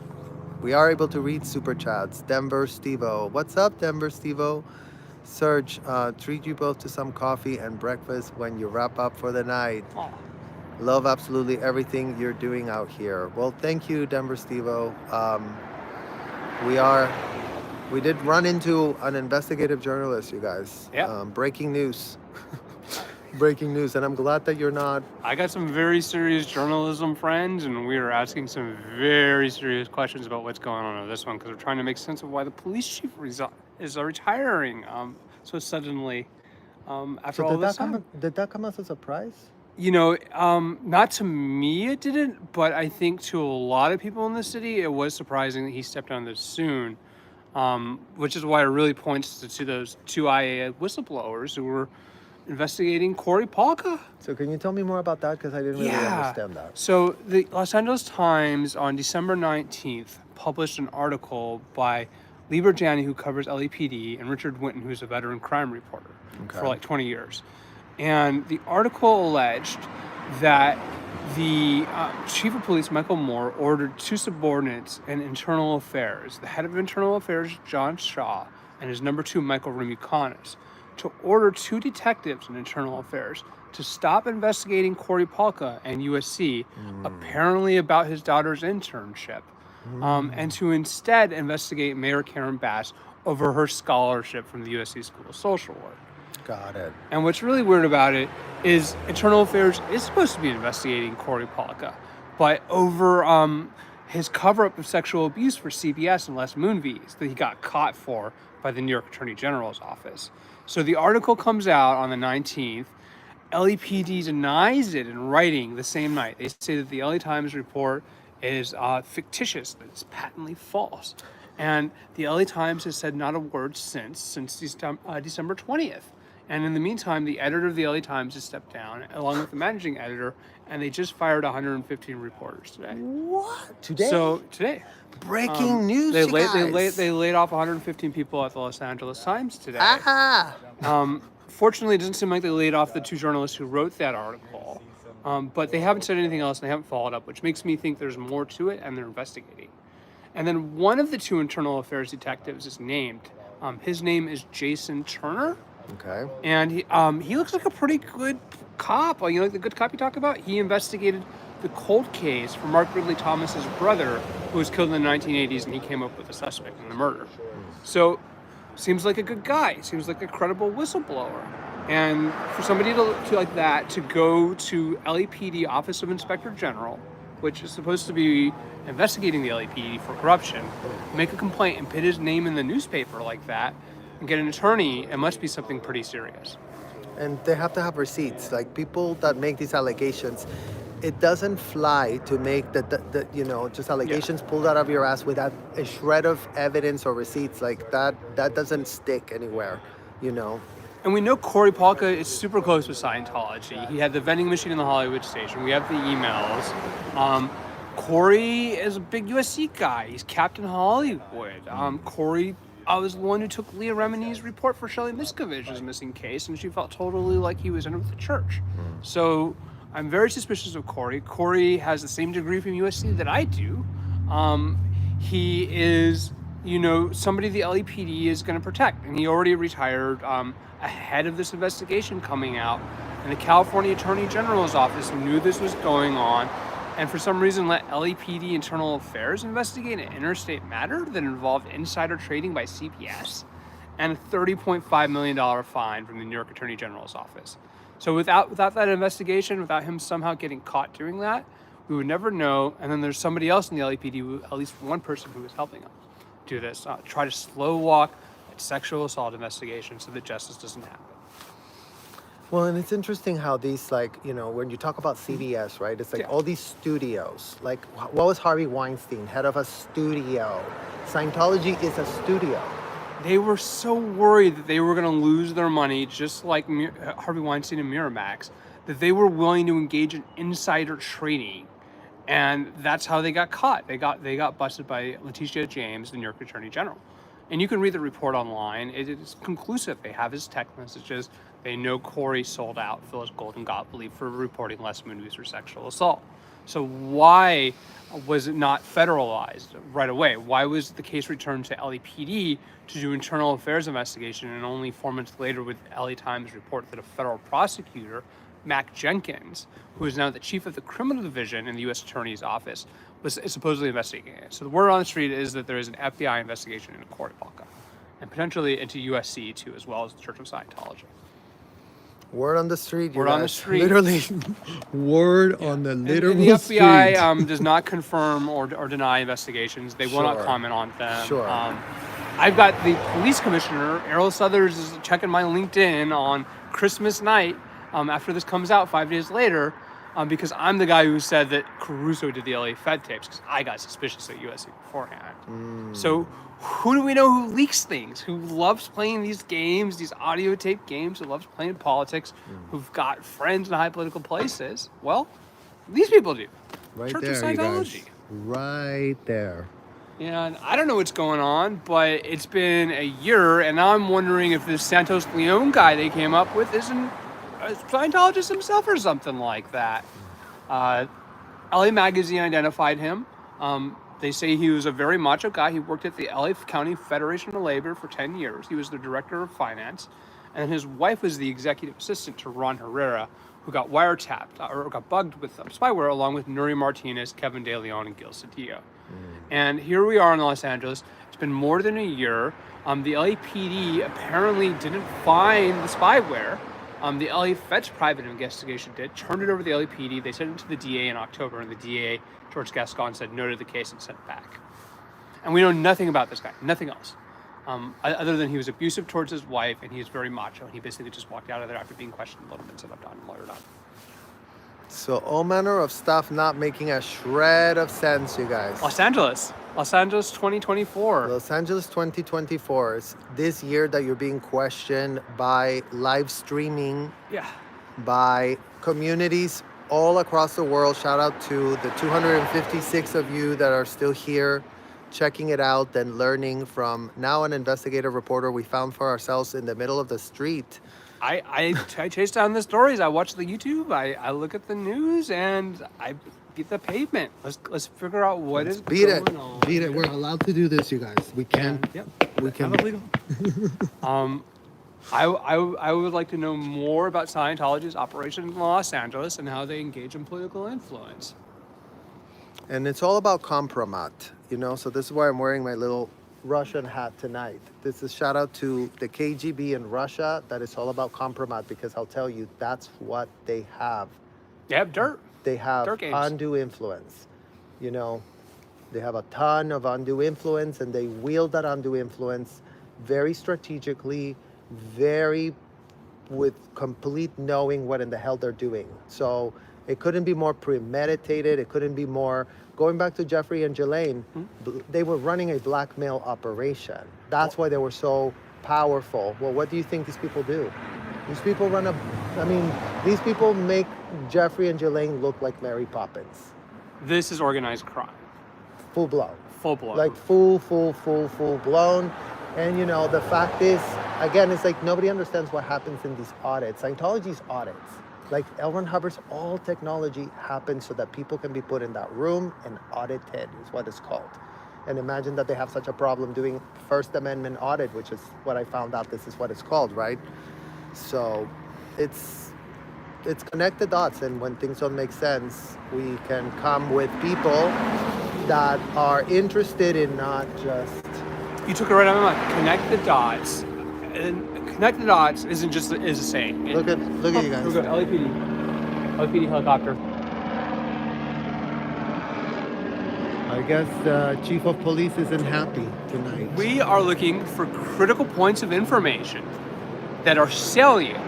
We are able to read super chats. Denver Stevo. What's up, Denver Stevo? Serge, treat you both to some coffee and breakfast when you wrap up for the night. Aw. Love absolutely everything you're doing out here. Well, thank you, Denver Stevo. We did run into an investigative journalist, you guys. Yeah. Breaking news. Breaking news, and I'm glad that you're not. I got some very serious journalism friends, and we are asking some very serious questions about what's going on with this one, because we're trying to make sense of why the police chief is retiring so suddenly after all this time. Did that come as a surprise? Not to me it didn't, but I think to a lot of people in the city, it was surprising that he stepped down this soon, which is why it really points to those two IA whistleblowers who were investigating Corey Polka. So can you tell me more about that? Because I didn't really understand that. So the Los Angeles Times on December 19th published an article by Lieber Janney, who covers LAPD, and Richard Winton, who's a veteran crime reporter for like 20 years. And the article alleged that the chief of police, Michael Moore, ordered two subordinates in internal affairs, the head of internal affairs, John Shaw, and his number two, Michael Ramukanis, to order two detectives in internal affairs to stop investigating Corey Polka and USC, apparently about his daughter's internship, and to instead investigate Mayor Karen Bass over her scholarship from the USC School of Social Work. Got it. And what's really weird about it is Internal Affairs is supposed to be investigating Corey Polka, but over his cover-up of sexual abuse for CBS and Les Moonves that he got caught for by the New York Attorney General's office. So the article comes out on the 19th. LAPD denies it in writing the same night. They say that the LA Times report is fictitious, that it's patently false. And the LA Times has said not a word since December 20th. And in the meantime, the editor of the LA Times has stepped down, along with the managing editor, and they just fired 115 reporters today. What? Today? So, today. Breaking news, They you guys. they laid off 115 people at the Los Angeles Times today. Aha! Fortunately, it doesn't seem like they laid off the two journalists who wrote that article. But they haven't said anything else, and they haven't followed up, which makes me think there's more to it, and they're investigating. And then one of the two internal affairs detectives is named. His name is Jason Turner. Okay. And he looks like a pretty good cop. Like the good cop you talk about? He investigated the cold case for Mark Ridley Thomas's brother, who was killed in the 1980s, and he came up with a suspect in the murder. So, seems like a good guy. Seems like a credible whistleblower. And for somebody to like that to go to LAPD Office of Inspector General, which is supposed to be investigating the LAPD for corruption, make a complaint and put his name in the newspaper like that, and get an attorney, it must be something pretty serious. And they have to have receipts. Like people that make these allegations, it doesn't fly to make just allegations pulled out of your ass without a shred of evidence or receipts. Like that doesn't stick anywhere, And we know Corey Polka is super close with Scientology. He had the vending machine in the Hollywood station. We have the emails. Corey is a big USC guy. He's Captain Hollywood. Corey was the one who took Leah Remini's report for Shelley Miscavige's missing case, and she felt totally like he was in it with the church. So I'm very suspicious of Corey. Corey has the same degree from USC that I do. He is, somebody the LAPD is going to protect, and he already retired ahead of this investigation coming out. And the California Attorney General's office knew this was going on, and for some reason let LAPD Internal Affairs investigate an interstate matter that involved insider trading by CBS and a $30.5 million fine from the New York Attorney General's office. So without that investigation, without him somehow getting caught doing that, we would never know. And then there's somebody else in the LAPD, at least one person who is helping him do this, try to slow walk a sexual assault investigation so that justice doesn't happen. Well, and it's interesting how these, when you talk about CBS, right? It's like all these studios. Like, what was Harvey Weinstein, head of a studio? Scientology is a studio. They were so worried that they were going to lose their money, just like Harvey Weinstein and Miramax, that they were willing to engage in insider trading. And that's how they got caught. They got busted by Letitia James, the New York Attorney General. And you can read the report online. It is conclusive. They have his text messages. They know Corey sold out Phyllis Golden Gottlieb for reporting Les Moonves for sexual assault. So why was it not federalized right away? Why was the case returned to LAPD to do internal affairs investigation, and only 4 months later would LA Times report that a federal prosecutor, Mac Jenkins, who is now the chief of the criminal division in the U.S. Attorney's Office, is supposedly investigating it. So the word on the street is that there is an FBI investigation into Corey Polka, and potentially into USC too, as well as the Church of Scientology. Word on the street. Word on the street. Literally, word on the literal and the FBI street. Does not confirm or deny investigations. They will not comment on them. Sure. I've got the police commissioner, Errol Southers, is checking my LinkedIn on Christmas night after this comes out 5 days later, because I'm the guy who said that Caruso did the LA Fed tapes, because I got suspicious at USC beforehand. So who do we know who leaks things, who loves playing these games, these audio tape games, who loves playing politics, who've got friends in high political places? Well, these people do. Right Church there, of you Scientology. guys. Right there. And I don't know what's going on, but it's been a year, and now I'm wondering if this Santos Leon guy they came up with isn't a Scientologist himself or something like that. LA Magazine identified him. They say he was a very macho guy. He worked at the LA County Federation of Labor for 10 years. He was the director of finance. And his wife was the executive assistant to Ron Herrera, who got wiretapped or got bugged with spyware, along with Nuri Martinez, Kevin De Leon, and Gil Cedillo. And here we are in Los Angeles. It's been more than a year. The LAPD apparently didn't find the spyware. The LA Fed's private investigation did, turned it over to the LAPD. They sent it to the DA in October, and the DA, George Gascon, said no to the case and sent it back. And we know nothing about this guy, nothing else. Other than he was abusive towards his wife, and he was very macho, and he basically just walked out of there after being questioned a little bit and said, I'm done, I'm lawyered up. So all manner of stuff not making a shred of sense, you guys. Los Angeles 2024. Los Angeles 2024 is this year that you're being questioned by live streaming, Yeah. by communities all across the world. Shout out to the 256 of you that are still here checking it out and learning from now an investigative reporter we found for ourselves in the middle of the street. I chase down the stories. I watch the YouTube. I look at the news, and I beat the pavement. Let's figure out what is Beat going it. on. Beat it. We're allowed to do this, you guys. We can. Yep. We can. Have it legal. I would like to know more about Scientology's operation in Los Angeles and how they engage in political influence. And it's all about compromat, you know. So this is why I'm wearing my little Russian hat tonight. This is shout out to the KGB in Russia. That is all about compromat, because I'll tell you, that's what they have. They have dirt. They have Dirt games. undue influence. You know, they have a ton of undue influence, and they wield that undue influence very strategically, very with complete knowing what in the hell they're doing. So it couldn't be more premeditated. It couldn't be more. Going back to Jeffrey and Ghislaine, they were running a blackmail operation. That's why they were so powerful. Well, what do you think these people do? These people these people make Jeffrey and Ghislaine look like Mary Poppins. This is organized crime. Full blown. Full blown. Like full blown. And you know, the fact is, again, it's like nobody understands what happens in these audits. Scientology's audits. Like L. Ron Hubbard's, all technology happens so that people can be put in that room and audited, is what it's called. And imagine that they have such a problem doing First Amendment audit, which is what I found out this is what it's called, right? So it's connected dots, and when things don't make sense, we can come with people that are interested in not just... You took it right on my mind. Connect the dots. And connect the dots isn't just is a saying. Look at you guys. Here we go. LAPD helicopter. I guess the chief of police isn't happy tonight. We are looking for critical points of information that are salient,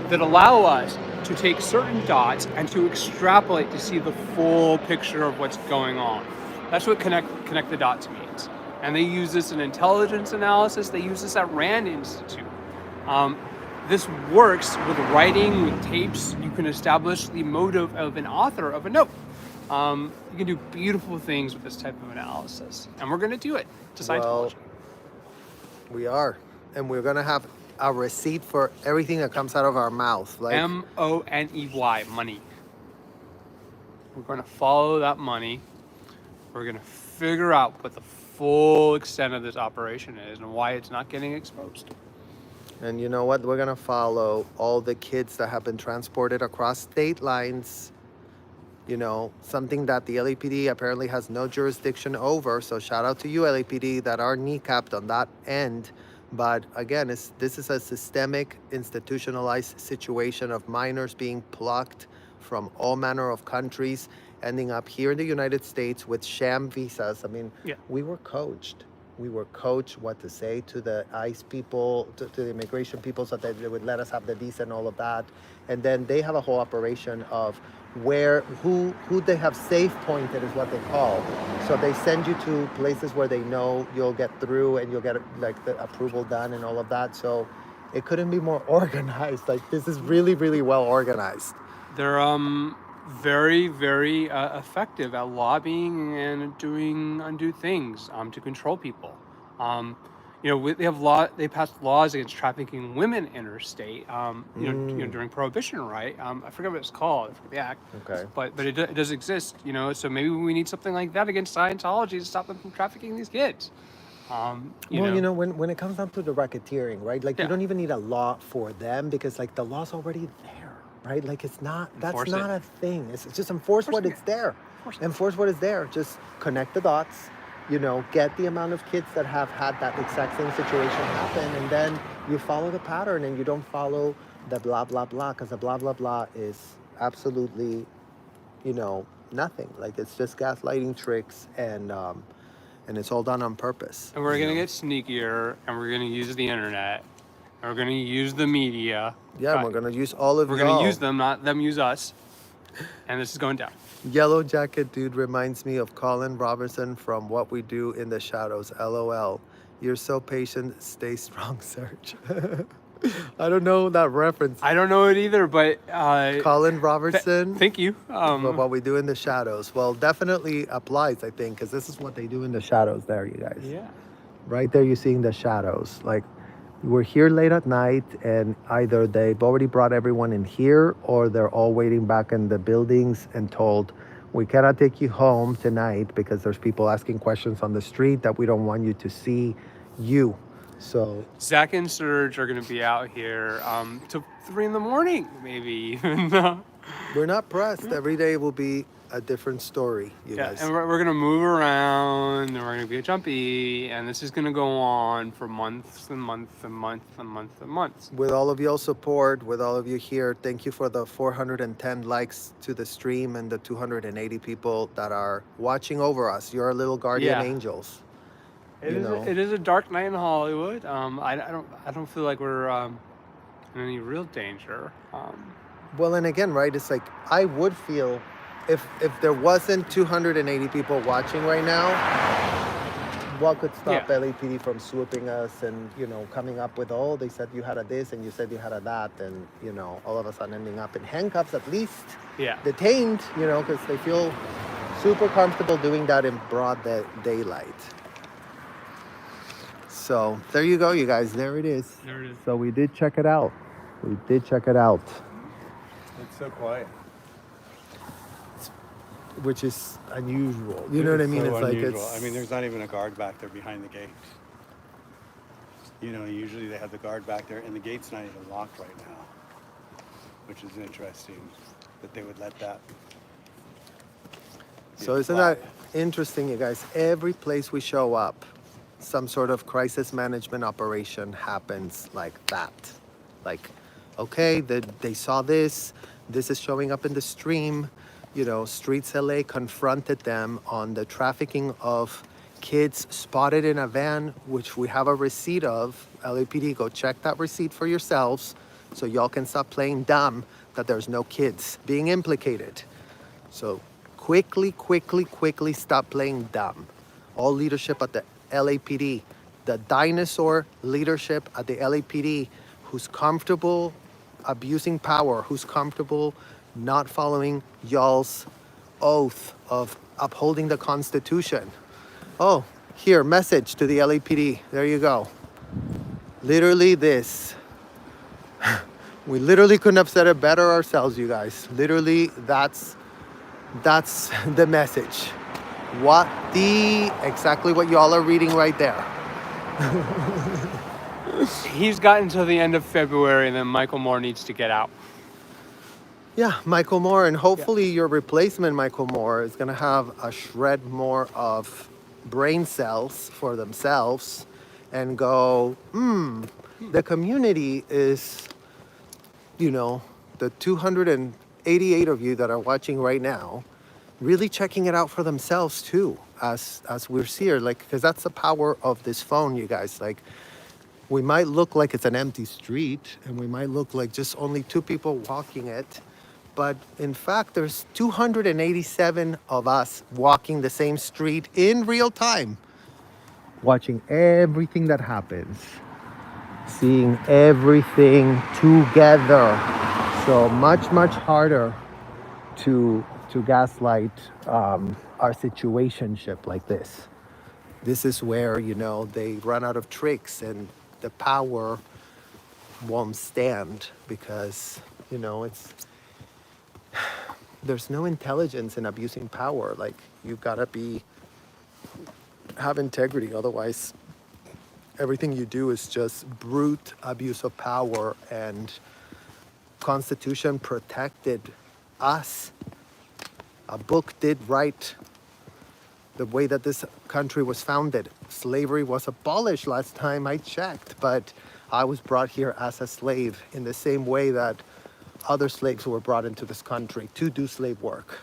that allow us to take certain dots and to extrapolate to see the full picture of what's going on. That's what connect the dots means. And they use this in intelligence analysis. They use this at Rand Institute. This works with writing, with tapes. You can establish the motive of an author of a note. You can do beautiful things with this type of analysis. And we're going to do it to Scientology. Well, we are. And we're going to have a receipt for everything that comes out of our mouth. Like MONEY, money. We're going to follow that money. We're going to figure out what the full extent of this operation is and why it's not getting exposed. And you know what? We're going to follow all the kids that have been transported across state lines. You know, something that the LAPD apparently has no jurisdiction over. So shout out to you, LAPD, that are kneecapped on that end. But again, this is a systemic, institutionalized situation of minors being plucked from all manner of countries, ending up here in the United States with sham visas. I mean, Yeah. we were coached. We were coached what to say to the ICE people, to the immigration people, so that they would let us have the visa and all of that. And then they have a whole operation of who they have safe pointed is what they call. So they send you to places where they know you'll get through and you'll get like the approval done and all of that. So it couldn't be more organized. Like this is really, really well organized. They're very, very effective at lobbying and doing undue things to control people. They passed laws against trafficking women interstate. During Prohibition, right? I forget what it's called. I forget the act. Okay. But it does exist. So maybe we need something like that against Scientology to stop them from trafficking these kids. When it comes down to the racketeering, right? Like you don't even need a law for them because like the law's already there, right? Like that's not a thing. It's just enforce what it's there. Enforce what is there. Just connect the dots, get the amount of kids that have had that exact same situation happen, and then you follow the pattern and you don't follow the blah, blah, blah, because the blah, blah, blah is absolutely, nothing. Like it's just gaslighting tricks and it's all done on purpose. And we're gonna get sneakier, and we're gonna use the internet, and we're gonna use the media. Yeah, and we're gonna use all of We're y'all. gonna use them, not them use us. And this is going down. Yellow Jacket Dude reminds me of Colin Robertson from What We Do in the Shadows. LOL. You're so patient. Stay strong, Serge. I don't know that reference. I don't know it either, but Colin Robertson. thank you. What We Do in the Shadows. Well, definitely applies, I think, because this is what they do in the shadows there, you guys. Yeah. Right there, you're seeing the shadows. Like, we're here late at night, and either they've already brought everyone in here, or they're all waiting back in the buildings and told, we cannot take you home tonight because there's people asking questions on the street that we don't want you to see you. So Zach and Serge are going to be out here till 3 a.m, maybe even. we're not pressed. Every day will be a different story, you guys. And we're going to move around, and we're going to be jumpy, and this is going to go on for months and months and months and months and months. With all of your support, with all of you here, thank you for the 410 likes to the stream and the 280 people that are watching over us. You're our little guardian angels. It is a dark night in Hollywood. I don't feel like we're in any real danger. Well, and again, right, it's like I would feel if there wasn't 280 people watching right now, what could stop LAPD from swooping us and, coming up with, they said you had a this and you said you had a that, and, all of a sudden ending up in handcuffs at least, detained, because they feel super comfortable doing that in broad daylight. So there you go, you guys. There it is. There it is. So we did check it out. It's so quiet. Which is unusual. You know what I mean? So It's unusual. like it's. I mean, there's not even a guard back there behind the gate. Usually they have the guard back there, and the gate's not even locked right now, which is interesting that they would let that. So isn't that interesting, you guys? Every place we show up, some sort of crisis management operation happens like that. Like, okay, they saw this is showing up in the stream. Streets LA confronted them on the trafficking of kids spotted in a van, which we have a receipt of. LAPD, go check that receipt for yourselves so y'all can stop playing dumb that there's no kids being implicated. So quickly stop playing dumb. All leadership at the LAPD, the dinosaur leadership at the LAPD, who's comfortable abusing power, who's comfortable not following y'all's oath of upholding the Constitution. Oh, here, message to the LAPD. There you go. Literally this. We literally couldn't have said it better ourselves, you guys. Literally, that's the message. Exactly what y'all are reading right there. He's gotten until the end of February, and then Michael Moore needs to get out. Yeah, Michael Moore, and hopefully your replacement, Michael Moore, is going to have a shred more of brain cells for themselves and go, the community is, the 288 of you that are watching right now, really checking it out for themselves too, as we're here, like, because that's the power of this phone, you guys. Like, we might look like it's an empty street and we might look like just only two people walking it, but in fact there's 287 of us walking the same street in real time, watching everything that happens, seeing everything together. So much harder to gaslight our situationship like this. This is where, you know, they run out of tricks and the power won't stand, because, you know, there's no intelligence in abusing power. Like, you've got to have integrity, otherwise everything you do is just brute abuse of power. And Constitution protected us. A book did write the way that this country was founded. Slavery was abolished last time I checked, but I was brought here as a slave in the same way that other slaves were brought into this country to do slave work.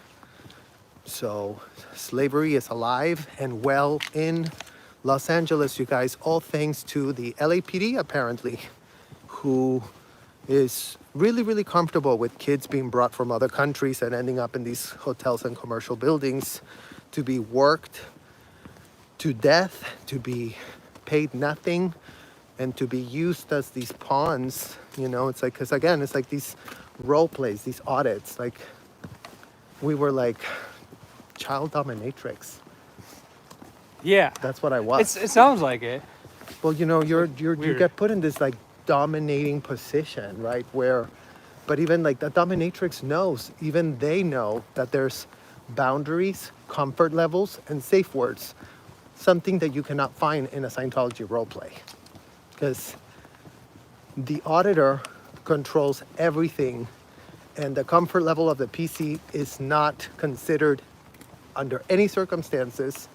So slavery is alive and well in Los Angeles, you guys, all thanks to the LAPD, apparently, who is really comfortable with kids being brought from other countries and ending up in these hotels and commercial buildings to be worked to death, to be paid nothing, and to be used as these pawns. You know, it's like, because again, it's like these role plays, these audits. Like, we were like child dominatrix. Yeah. That's what I was. It sounds like it. Well, you know, you Weird. get put in this like dominating position, right? Where, but even like the dominatrix knows, even they know that there's boundaries, comfort levels, and safe words. Something that you cannot find in a Scientology roleplay. Because the auditor controls everything, and the comfort level of the PC is not considered under any circumstances,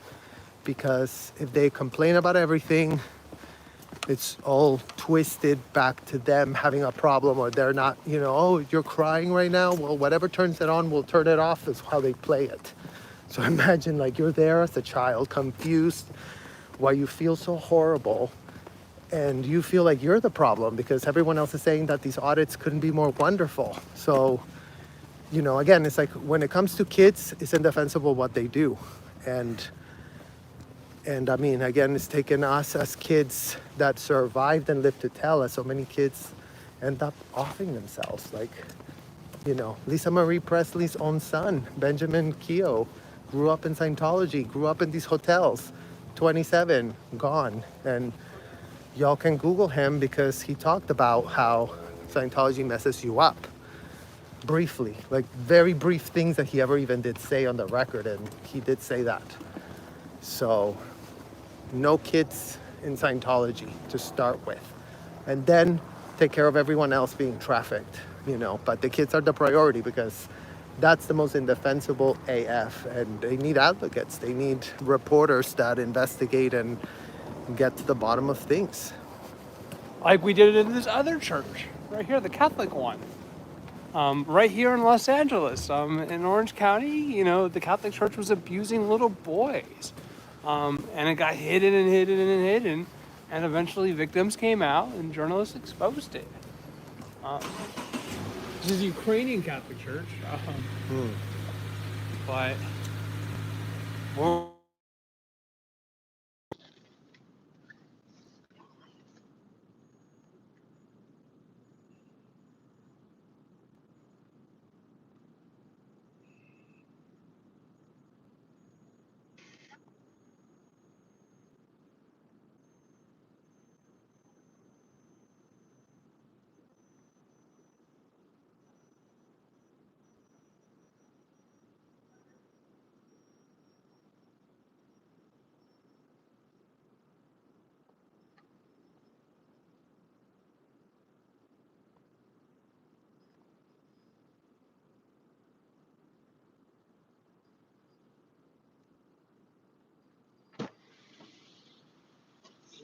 because if they complain about everything, it's all twisted back to them having a problem, or they're not, you know, oh, you're crying right now? Well, whatever turns it on, we'll turn it off, is how they play it. So imagine like you're there as a child, confused, why you feel so horrible, and you feel like you're the problem because everyone else is saying that these audits couldn't be more wonderful. So, you know, again, it's like when it comes to kids, it's indefensible what they do. And I mean, again, it's taken us as kids that survived and lived to tell, as so many kids end up offing themselves. Like, you know, Lisa Marie Presley's own son, Benjamin Keogh, grew up in Scientology, grew up in these hotels, 27, gone. And y'all can Google him because he talked about how Scientology messes you up. Briefly, like very brief things that he ever even did say on the record, and he did say that. So, no kids in Scientology to start with. And then take care of everyone else being trafficked, you know. But the kids are the priority because that's the most indefensible AF. And they need advocates. They need reporters that investigate and get to the bottom of things. Like we did it in this other church, right here, the Catholic one. Right here in Los Angeles, in Orange County, you know, the Catholic Church was abusing little boys. And it got hidden, and eventually victims came out and journalists exposed it. This is the Ukrainian Catholic Church, but we're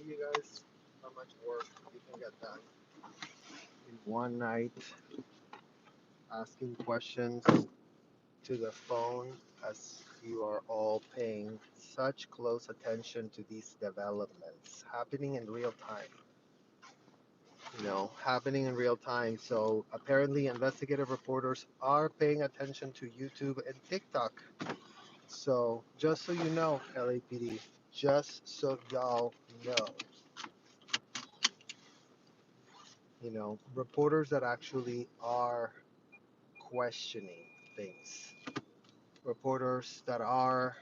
See you guys how much work you can get done in one night, asking questions to the phone as you are all paying such close attention to these developments happening in real time. Happening in real time. So apparently, investigative reporters are paying attention to YouTube and TikTok. So just so you know, LAPD, just so y'all know, reporters that actually are questioning things, reporters that are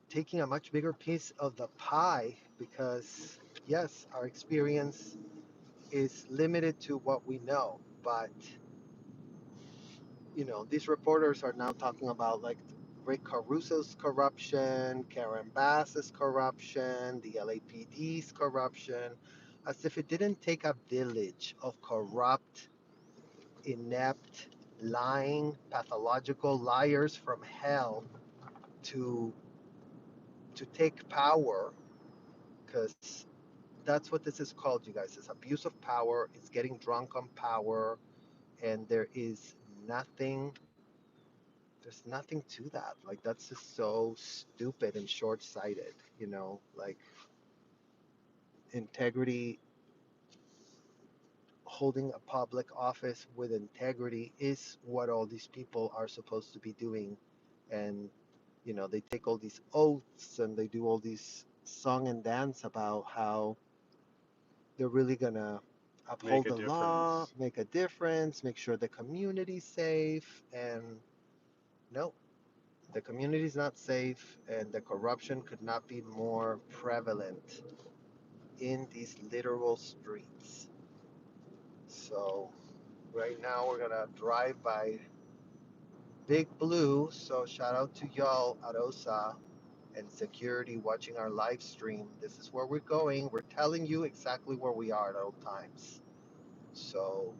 taking a much bigger piece of the pie because, yes, our experience is limited to what we know, but these reporters are now talking about like Rick Caruso's corruption, Karen Bass's corruption, the LAPD's corruption, as if it didn't take a village of corrupt, inept, lying, pathological liars from hell to take power, because that's what this is called, you guys. It's abuse of power. It's getting drunk on power, and nothing there's nothing to that. Like, that's just so stupid and short-sighted, like integrity, holding a public office with integrity is what all these people are supposed to be doing. And, they take all these oaths and they do all these song and dance about how they're really gonna Make uphold a the law, difference. make a difference, make sure the community's safe, and no, the community is not safe, and the corruption could not be more prevalent in these literal streets. So, right now we're gonna drive by Big Blue. So, shout out to y'all at OSA and security watching our live stream. This is where we're going. We're telling you exactly where we are at all times. So,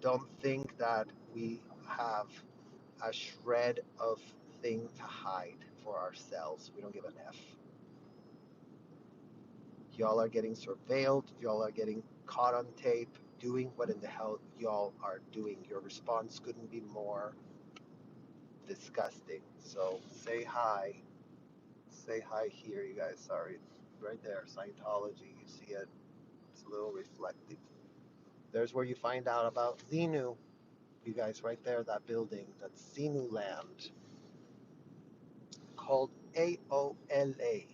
don't think that we have a shred of thing to hide for ourselves. We don't give an F. Y'all are getting surveilled. Y'all are getting caught on tape doing what in the hell y'all are doing. Your response couldn't be more disgusting. So say hi. Say hi here, you guys. Sorry. Right there, Scientology. You see it? It's a little reflective. There's where you find out about Xenu. You guys, right there, that building. That's Xenu Land, called AOLA.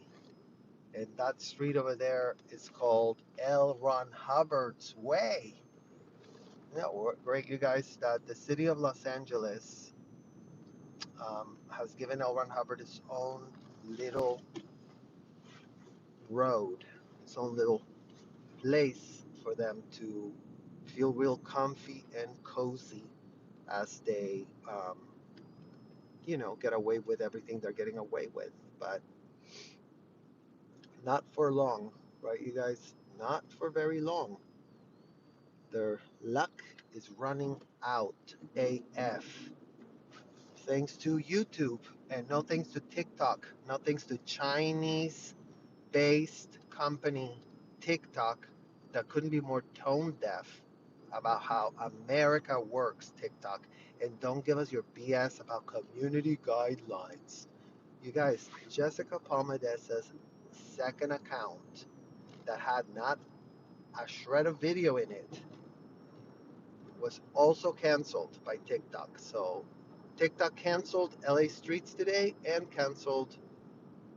And that street over there is called L. Ron Hubbard's Way. Yeah, great, you guys, that the city of Los Angeles has given L. Ron Hubbard its own little road, its own little place for them to feel real comfy and cozy as they, get away with everything they're getting away with. But not for long, right, you guys? Not for very long. Their luck is running out AF. Thanks to YouTube, and no thanks to TikTok, no thanks to Chinese based company TikTok that couldn't be more tone deaf about how America works. TikTok, and don't give us your BS about community guidelines. You guys, Jessica Palmadesa's second account that had not a shred of video in it was also canceled by TikTok. So TikTok canceled LA Streets today and canceled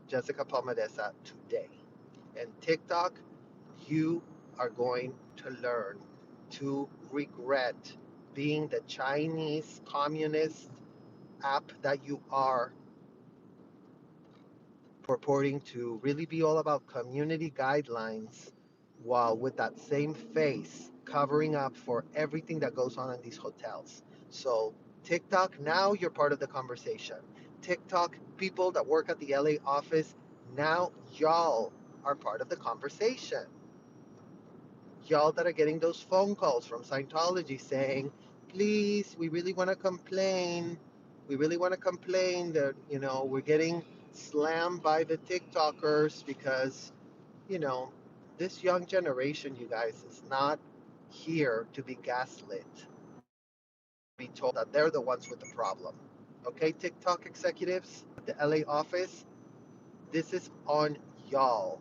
Jessica Palmadesa today. And TikTok, you are going to learn to regret being the Chinese communist app that you are, purporting to really be all about community guidelines, while with that same face covering up for everything that goes on in these hotels. So, TikTok, now you're part of the conversation. TikTok people that work at the LA office, now y'all are part of the conversation. Y'all that are getting those phone calls from Scientology saying, please, we really want to complain. We really want to complain that, we're getting slammed by the TikTokers because, you know, this young generation, you guys, is not here to be gaslit, be told that they're the ones with the problem. Okay, TikTok executives at the LA office, this is on y'all.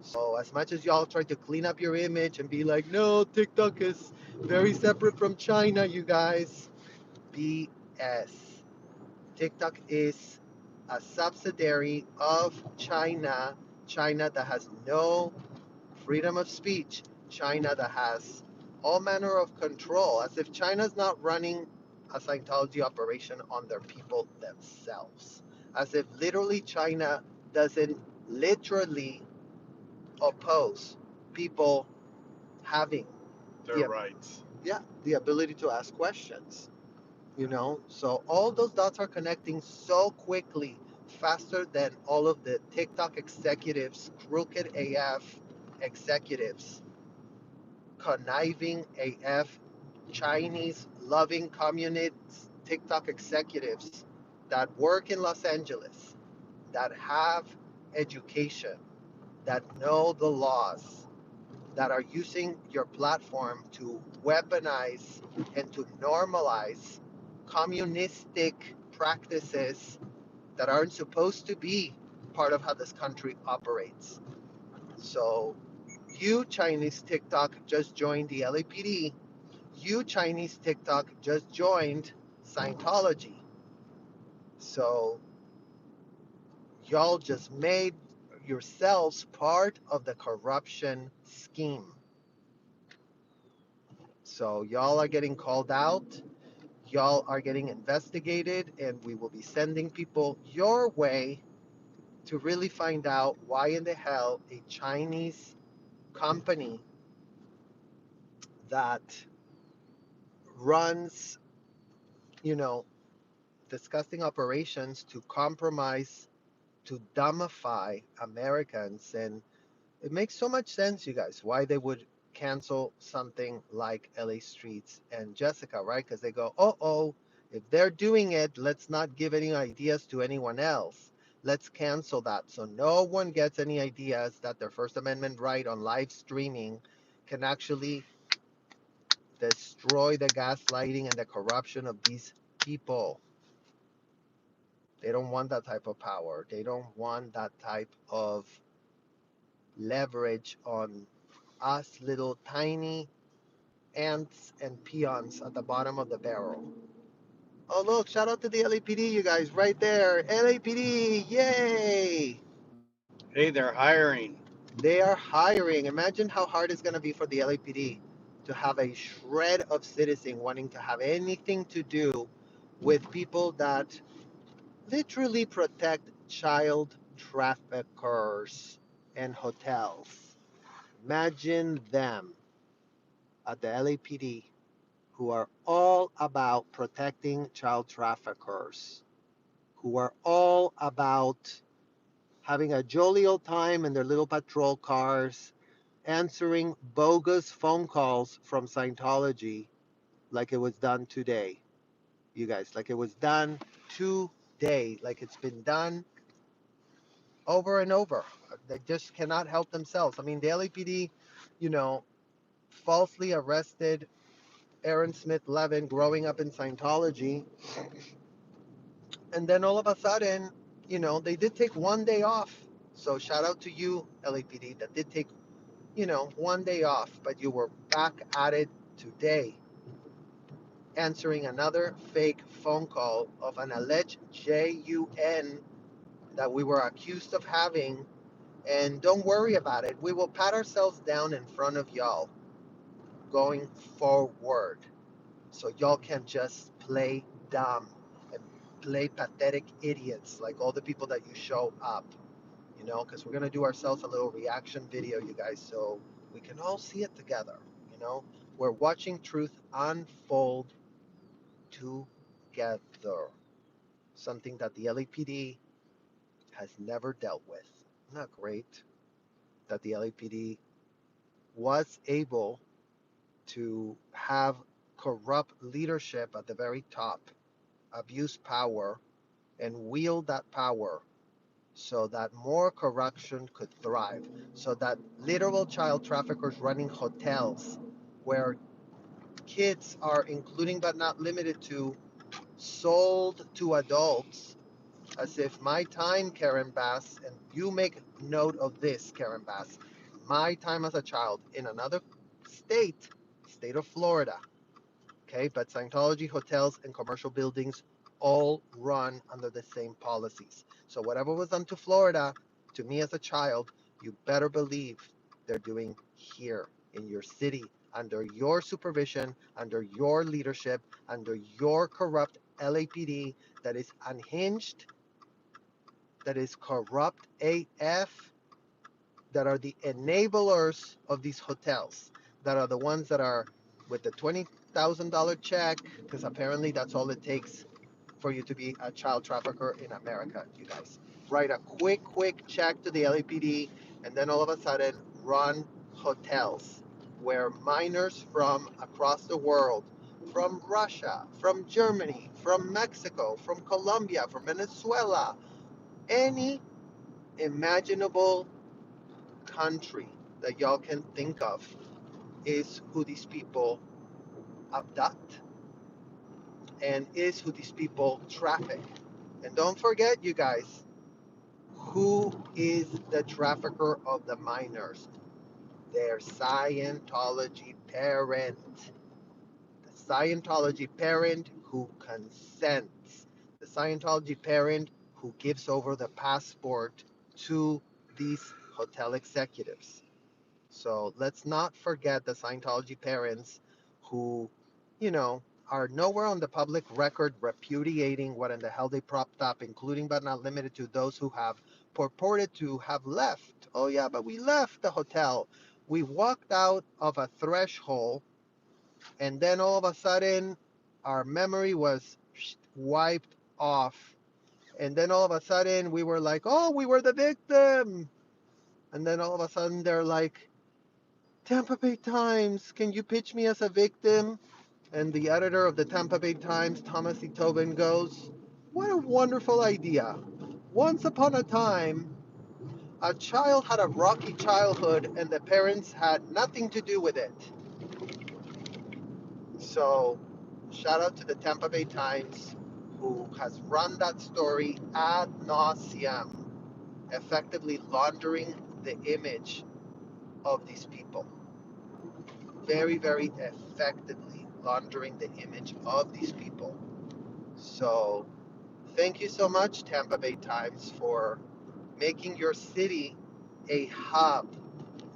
So as much as y'all try to clean up your image and be like, no, TikTok is very separate from China, you guys, BS. TikTok is a subsidiary of China, China that has no freedom of speech, China that has all manner of control, as if China's not running a Scientology operation on their people themselves, as if literally China doesn't literally oppose people having Their the, rights. yeah, the ability to ask questions. So all those dots are connecting so quickly, faster than all of the TikTok executives, crooked AF executives, conniving AF, Chinese loving communist TikTok executives that work in Los Angeles, that have education, that know the laws, that are using your platform to weaponize and to normalize communistic practices that aren't supposed to be part of how this country operates. So, you Chinese TikTok just joined the LAPD. You Chinese TikTok just joined Scientology. So, y'all just made yourselves part of the corruption scheme. So y'all are getting called out, y'all are getting investigated, and we will be sending people your way to really find out why in the hell a Chinese company that runs, you know, disgusting operations to compromise, to dumbify Americans. And it makes so much sense, you guys, why they would cancel something like LA Streets and Jessica, right? Because they go, oh, if they're doing it, let's not give any ideas to anyone else. Let's cancel that. So no one gets any ideas that their First Amendment right on live streaming can actually destroy the gaslighting and the corruption of these people. They don't want that type of power. They don't want that type of leverage on us little tiny ants and peons at the bottom of the barrel. Oh, look, shout out to the LAPD, you guys, right there. LAPD, yay! Hey, they're hiring. They are hiring. Imagine how hard it's going to be for the LAPD to have a shred of citizen wanting to have anything to do with people that literally protect child traffickers and hotels. Imagine them at the LAPD who are all about protecting child traffickers, who are all about having a jolly old time in their little patrol cars, answering bogus phone calls from Scientology like it was done today. You guys, like it was done today, like it's been done over and over. They just cannot help themselves. I mean, the LAPD, you know, falsely arrested Aaron Smith Levin growing up in Scientology. And then all of a sudden, they did take one day off. So shout out to you, LAPD, that did take, one day off, but you were back at it today, answering another fake phone call of an alleged g.u.n. that we were accused of having. And don't worry about it. We will pat ourselves down in front of y'all going forward. So y'all can just play dumb and play pathetic idiots like all the people that you show up, because we're going to do ourselves a little reaction video, you guys, so we can all see it together. We're watching truth unfold together, something that the LAPD has never dealt with. Isn't that great that the LAPD was able to have corrupt leadership at the very top, abuse power, and wield that power so that more corruption could thrive, so that literal child traffickers running hotels where kids are including but not limited to sold to adults as if my time, Karen Bass, and you make note of this, Karen Bass, my time as a child in another state, state of Florida, okay, but Scientology hotels and commercial buildings all run under the same policies. So whatever was done to Florida, to me as a child, you better believe they're doing here in your city, under your supervision, under your leadership, under your corrupt LAPD that is unhinged, that is corrupt AF, that are the enablers of these hotels, that are the ones that are with the $20,000 check, because apparently that's all it takes for you to be a child trafficker in America, you guys. Write a quick check to the LAPD, and then all of a sudden run hotels where minors from across the world, from Russia, from Germany, from Mexico, from Colombia, from Venezuela, any imaginable country that y'all can think of is who these people abduct and is who these people traffic. And don't forget, you guys, who is the trafficker of the minors? Their Scientology parent. The Scientology parent who consents. The Scientology parent who gives over the passport to these hotel executives. So let's not forget the Scientology parents who, you know, are nowhere on the public record repudiating what in the hell they propped up, including but not limited to those who have purported to have left. Oh, yeah, but we left the hotel. We walked out of a threshold, and then all of a sudden, our memory was wiped off. And then all of a sudden, we were like, oh, we were the victim. And then all of a sudden, they're like, Tampa Bay Times, can you pitch me as a victim? And the editor of the Tampa Bay Times, Thomas E. Tobin, goes, what a wonderful idea. Once upon a time, a child had a rocky childhood and the parents had nothing to do with it. So, shout out to the Tampa Bay Times, who has run that story ad nauseum, effectively laundering the image of these people. Very effectively laundering the image of these people. So thank you so much, Tampa Bay Times, for making your city a hub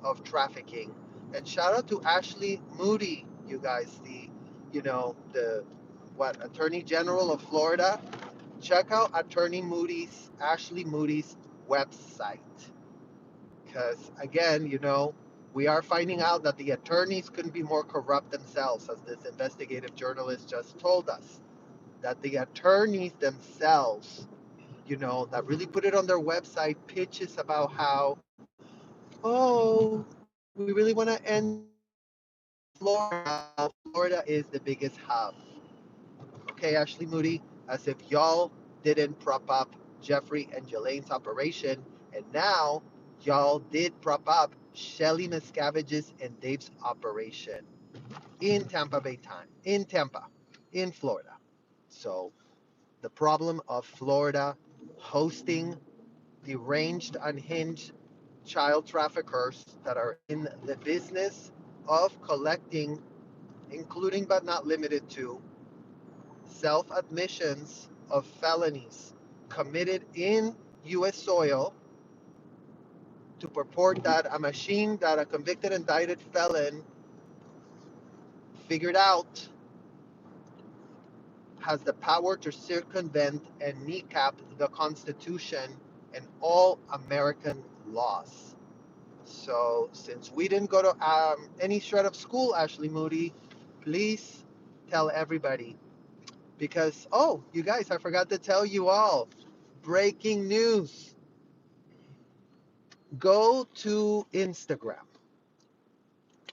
of trafficking. And shout out to Ashley Moody, you guys, the Attorney General of Florida. Check out Ashley Moody's website. Because again, we are finding out that the attorneys couldn't be more corrupt themselves, as this investigative journalist just told us. That the attorneys themselves, that really put it on their website, pitches about how, oh, we really want to end Florida. Florida is the biggest hub. Okay, Ashley Moody, as if y'all didn't prop up Jeffrey and Jelane's operation, and now y'all did prop up Shelly Miscavige's and Dave's operation in Tampa Bay time, in Florida. So the problem of Florida hosting deranged, unhinged child traffickers that are in the business of collecting, including but not limited to, self-admissions of felonies committed in U.S. soil, to purport that a machine that a convicted, indicted felon figured out has the power to circumvent and kneecap the Constitution and all American laws. So, since we didn't go to any shred of school, Ashley Moody, please tell everybody. Because, oh, you guys, I forgot to tell you all. Breaking news. Go to Instagram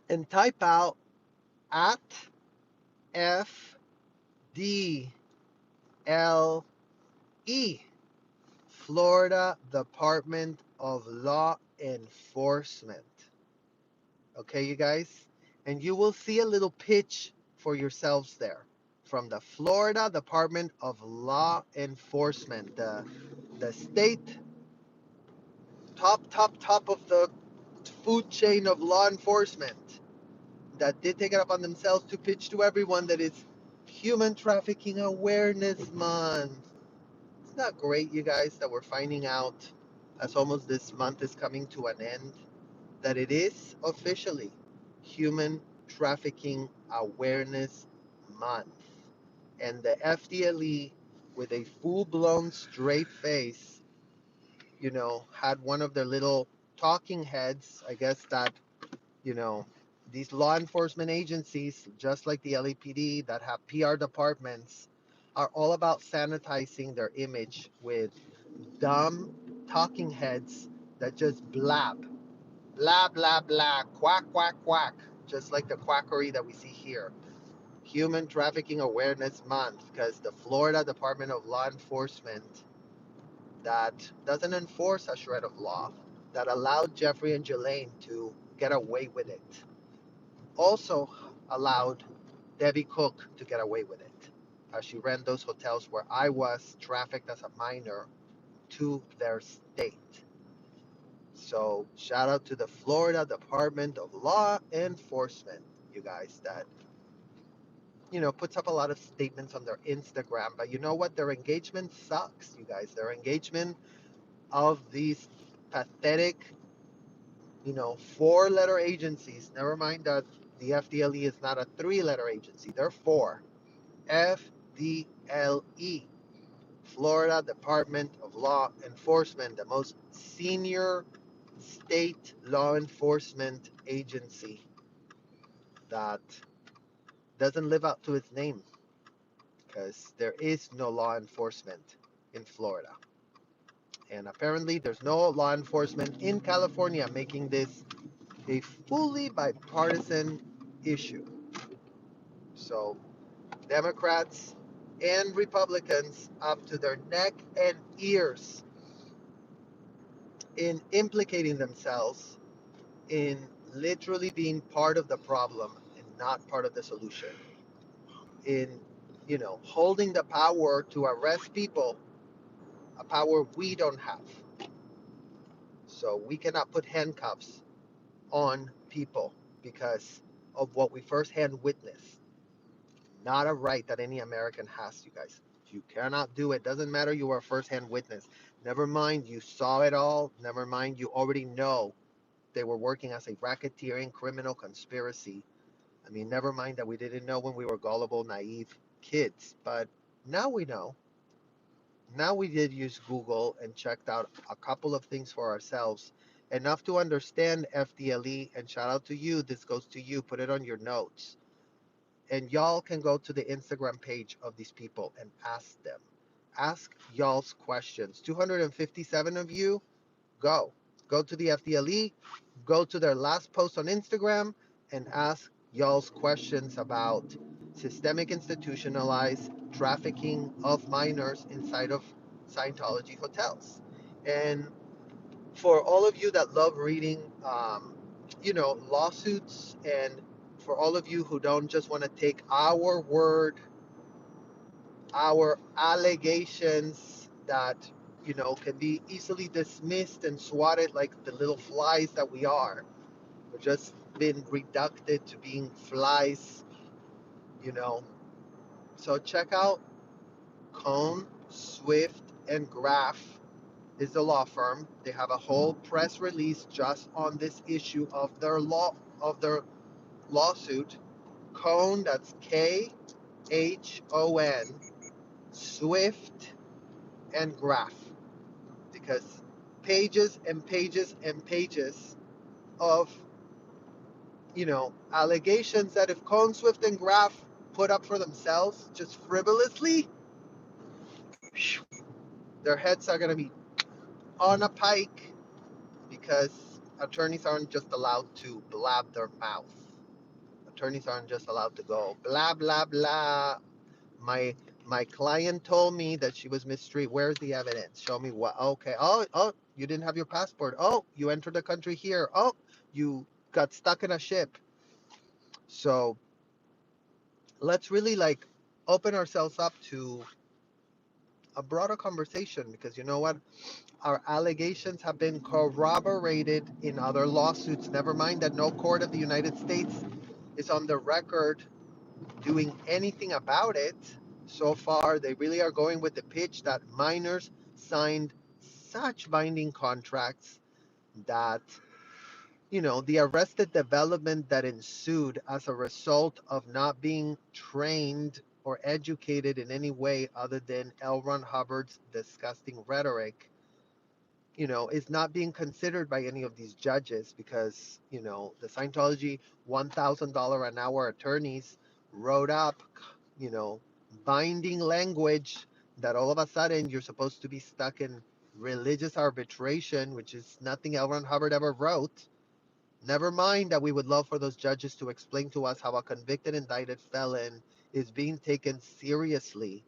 and type out at FDLE, Florida Department of Law Enforcement. Okay, you guys? And you will see a little pitch for yourselves there. from the Florida Department of Law Enforcement, the state top of the food chain of law enforcement, that did take it upon themselves to pitch to everyone that it's Human Trafficking Awareness Month. It's not great, you guys, that we're finding out as almost this month is coming to an end, that it is officially Human Trafficking Awareness Month. And the FDLE, with a full-blown straight face, had one of their little talking heads, I guess, that, these law enforcement agencies, just like the LAPD, that have PR departments, are all about sanitizing their image with dumb talking heads that just blab, blah, blah, blah, quack, quack, quack, just like the quackery that we see here. Human Trafficking Awareness Month, because the Florida Department of Law Enforcement, that doesn't enforce a shred of law, that allowed Jeffrey and Ghislaine to get away with it, also allowed Debbie Cook to get away with it, as she ran those hotels where I was trafficked as a minor to their state. So shout out to the Florida Department of Law Enforcement, you guys, that puts up a lot of statements on their Instagram, but you know what? Their engagement sucks, you guys. Their engagement of these pathetic, four-letter agencies. Never mind that the FDLE is not a three-letter agency. They're four. FDLE, Florida Department of Law Enforcement, the most senior state law enforcement agency that doesn't live up to its name, because there is no law enforcement in Florida. And apparently there's no law enforcement in California, making this a fully bipartisan issue. So Democrats and Republicans up to their neck and ears in implicating themselves in literally being part of the problem and not part of the solution. In, holding the power to arrest people, a power we don't have. So we cannot put handcuffs on people because of what we firsthand witnessed. Not a right that any American has, you guys. You cannot do it. Doesn't matter you were a firsthand witness. Never mind you saw it all. Never mind you already know they were working as a racketeering criminal conspiracy. I mean, never mind that we didn't know when we were gullible, naive kids. But now we know. Now we did use Google and checked out a couple of things for ourselves. Enough to understand FDLE, and shout out to you. This goes to you. Put it on your notes. And y'all can go to the Instagram page of these people and ask them. Ask y'all's questions. 257 of you, go. Go to the FDLE, go to their last post on Instagram, and ask y'all's questions about systemic institutionalized trafficking of minors inside of Scientology hotels. And for all of you that love reading, lawsuits, and for all of you who don't just want to take our word, our allegations that, can be easily dismissed and swatted like the little flies that we are. We've just been reducted to being flies, you know. So check out Cohn, Swift, and Graff is the law firm. They have a whole press release just on this issue of their lawsuit. Cohn, that's Khon, Swift, and Graff, because pages and pages and pages of allegations that if Cohn, Swift, and Graff put up for themselves just frivolously, their heads are going to be on a pike, because attorneys aren't just allowed to blab their mouth. Attorneys aren't just allowed to go blah blah blah. My client told me that she was mistreated. Where's the evidence? Show me what. Okay. Oh, you didn't have your passport. Oh, you entered the country here. Oh, you got stuck in a ship. So let's really open ourselves up to a broader conversation, because you know what? Our allegations have been corroborated in other lawsuits. Never mind that no court of the United States is on the record doing anything about it. So far, they really are going with the pitch that minors signed such binding contracts that, the arrested development that ensued as a result of not being trained or educated in any way other than L. Ron Hubbard's disgusting rhetoric, is not being considered by any of these judges, because, the Scientology $1,000 an hour attorneys wrote up, you know, binding language that all of a sudden you're supposed to be stuck in religious arbitration, which is nothing L. Ron Hubbard ever wrote. Never mind that we would love for those judges to explain to us how a convicted, indicted felon is being taken seriously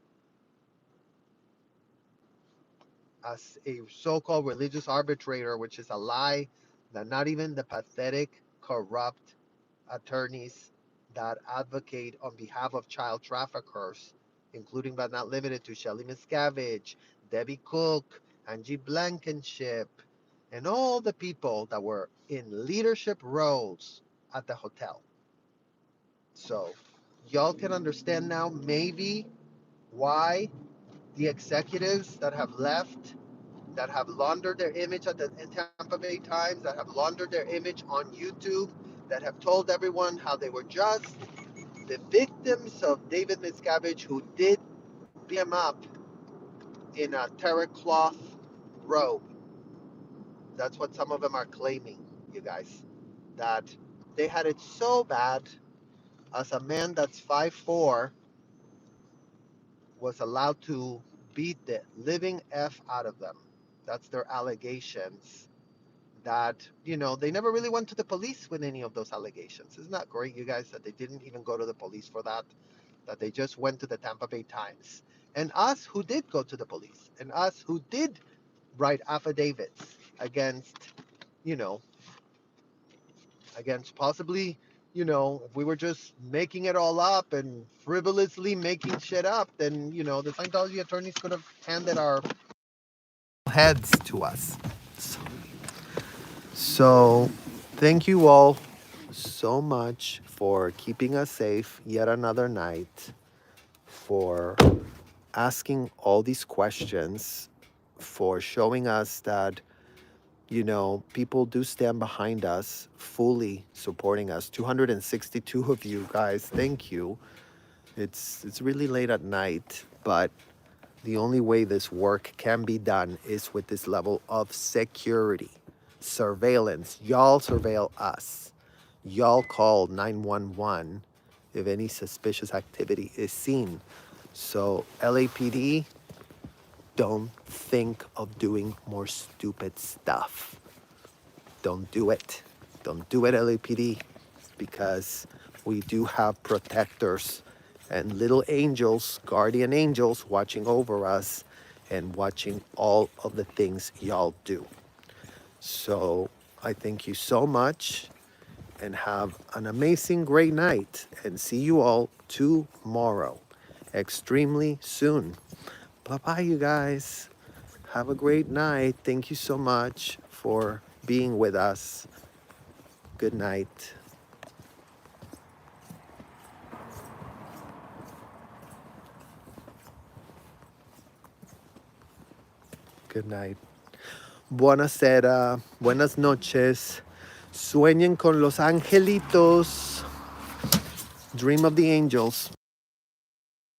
as a so-called religious arbitrator, which is a lie that not even the pathetic, corrupt attorneys that advocate on behalf of child traffickers, including but not limited to Shelley Miscavige, Debbie Cook, Angie Blankenship, and all the people that were in leadership roles at the hotel. So y'all can understand now maybe why the executives that have left, that have laundered their image at the Tampa Bay Times, that have laundered their image on YouTube, that have told everyone how they were just the victims of David Miscavige, who did beat him up in a terry cloth robe. That's what some of them are claiming, you guys. That they had it so bad, as a man that's 5'4" was allowed to beat the living F out of them. That's their allegations. That, they never really went to the police with any of those allegations. Isn't that great, you guys, that they didn't even go to the police for that? That they just went to the Tampa Bay Times. And us who did go to the police, and us who did write affidavits against, you know, against possibly, if we were just making it all up and frivolously making shit up, then, the Scientology attorneys could have handed our heads to us. So thank you all so much for keeping us safe yet another night, for asking all these questions, for showing us that, people do stand behind us, fully supporting us. 262 of you guys, thank you. It's really late at night, but the only way this work can be done is with this level of security, surveillance. Y'all surveil us. Y'all call 911 if any suspicious activity is seen. So LAPD, don't think of doing more stupid stuff. Don't do it. Don't do it, LAPD, because we do have protectors and little angels, guardian angels, watching over us and watching all of the things y'all do. So I thank you so much, and have an amazing, great night, and see you all tomorrow, extremely soon. Bye-bye, you guys. Have a great night. Thank you so much for being with us. Good night. Good night. Buonasera. Buenas noches. Sueñen con los angelitos. Dream of the angels.